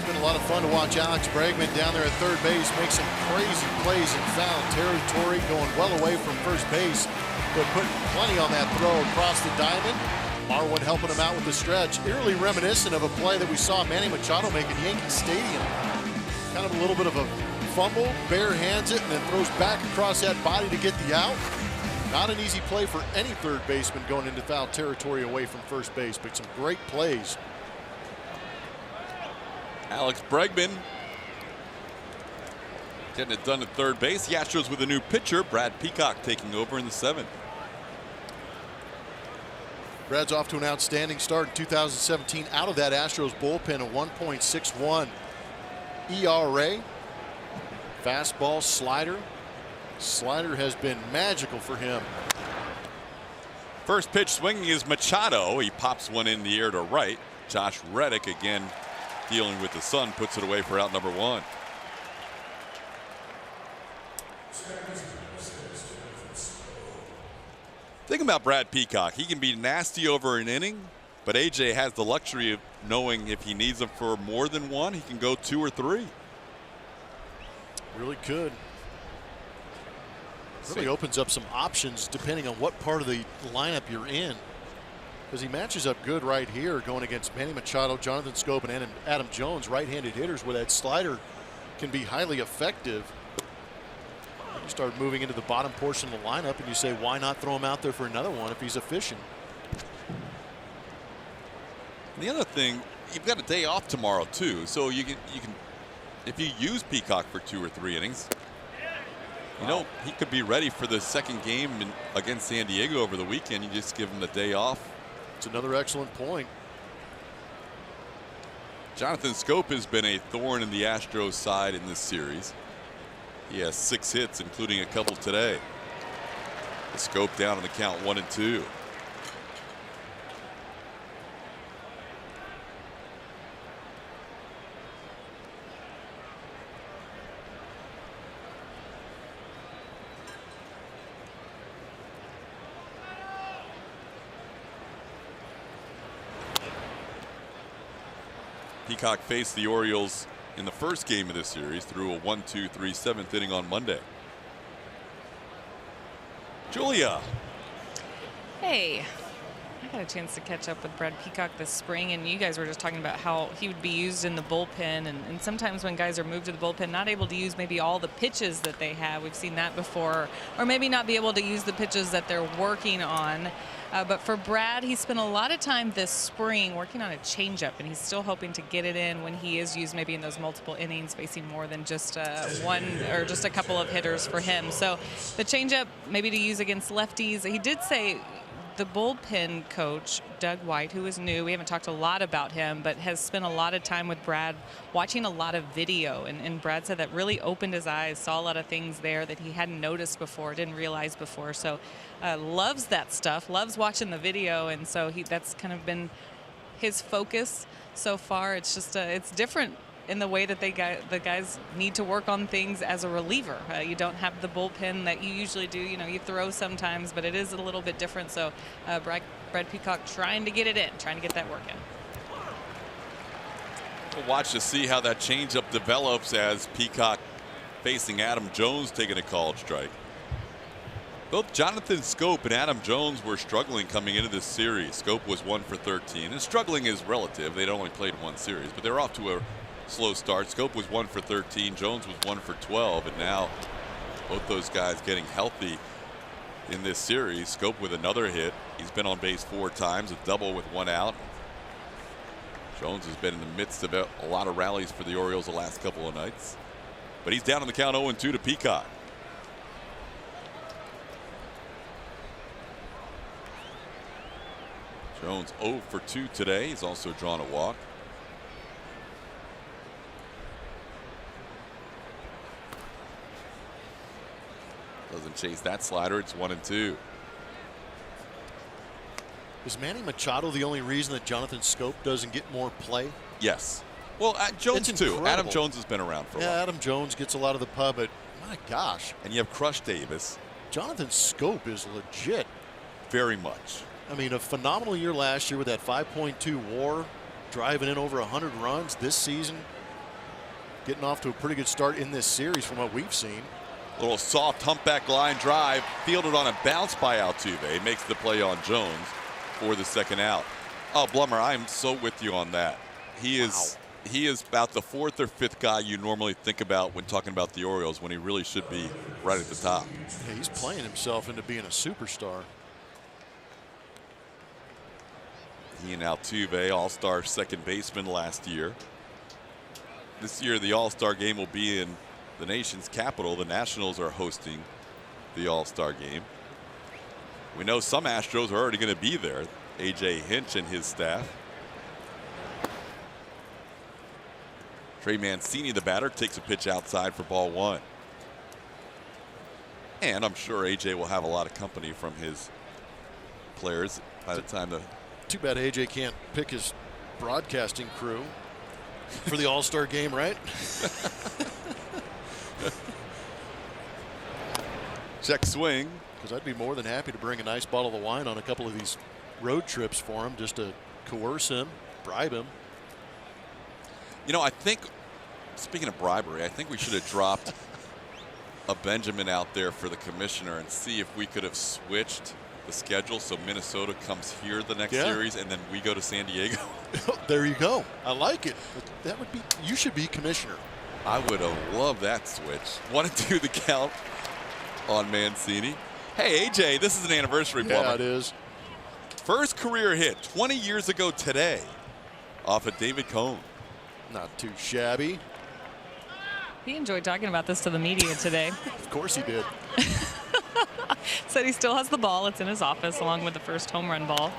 A lot of fun to watch Alex Bregman down there at third base make some crazy plays in foul territory, going well away from first base, but putting plenty on that throw across the diamond. Marwin helping him out with the stretch. Eerily reminiscent of a play that we saw Manny Machado make in Yankee Stadium. Kind of a little bit of a fumble, bare hands it, and then throws back across that body to get the out. Not an easy play for any third baseman going into foul territory away from first base, but some great plays. Alex Bregman getting it done at third base. The Astros with a new pitcher, Brad Peacock, taking over in the 7th. Brad's off to an outstanding start in 2017 out of that Astros bullpen, a 1.61 ERA. Fastball, slider. Slider has been magical for him. First pitch swinging is Machado. He pops one in the air to right. Josh Reddick again dealing with the sun, puts it away for out number 1. Think about Brad Peacock. He can be nasty over an inning, but AJ has the luxury of knowing if he needs them for more than 1, he can go 2 or 3. Really could. Really opens up some options depending on what part of the lineup you're in. Because he matches up good right here going against Manny Machado, Jonathan Scope, and Adam Jones, right-handed hitters, where that slider can be highly effective. You start moving into the bottom portion of the lineup and you say, why not throw him out there for another one if he's efficient? And the other thing, you've got a day off tomorrow too, so you can if you use Peacock for 2 or 3 innings, you know, he could be ready for the second game against San Diego over the weekend. You just give him the day off. It's another excellent point. Jonathan Scope has been a thorn in the Astros side in this series. He has 6 hits, including a couple today. Scope down on the count 1-2. Peacock faced the Orioles in the first game of this series through a 1-2-3 7th inning on Monday. Julia. Hey, I got a chance to catch up with Brad Peacock this spring, and you guys were just talking about how he would be used in the bullpen, and sometimes when guys are moved to the bullpen, not able to use maybe all the pitches that they have. We've seen that before, or maybe not be able to use the pitches that they're working on. But for Brad, he spent a lot of time this spring working on a changeup, and he's still hoping to get it in when he is used maybe in those multiple innings, facing more than just one or just a couple of hitters for him. So the changeup maybe to use against lefties. He did say the bullpen coach, Doug White, who is new, we haven't talked a lot about him, but has spent a lot of time with Brad watching a lot of video. And Brad said that really opened his eyes, saw a lot of things there that he hadn't noticed before, didn't realize before. So loves that stuff, loves watching the video. And so that's kind of been his focus so far. It's just, it's different in the way that the guys need to work on things as a reliever. You don't have the bullpen that you usually do. You know, you throw sometimes, but it is a little bit different. So Brad Peacock trying to get it in, trying to get that work in. We'll watch to see how that changeup develops as Peacock facing Adam Jones taking a called strike. Both Jonathan Scope and Adam Jones were struggling coming into this series. Scope was 1 for 13, and struggling is relative. They'd only played one series, but they're off to a slow start. Scope was 1 for 13. Jones was 1 for 12. And now both those guys getting healthy in this series. Scope with another hit. He's been on base 4 times, a double with 1 out. Jones has been in the midst of a lot of rallies for the Orioles the last couple of nights. But he's down on the count 0-2 to Peacock. Jones 0 for 2 today. He's also drawn a walk. Doesn't chase that slider. It's 1-2. Is Manny Machado the only reason that Jonathan Scope doesn't get more play? Yes. Well, Jones It's too. incredible. Adam Jones has been around for a while. Adam Jones gets a lot of the pub, but my gosh. And you have Crush Davis. Jonathan Scope is legit. Very much. I mean, a phenomenal year last year with that 5.2 WAR, driving in over 100 runs this season. Getting off to a pretty good start in this series from what we've seen. Little soft humpback line drive, fielded on a bounce by Altuve. Makes the play on Jones for the second out. Oh, Blummer, I am so with you on that. He is about the 4th or 5th guy you normally think about when talking about the Orioles, when he really should be right at the top. Yeah, he's playing himself into being a superstar. He and Altuve, all-star second baseman last year. This year, the All-Star game will be in the nation's capital. The Nationals are hosting the All-Star game. We know some Astros are already going to be there. A.J. Hinch and his staff. Trey Mancini, the batter, takes a pitch outside for ball 1. And I'm sure A.J. will have a lot of company from his players by the time the... Too bad A.J. can't pick his broadcasting crew for the All-Star game, right? Check swing. Because I'd be more than happy to bring a nice bottle of wine on a couple of these road trips for him, just to coerce him, bribe him. You know, I think, speaking of bribery, I think we should have dropped a Benjamin out there for the commissioner and see if we could have switched the schedule so Minnesota comes here the next series and then we go to San Diego. There you go. I like it. That would be, you should be commissioner. I would have loved that switch. 1-2 the count on Mancini. Hey, AJ, this is an anniversary Blummer. Yeah, it is. First career hit 20 years ago today off of David Cone. Not too shabby. He enjoyed talking about this to the media today. Of course he did. Said he still has the ball. It's in his office along with the first home run ball.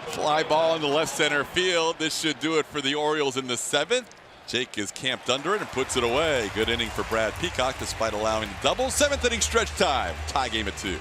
Fly ball in the left center field. This should do it for the Orioles in the 7th. Jake is camped under it and puts it away. Good inning for Brad Peacock despite allowing the double. 7th inning stretch time. Tie game at 2.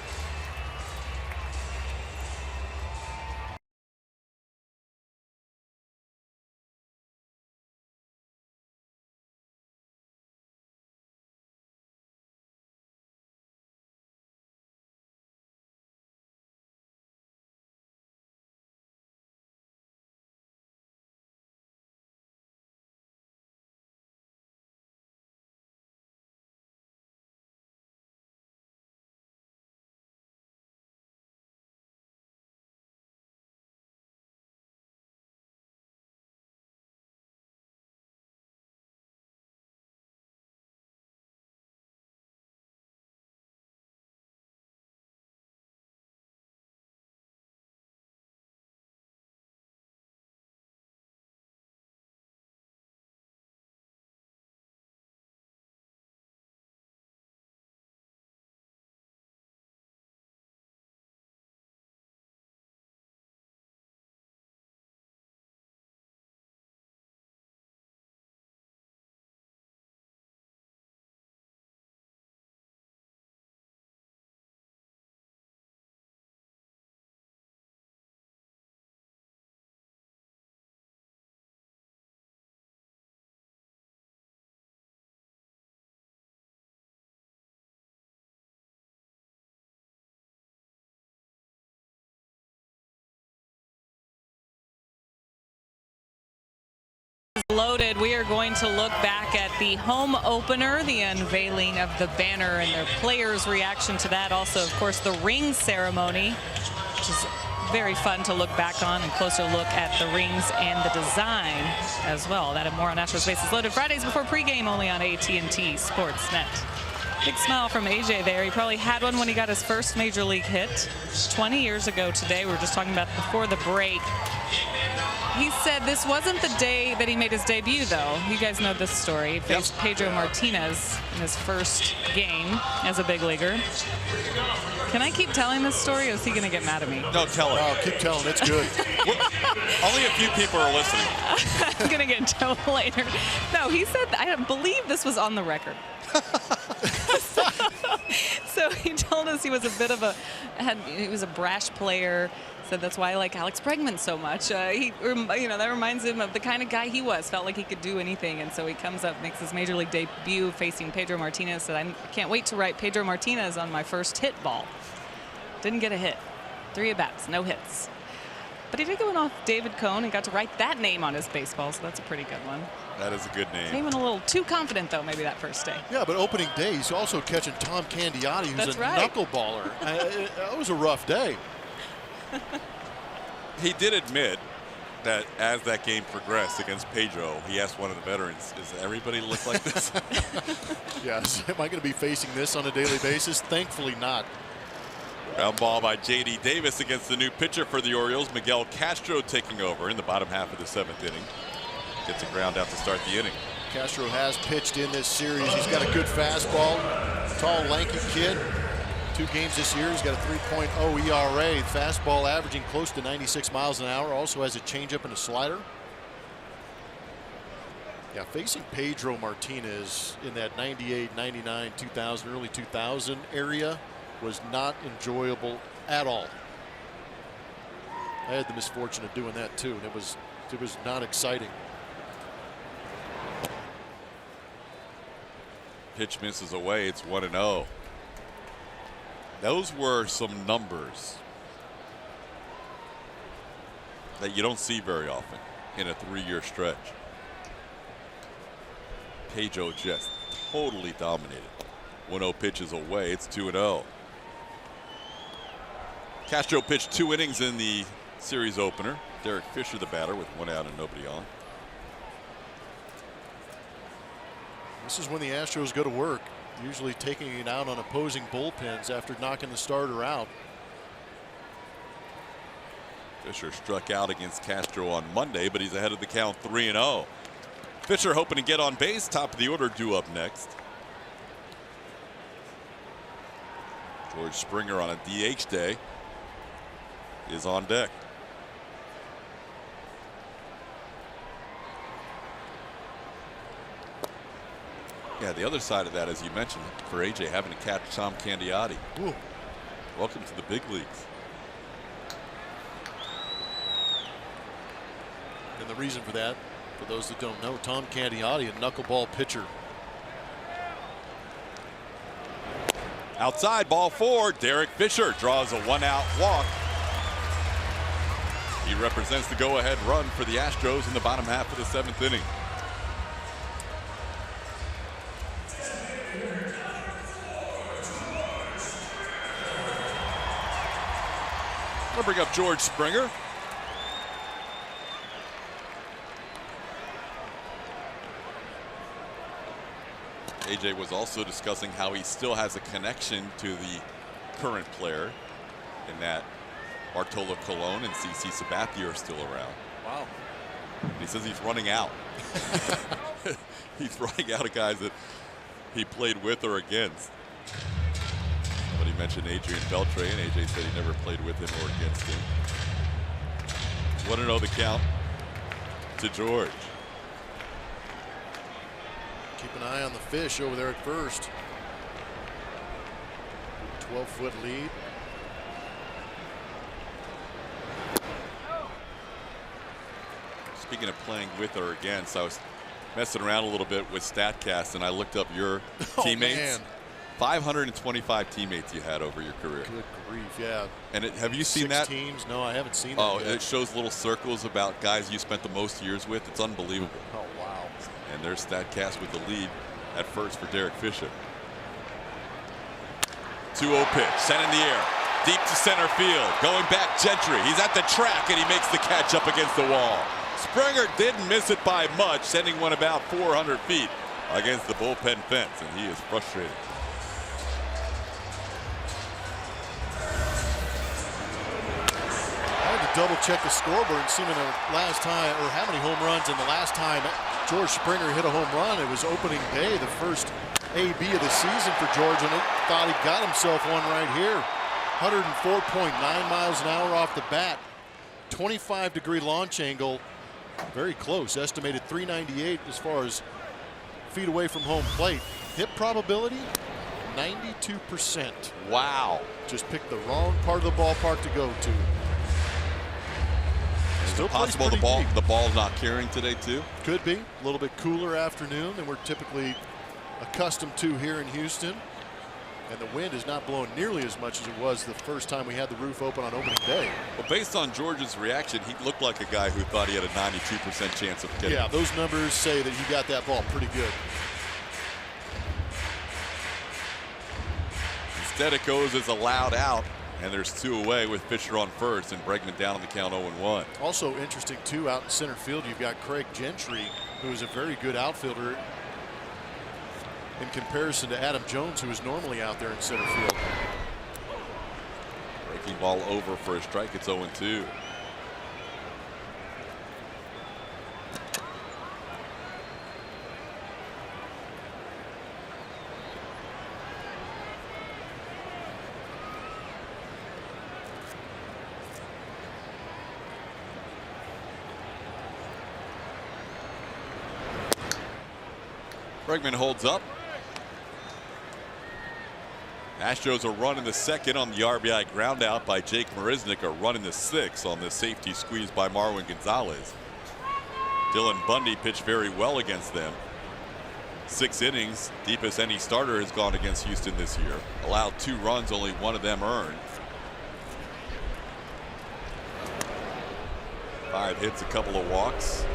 loaded. We are going to look back at the home opener, the unveiling of the banner and their players' reaction to that. Also, of course, the ring ceremony, which is very fun to look back on, and closer look at the rings and the design as well. That and more on Astros Bases Loaded Fridays before pregame, only on AT&T Sportsnet. Big smile from AJ there. He probably had one when he got his first major league hit 20 years ago today. We were just talking about before the break. He said this wasn't the day that he made his debut, though. You guys know this story. He faced Pedro Martinez in his first game as a big leaguer. Can I keep telling this story, or is he going to get mad at me? No, tell it. Oh, keep telling. It's good. Only a few people are listening. I'm going to get in trouble later. No, he said, I believe this was on the record. So he told us he was a bit of he was a brash player. Said that's why I like Alex Bregman so much. That reminds him of the kind of guy he was. Felt like he could do anything, and so he comes up, makes his major league debut facing Pedro Martinez. Said I can't wait to write Pedro Martinez on my first hit ball. Didn't get a hit. 3 at-bats, no hits. But he did go off David Cone and got to write that name on his baseball, so that's a pretty good one. That is a good name. Came in a little too confident, though, maybe that first day. Yeah, but opening day, he's also catching Tom Candiotti, who's a knuckleballer. That was a rough day. He did admit that as that game progressed against Pedro, he asked one of the veterans, "Does everybody look like this?" Yes. Am I going to be facing this on a daily basis? Thankfully not. Ground ball by J.D. Davis against the new pitcher for the Orioles, Miguel Castro, taking over in the bottom half of the 7th inning. Gets a ground out to start the inning. Castro has pitched in this series. He's got a good fastball. Tall, lanky kid. 2 games this year. He's got a 3.0 ERA. Fastball averaging close to 96 miles an hour. Also has a changeup and a slider. Yeah, facing Pedro Martinez in that 98, 99, 2000, early 2000 area was not enjoyable at all. I had the misfortune of doing that too, and it was not exciting. Pitch misses away. It's 1-0. Those were some numbers that you don't see very often in a 3-year stretch. Pedro just totally dominated. 1-0 pitches away. It's 2-0. Castro pitched 2 innings in the series opener. Derek Fisher, the batter, with 1 out and nobody on. This is when the Astros go to work, usually taking it out on opposing bullpens after knocking the starter out. Fisher struck out against Castro on Monday, but he's ahead of the count 3-0. Fisher hoping to get on base. Top of the order due up next. George Springer on a DH day is on deck. Yeah, the other side of that, as you mentioned, for AJ, having to catch Tom Candiotti. Ooh. Welcome to the big leagues. And the reason for that, for those that don't know, Tom Candiotti, a knuckleball pitcher. Outside, ball 4. Derek Fisher draws a 1-out walk. He represents the go-ahead run for the Astros in the bottom half of the 7th inning. We'll bring up George Springer. AJ was also discussing how he still has a connection to the current player in that Bartolo Colon and CC Sabathia are still around. Wow. And he says he's running out. He's running out of guys that he played with or against. But he mentioned Adrian Beltre, and AJ said he never played with him or against him. 1-0 the count to George. Keep an eye on the fish over there at first. 12-foot lead. Speaking of playing with or against, I was messing around a little bit with StatCast, and I looked up your teammates. Man. 525 teammates you had over your career. Good grief, yeah. And have you seen 6 that? teams? No, I haven't seen that. Oh, yet. it shows little circles about guys you spent the most years with. It's unbelievable. Oh, wow. And there's StatCast with the lead at first for Derek Fisher. 2-0 pitch, sent in the air, deep to center field. Going back, Gentry. He's at the track, and he makes the catch up against the wall. Springer didn't miss it by much, sending one about 400 feet against the bullpen fence, and he is frustrated. Double check the scoreboard and see when the last time, or how many home runs, and the last time George Springer hit a home run, it was opening day, the first AB of the season for George, and he thought he got himself one right here. 104.9 miles an hour off the bat, 25-degree launch angle, very close, estimated 398 as far as feet away from home plate. Hit probability, 92%. Wow. Just picked the wrong part of the ballpark to go to. Still possible the ball's not carrying today too? Could be. A little bit cooler afternoon than we're typically accustomed to here in Houston. And the wind is not blowing nearly as much as it was the first time we had the roof open on opening day. Well, based on George's reaction, he looked like a guy who thought he had a 92% chance of getting it. Yeah, those numbers say that he got that ball pretty good. Instead it goes as a loud out. And there's 2 away with Fisher on first and Bregman down on the count 0-1. Also interesting, too, out in center field, you've got Craig Gentry, who is a very good outfielder in comparison to Adam Jones, who is normally out there in center field. Breaking ball over for a strike. It's 0-2. Bregman holds up. Astros are running the second on the RBI ground out by Jake Marisnick, are running the 6th on the safety squeeze by Marwin Gonzalez. Dylan Bundy pitched very well against them. 6 innings, deepest any starter has gone against Houston this year. Allowed 2 runs, only 1 of them earned. 5 hits, a couple of walks.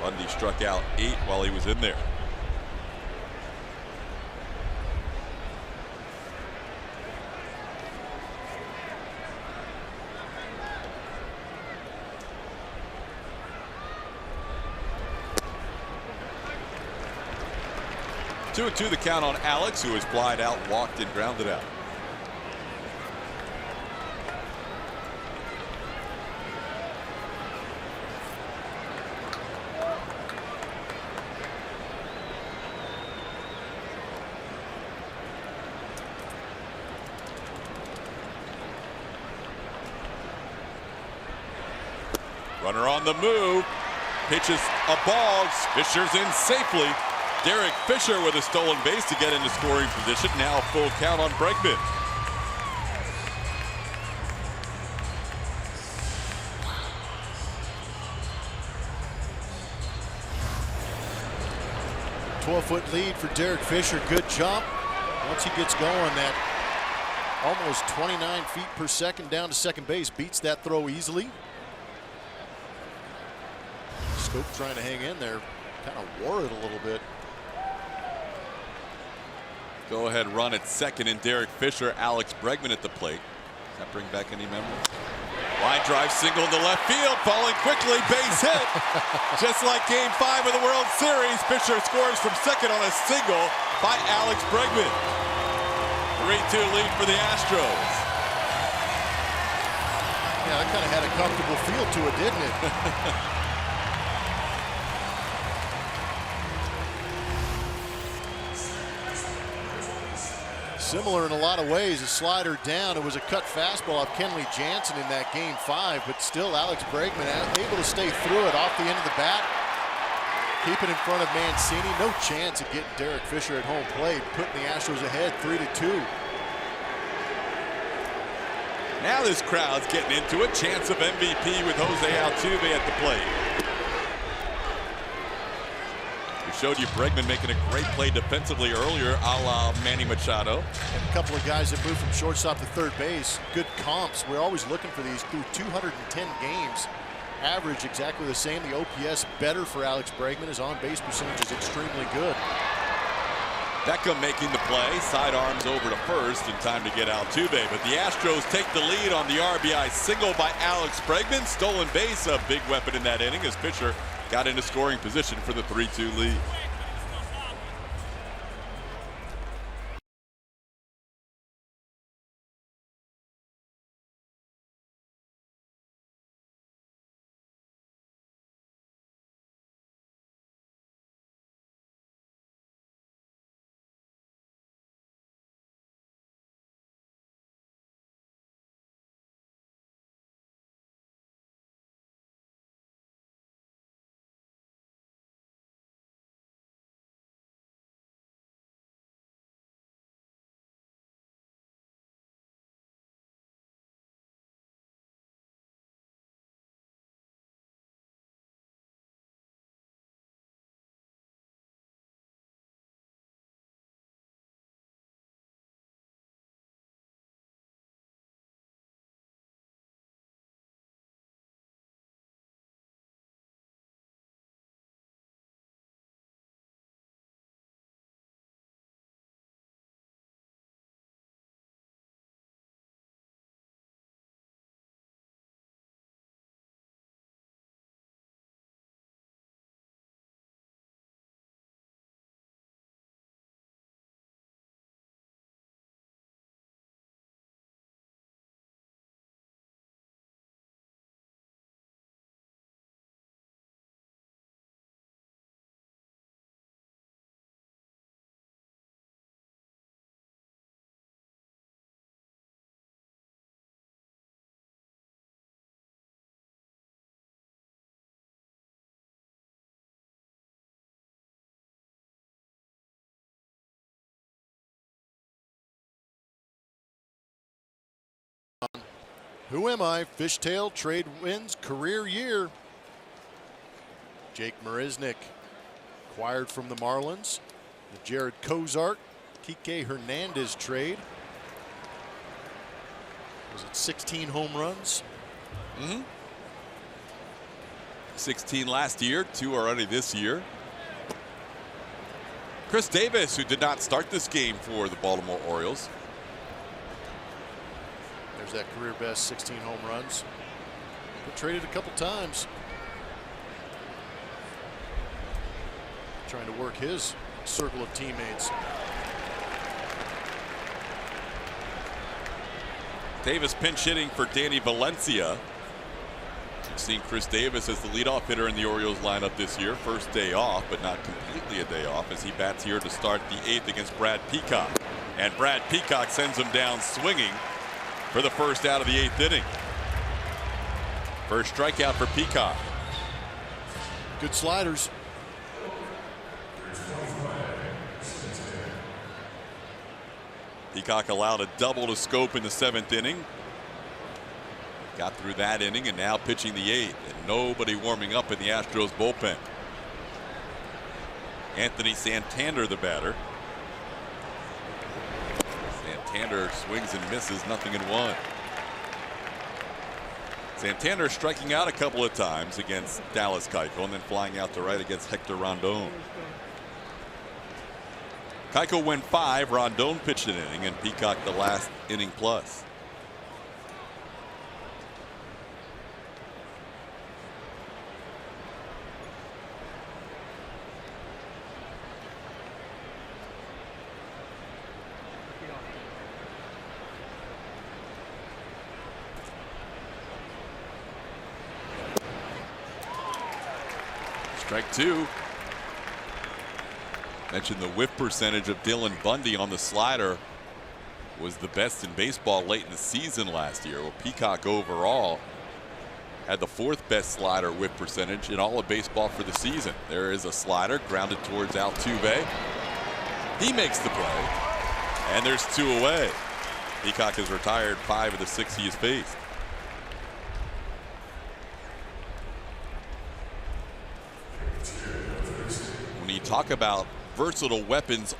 Bundy struck out 8 while he was in there. Two and 2 the count on Alex, who was flied out, walked, and grounded out. Runner on the move, pitches a ball, Fisher's in safely. Derek Fisher with a stolen base to get into scoring position. Now full count on Bregman. Foot lead for Derek Fisher. Good jump. Once he gets going, that almost 29 feet per second down to second base beats that throw easily. Scope trying to hang in there, kind of wore it a little bit. Go ahead run at second and Derek Fisher, Alex Bregman at the plate. Does that bring back any memories? Line drive single to left field, falling quickly, base hit. Just like Game 5 of the World Series, Fisher scores from second on a single by Alex Bregman. 3-2 lead for the Astros. Yeah, that kind of had a comfortable feel to it, didn't it? Similar in a lot of ways, a slider down. It was a cut fastball of Kenley Jansen in that Game 5, but still Alex Bregman able to stay through it off the end of the bat. Keep it in front of Mancini. No chance of getting Derek Fisher at home plate, putting the Astros ahead 3-2. Now this crowd's getting into it. Chance of MVP with Jose Altuve at the plate. We showed you Bregman making a great play defensively earlier, a la Manny Machado. And a couple of guys that moved from shortstop to third base. Good comps. We're always looking for these through 210 games. Average exactly the same. The OPS better for Alex Bregman. His on-base percentage is extremely good. Beckham making the play, sidearms over to first in time to get Altuve, but the Astros take the lead on the RBI single by Alex Bregman. Stolen base, a big weapon in that inning as pitcher got into scoring position for the 3-2 lead. Who am I? Fishtail trade wins career year. Jake Marisnik acquired from the Marlins. The Jared Kozart, Kike Hernandez trade. Was it 16 home runs? 16 last year, 2 already this year. Chris Davis, who did not start this game for the Baltimore Orioles. There's that career best 16 home runs. Been traded a couple times. Trying to work his circle of teammates. Davis pinch hitting for Danny Valencia. We've seen Chris Davis as the leadoff hitter in the Orioles lineup this year. First day off, but not completely a day off, as he bats here to start the 8th against Brad Peacock. And Brad Peacock sends him down swinging for the first out of the 8th inning. First strikeout for Peacock. Good sliders. Peacock allowed a double to Scope in the 7th inning. Got through that inning and now pitching the 8th. And nobody warming up in the Astros bullpen. Anthony Santander, the batter. Santander swings and misses, nothing in 1. Santander striking out a couple of times against Dallas Keuchel and then flying out to right against Hector Rondon. Keuchel went 5, Rondon pitched an inning, and Peacock the last inning plus. Strike 2. Mentioned the whiff percentage of Dylan Bundy on the slider was the best in baseball late in the season last year. Well, Peacock overall had the 4th best slider whiff percentage in all of baseball for the season. There is a slider grounded towards Altuve. He makes the play, and there's 2 away. Peacock has retired 5 of the 6 he has faced. talk about versatile weapons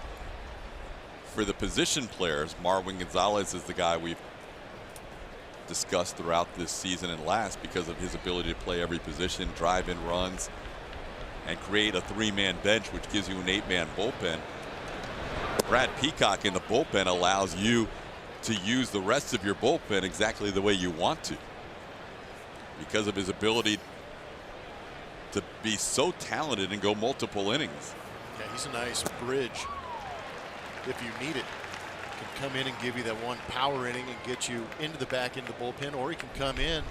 for the position players. Marwin Gonzalez is the guy we've discussed throughout this season and last because of his ability to play every position, drive in runs, and create a 3-man bench, which gives you an 8-man bullpen. Brad Peacock in the bullpen allows you to use the rest of your bullpen exactly the way you want to because of his ability to be so talented and go multiple innings. Yeah, he's a nice bridge if you need it. Can come in and give you that one power inning and get you into the back end of the bullpen, or he can come in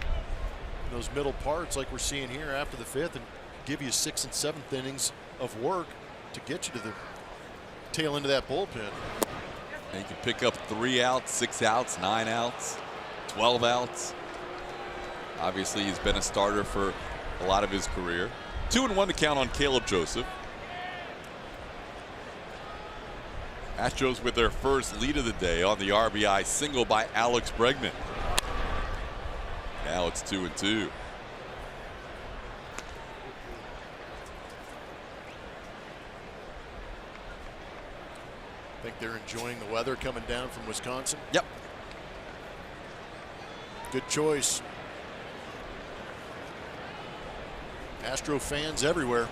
those middle parts like we're seeing here after the 5th and give you 6th and 7th innings of work to get you to the tail end of that bullpen. And he can pick up 3 outs, 6 outs, 9 outs, 12 outs. Obviously, he's been a starter for a lot of his career. 2-1 to count on Caleb Joseph. Astros with their first lead of the day on the RBI single by Alex Bregman. Now it's 2-2. I think they're enjoying the weather coming down from Wisconsin. Yep. Good choice. Astro fans everywhere.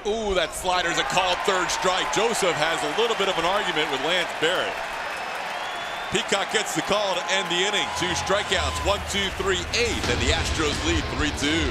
Ooh, that slider's a called 3rd strike. Joseph has a little bit of an argument with Lance Barrett. Peacock gets the call to end the inning. 2 strikeouts, 1, 2, 3, 8, and the Astros lead 3-2.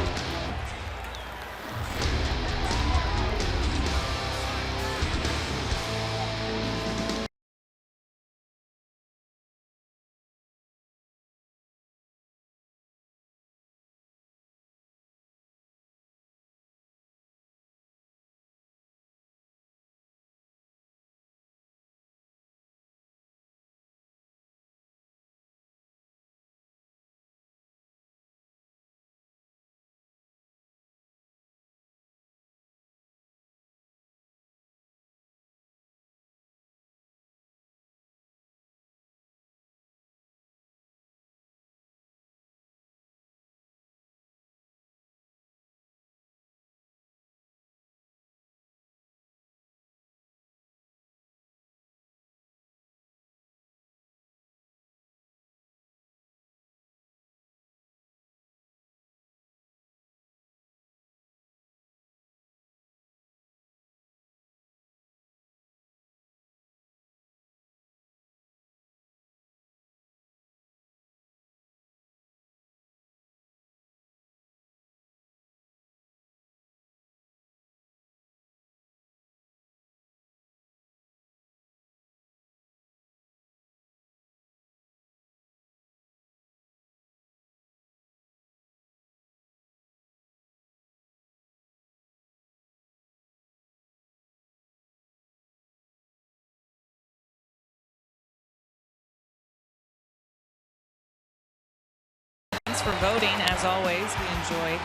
Thanks for voting. As always, we enjoy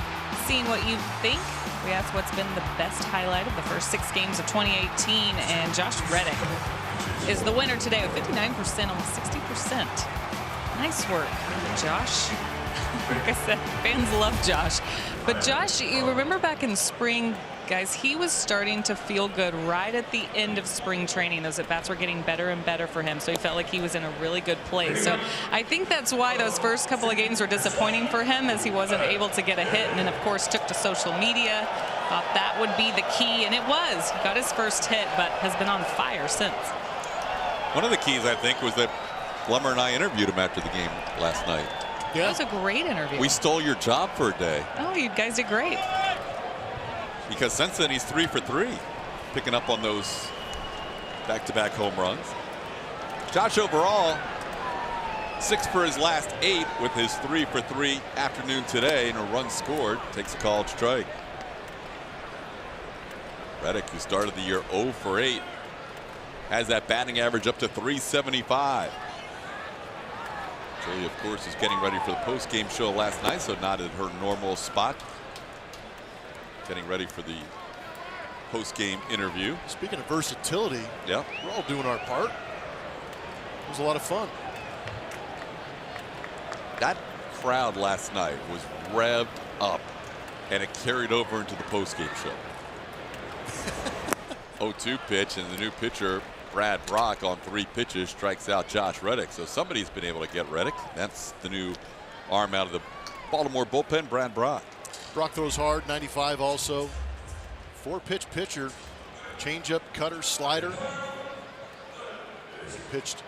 seeing what you think. We asked what's been the best highlight of the first 6 games of 2018, and Josh Reddick is the winner today with 59%, almost 60%. Nice work, Josh. Like I said, fans love Josh. But Josh, you remember back in spring, guys, he was starting to feel good right at the end of spring training. Those at-bats were getting better and better for him, so he felt like he was in a really good place. So I think that's why those first couple of games were disappointing for him, as he wasn't able to get a hit, and then, of course, took to social media. Thought that would be the key, and it was. He got his first hit, but has been on fire since. One of the keys, I think, was that Blummer and I interviewed him after the game last night. Yeah. That was a great interview. We stole your job for a day. Oh, you guys did great. Because since then, he's 3 for 3, picking up on those back-to-back home runs. Josh overall, 6 for his last 8 with his 3 for 3 afternoon today, and a run scored. Takes a called strike. Reddick, who started the year 0 for 8, has that batting average up to 375. Julie, of course, is getting ready for the post-game show last night, so not at her normal spot. Getting ready for the post-game interview. Speaking of versatility, yeah, we're all doing our part. It was a lot of fun. That crowd last night was revved up and it carried over into the postgame show. 0-2 pitch, and the new pitcher, Brad Brock, on 3 pitches, strikes out Josh Reddick. So somebody's been able to get Reddick. That's the new arm out of the Baltimore bullpen, Brad Brock. Brock throws hard, 95 also. 4-pitch pitcher, changeup, cutter, slider. Pitched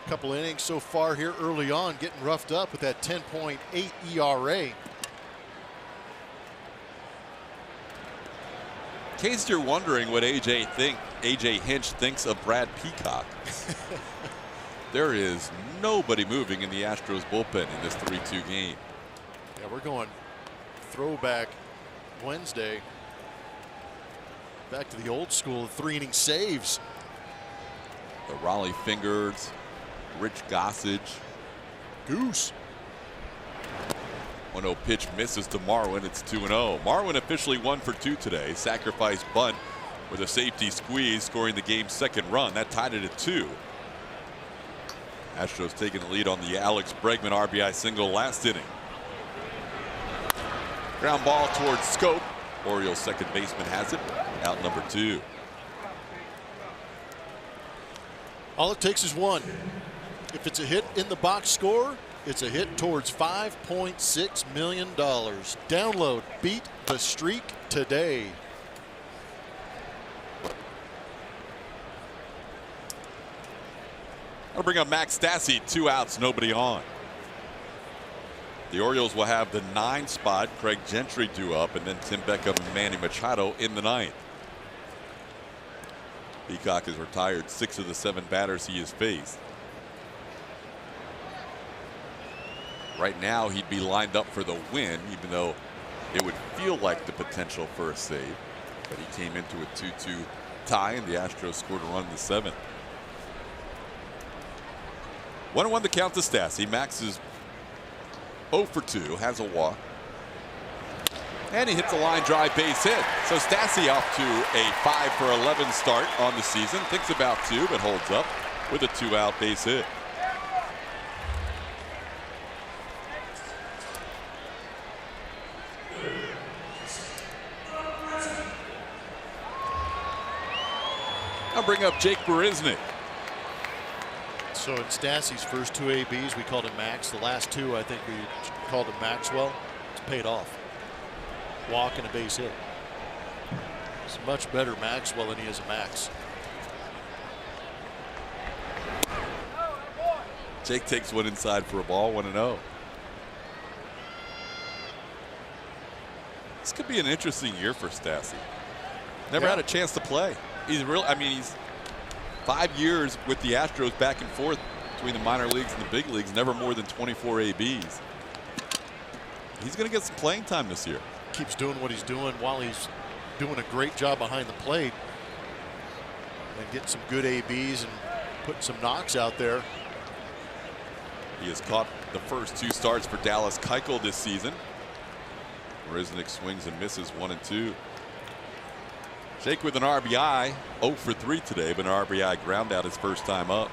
a couple innings so far here early on, getting roughed up with that 10.8 ERA. In case you're wondering what AJ Hinch thinks of Brad Peacock, there is nobody moving in the Astros bullpen in this 3-2 game. Yeah, we're going throwback Wednesday. Back to the old school 3-inning saves. The Raleigh Fingers, Rich Gossage. Goose. 1-0 pitch misses to Marwin. It's 2-0. Marwin officially 1 for 2 today. Sacrifice bunt with a safety squeeze, scoring the game's 2nd run. That tied it at 2. Astros taking the lead on the Alex Bregman RBI single last inning. Ground ball towards Scope. Orioles second baseman has it. Out number 2. All it takes is one. If it's a hit in the box score, it's a hit towards $5.6 million. Download Beat the Streak today. I'll bring up Max Stassi. 2 outs, nobody on. The Orioles will have the 9 spot. Craig Gentry due up, and then Tim Beckham and Manny Machado in the 9th. Peacock has retired 6 of the 7 batters he has faced. Right now, he'd be lined up for the win, even though it would feel like the potential for a save. But he came into a 2-2 tie, and the Astros scored a run in the 7th. 1-1 the count to Stassi. Max is 0 for 2, has a walk. And he hits a line drive base hit. So Stassi off to a 5 for 11 start on the season. Thinks about 2, but holds up with a 2-out base hit. I'll bring up Jake Bereznik. So in Stassi's first 2 ABs, we called him Max. The last 2, I think we called him Maxwell. It's paid off. Walk and a base hit. It's much better Maxwell than he is a Max. Jake takes one inside for a ball, 1-0. This could be an interesting year for Stassi. Never had a chance to play. He's real. I mean, he's 5 years with the Astros back and forth between the minor leagues and the big leagues. Never more than 24 ABs. He's going to get some playing time this year. Keeps doing what he's doing while he's doing a great job behind the plate and getting some good ABs and putting some knocks out there. He has caught the first 2 starts for Dallas Keuchel this season. Bereznik swings and misses 1 and 2. Jake with an RBI, 0 for 3 today, but an RBI ground out his first time up.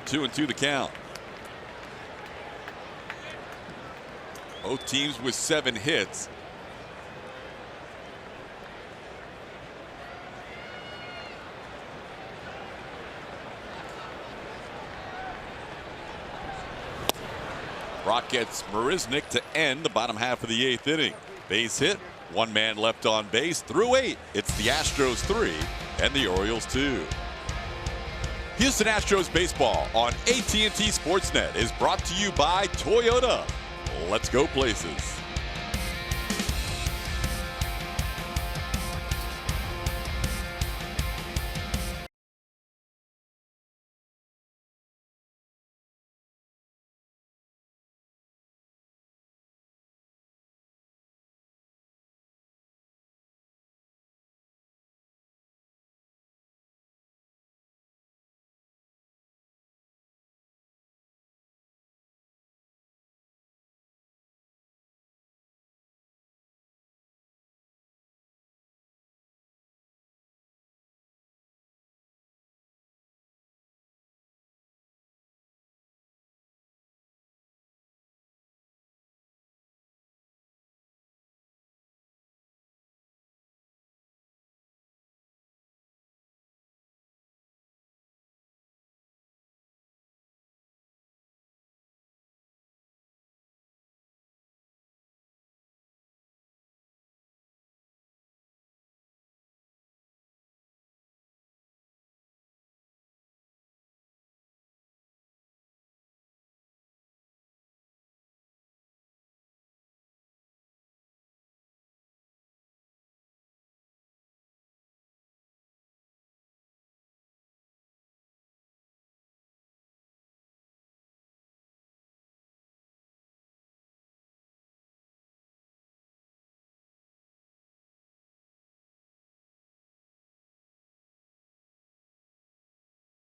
Two and 2 the count. Both teams with 7 hits. Brock gets Bereznik to end the bottom half of the 8th inning. Base hit, 1 man left on base through 8. It's the Astros 3 and the Orioles 2. Houston Astros baseball on AT&T Sportsnet is brought to you by Toyota. Let's go places.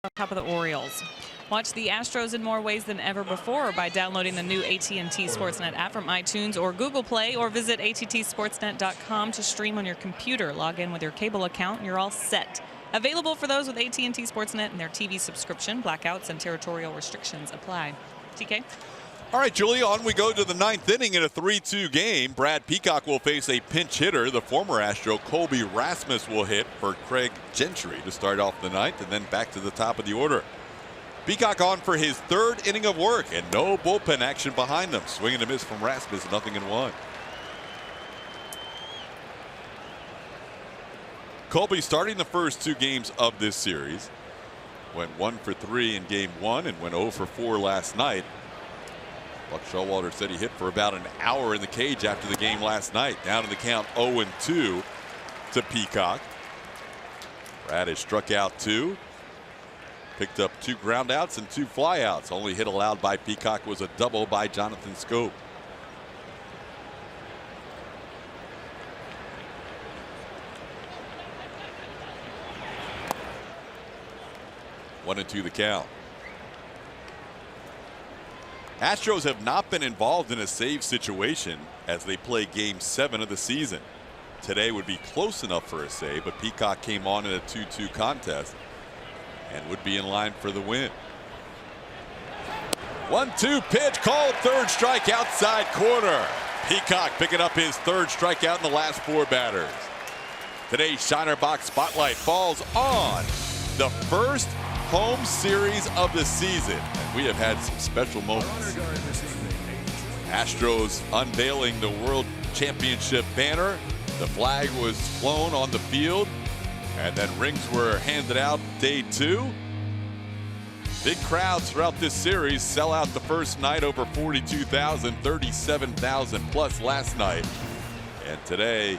on top of the Orioles. Watch the Astros in more ways than ever before by downloading the new AT&T Sportsnet app from iTunes or Google Play, or visit attsportsnet.com to stream on your computer. Log in with your cable account and you're all set. Available for those with AT&T Sportsnet and their TV subscription. Blackouts and territorial restrictions apply. TK? All right, Julia, on we go to the 9th inning in a 3-2 game. Brad Peacock will face a pinch hitter. The former Astro, Colby Rasmus, will hit for Craig Gentry to start off the 9th, and then back to the top of the order. Peacock on for his 3rd inning of work, and no bullpen action behind them. Swing and a miss from Rasmus, 0-1. Colby starting the first 2 games of this series. Went 1 for 3 in game 1 and went 0 for 4 last night. Buck Showalter said he hit for about an hour in the cage after the game last night. Down in the count 0-2 to Peacock. Brad has struck out 2. Picked up 2 groundouts and 2 flyouts. Only hit allowed by Peacock was a double by Jonathan Scope. One and 2 the count. Astros have not been involved in a save situation as they play game 7 of the season. Today would be close enough for a save, but Peacock came on in a 2-2 contest and would be in line for the win. 1-2 pitch called, 3rd strike outside corner. Peacock picking up his 3rd strikeout in the last 4 batters. Today's Shiner Box Spotlight falls on the first home series of the season, and we have had some special moments. Astros unveiling the World Championship banner. The flag was flown on the field, and then rings were handed out day 2. Big crowds throughout this series. Sell out the first night, over 42,000, 37,000 plus last night, and today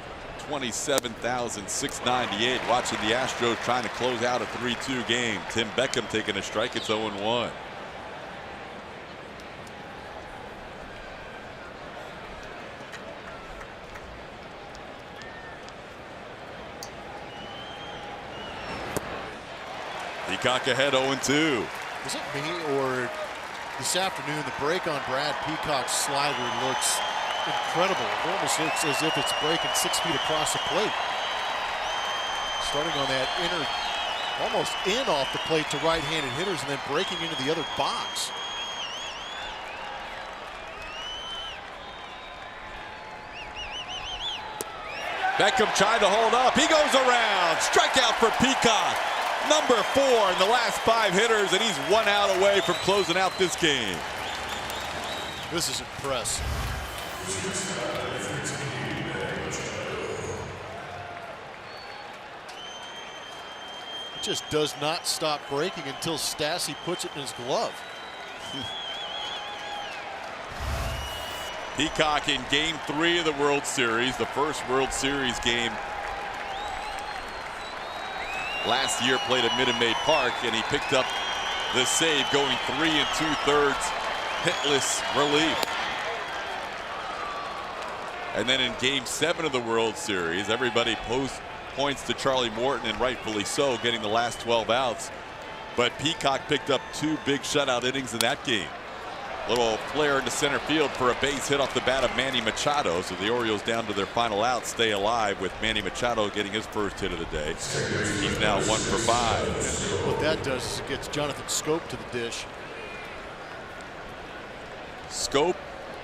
27,698. Watching the Astros trying to close out a 3-2 game. Tim Beckham taking a strike. It's 0-1. Peacock ahead 0-2. Is it me, or this afternoon the break on Brad Peacock's slider looks incredible? It almost looks as if it's breaking 6 feet across the plate. Starting on that inner, almost in off the plate to right-handed hitters, and then breaking into the other box. Beckham tried to hold up. He goes around. Strikeout for Peacock. Number 4 in the last 5 hitters, and he's 1 out away from closing out this game. This is impressive. It just does not stop breaking until Stassi puts it in his glove. Peacock in game 3 of the World Series, the first World Series game last year, played at Minute Maid Park, and he picked up the save, going 3 2/3 hitless relief. And then in game 7 of the World Series, everybody points to Charlie Morton, and rightfully so, getting the last 12 outs. But Peacock picked up 2 big shutout innings in that game. Little flare into center field for a base hit off the bat of Manny Machado. So the Orioles down to their final out, stay alive with Manny Machado getting his first hit of the day. He's now 1 for 5. What that does is it gets Jonathan Scope to the dish. Scope,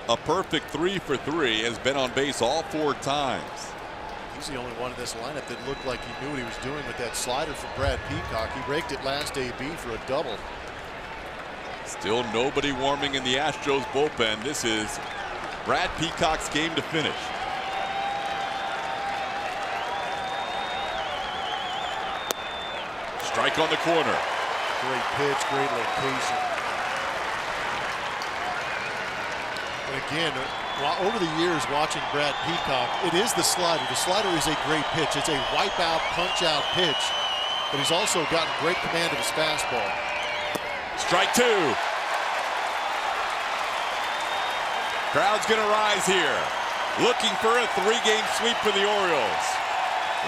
a perfect 3 for 3, has been on base all 4 times. He's the only one in this lineup that looked like he knew what he was doing with that slider from Brad Peacock. He raked it last AB for a double. Still nobody warming in the Astros bullpen. This is Brad Peacock's game to finish. Strike on the corner. Great pitch, great location. And again, over the years watching Brad Peacock, it is the slider. The slider is a great pitch. It's a wipe-out, punch-out pitch. But he's also gotten great command of his fastball. Strike 2. Crowd's going to rise here. Looking for a 3-game sweep for the Orioles.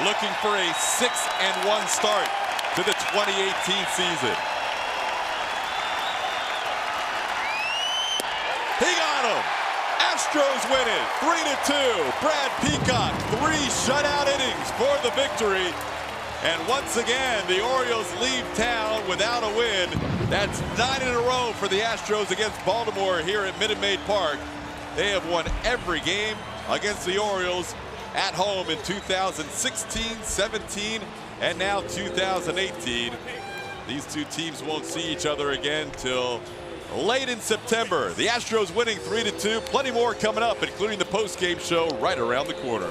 Looking for a 6-1 start to the 2018 season. He got him. Astros win it 3-2. Brad Peacock, 3 shutout innings for the victory. And once again, the Orioles leave town without a win. That's 9 in a row for the Astros against Baltimore here at Minute Maid Park. They have won every game against the Orioles at home in 2016, 17, and now 2018. These two teams won't see each other again till late in September. The Astros winning 3-2. Plenty more coming up, including the post-game show right around the corner.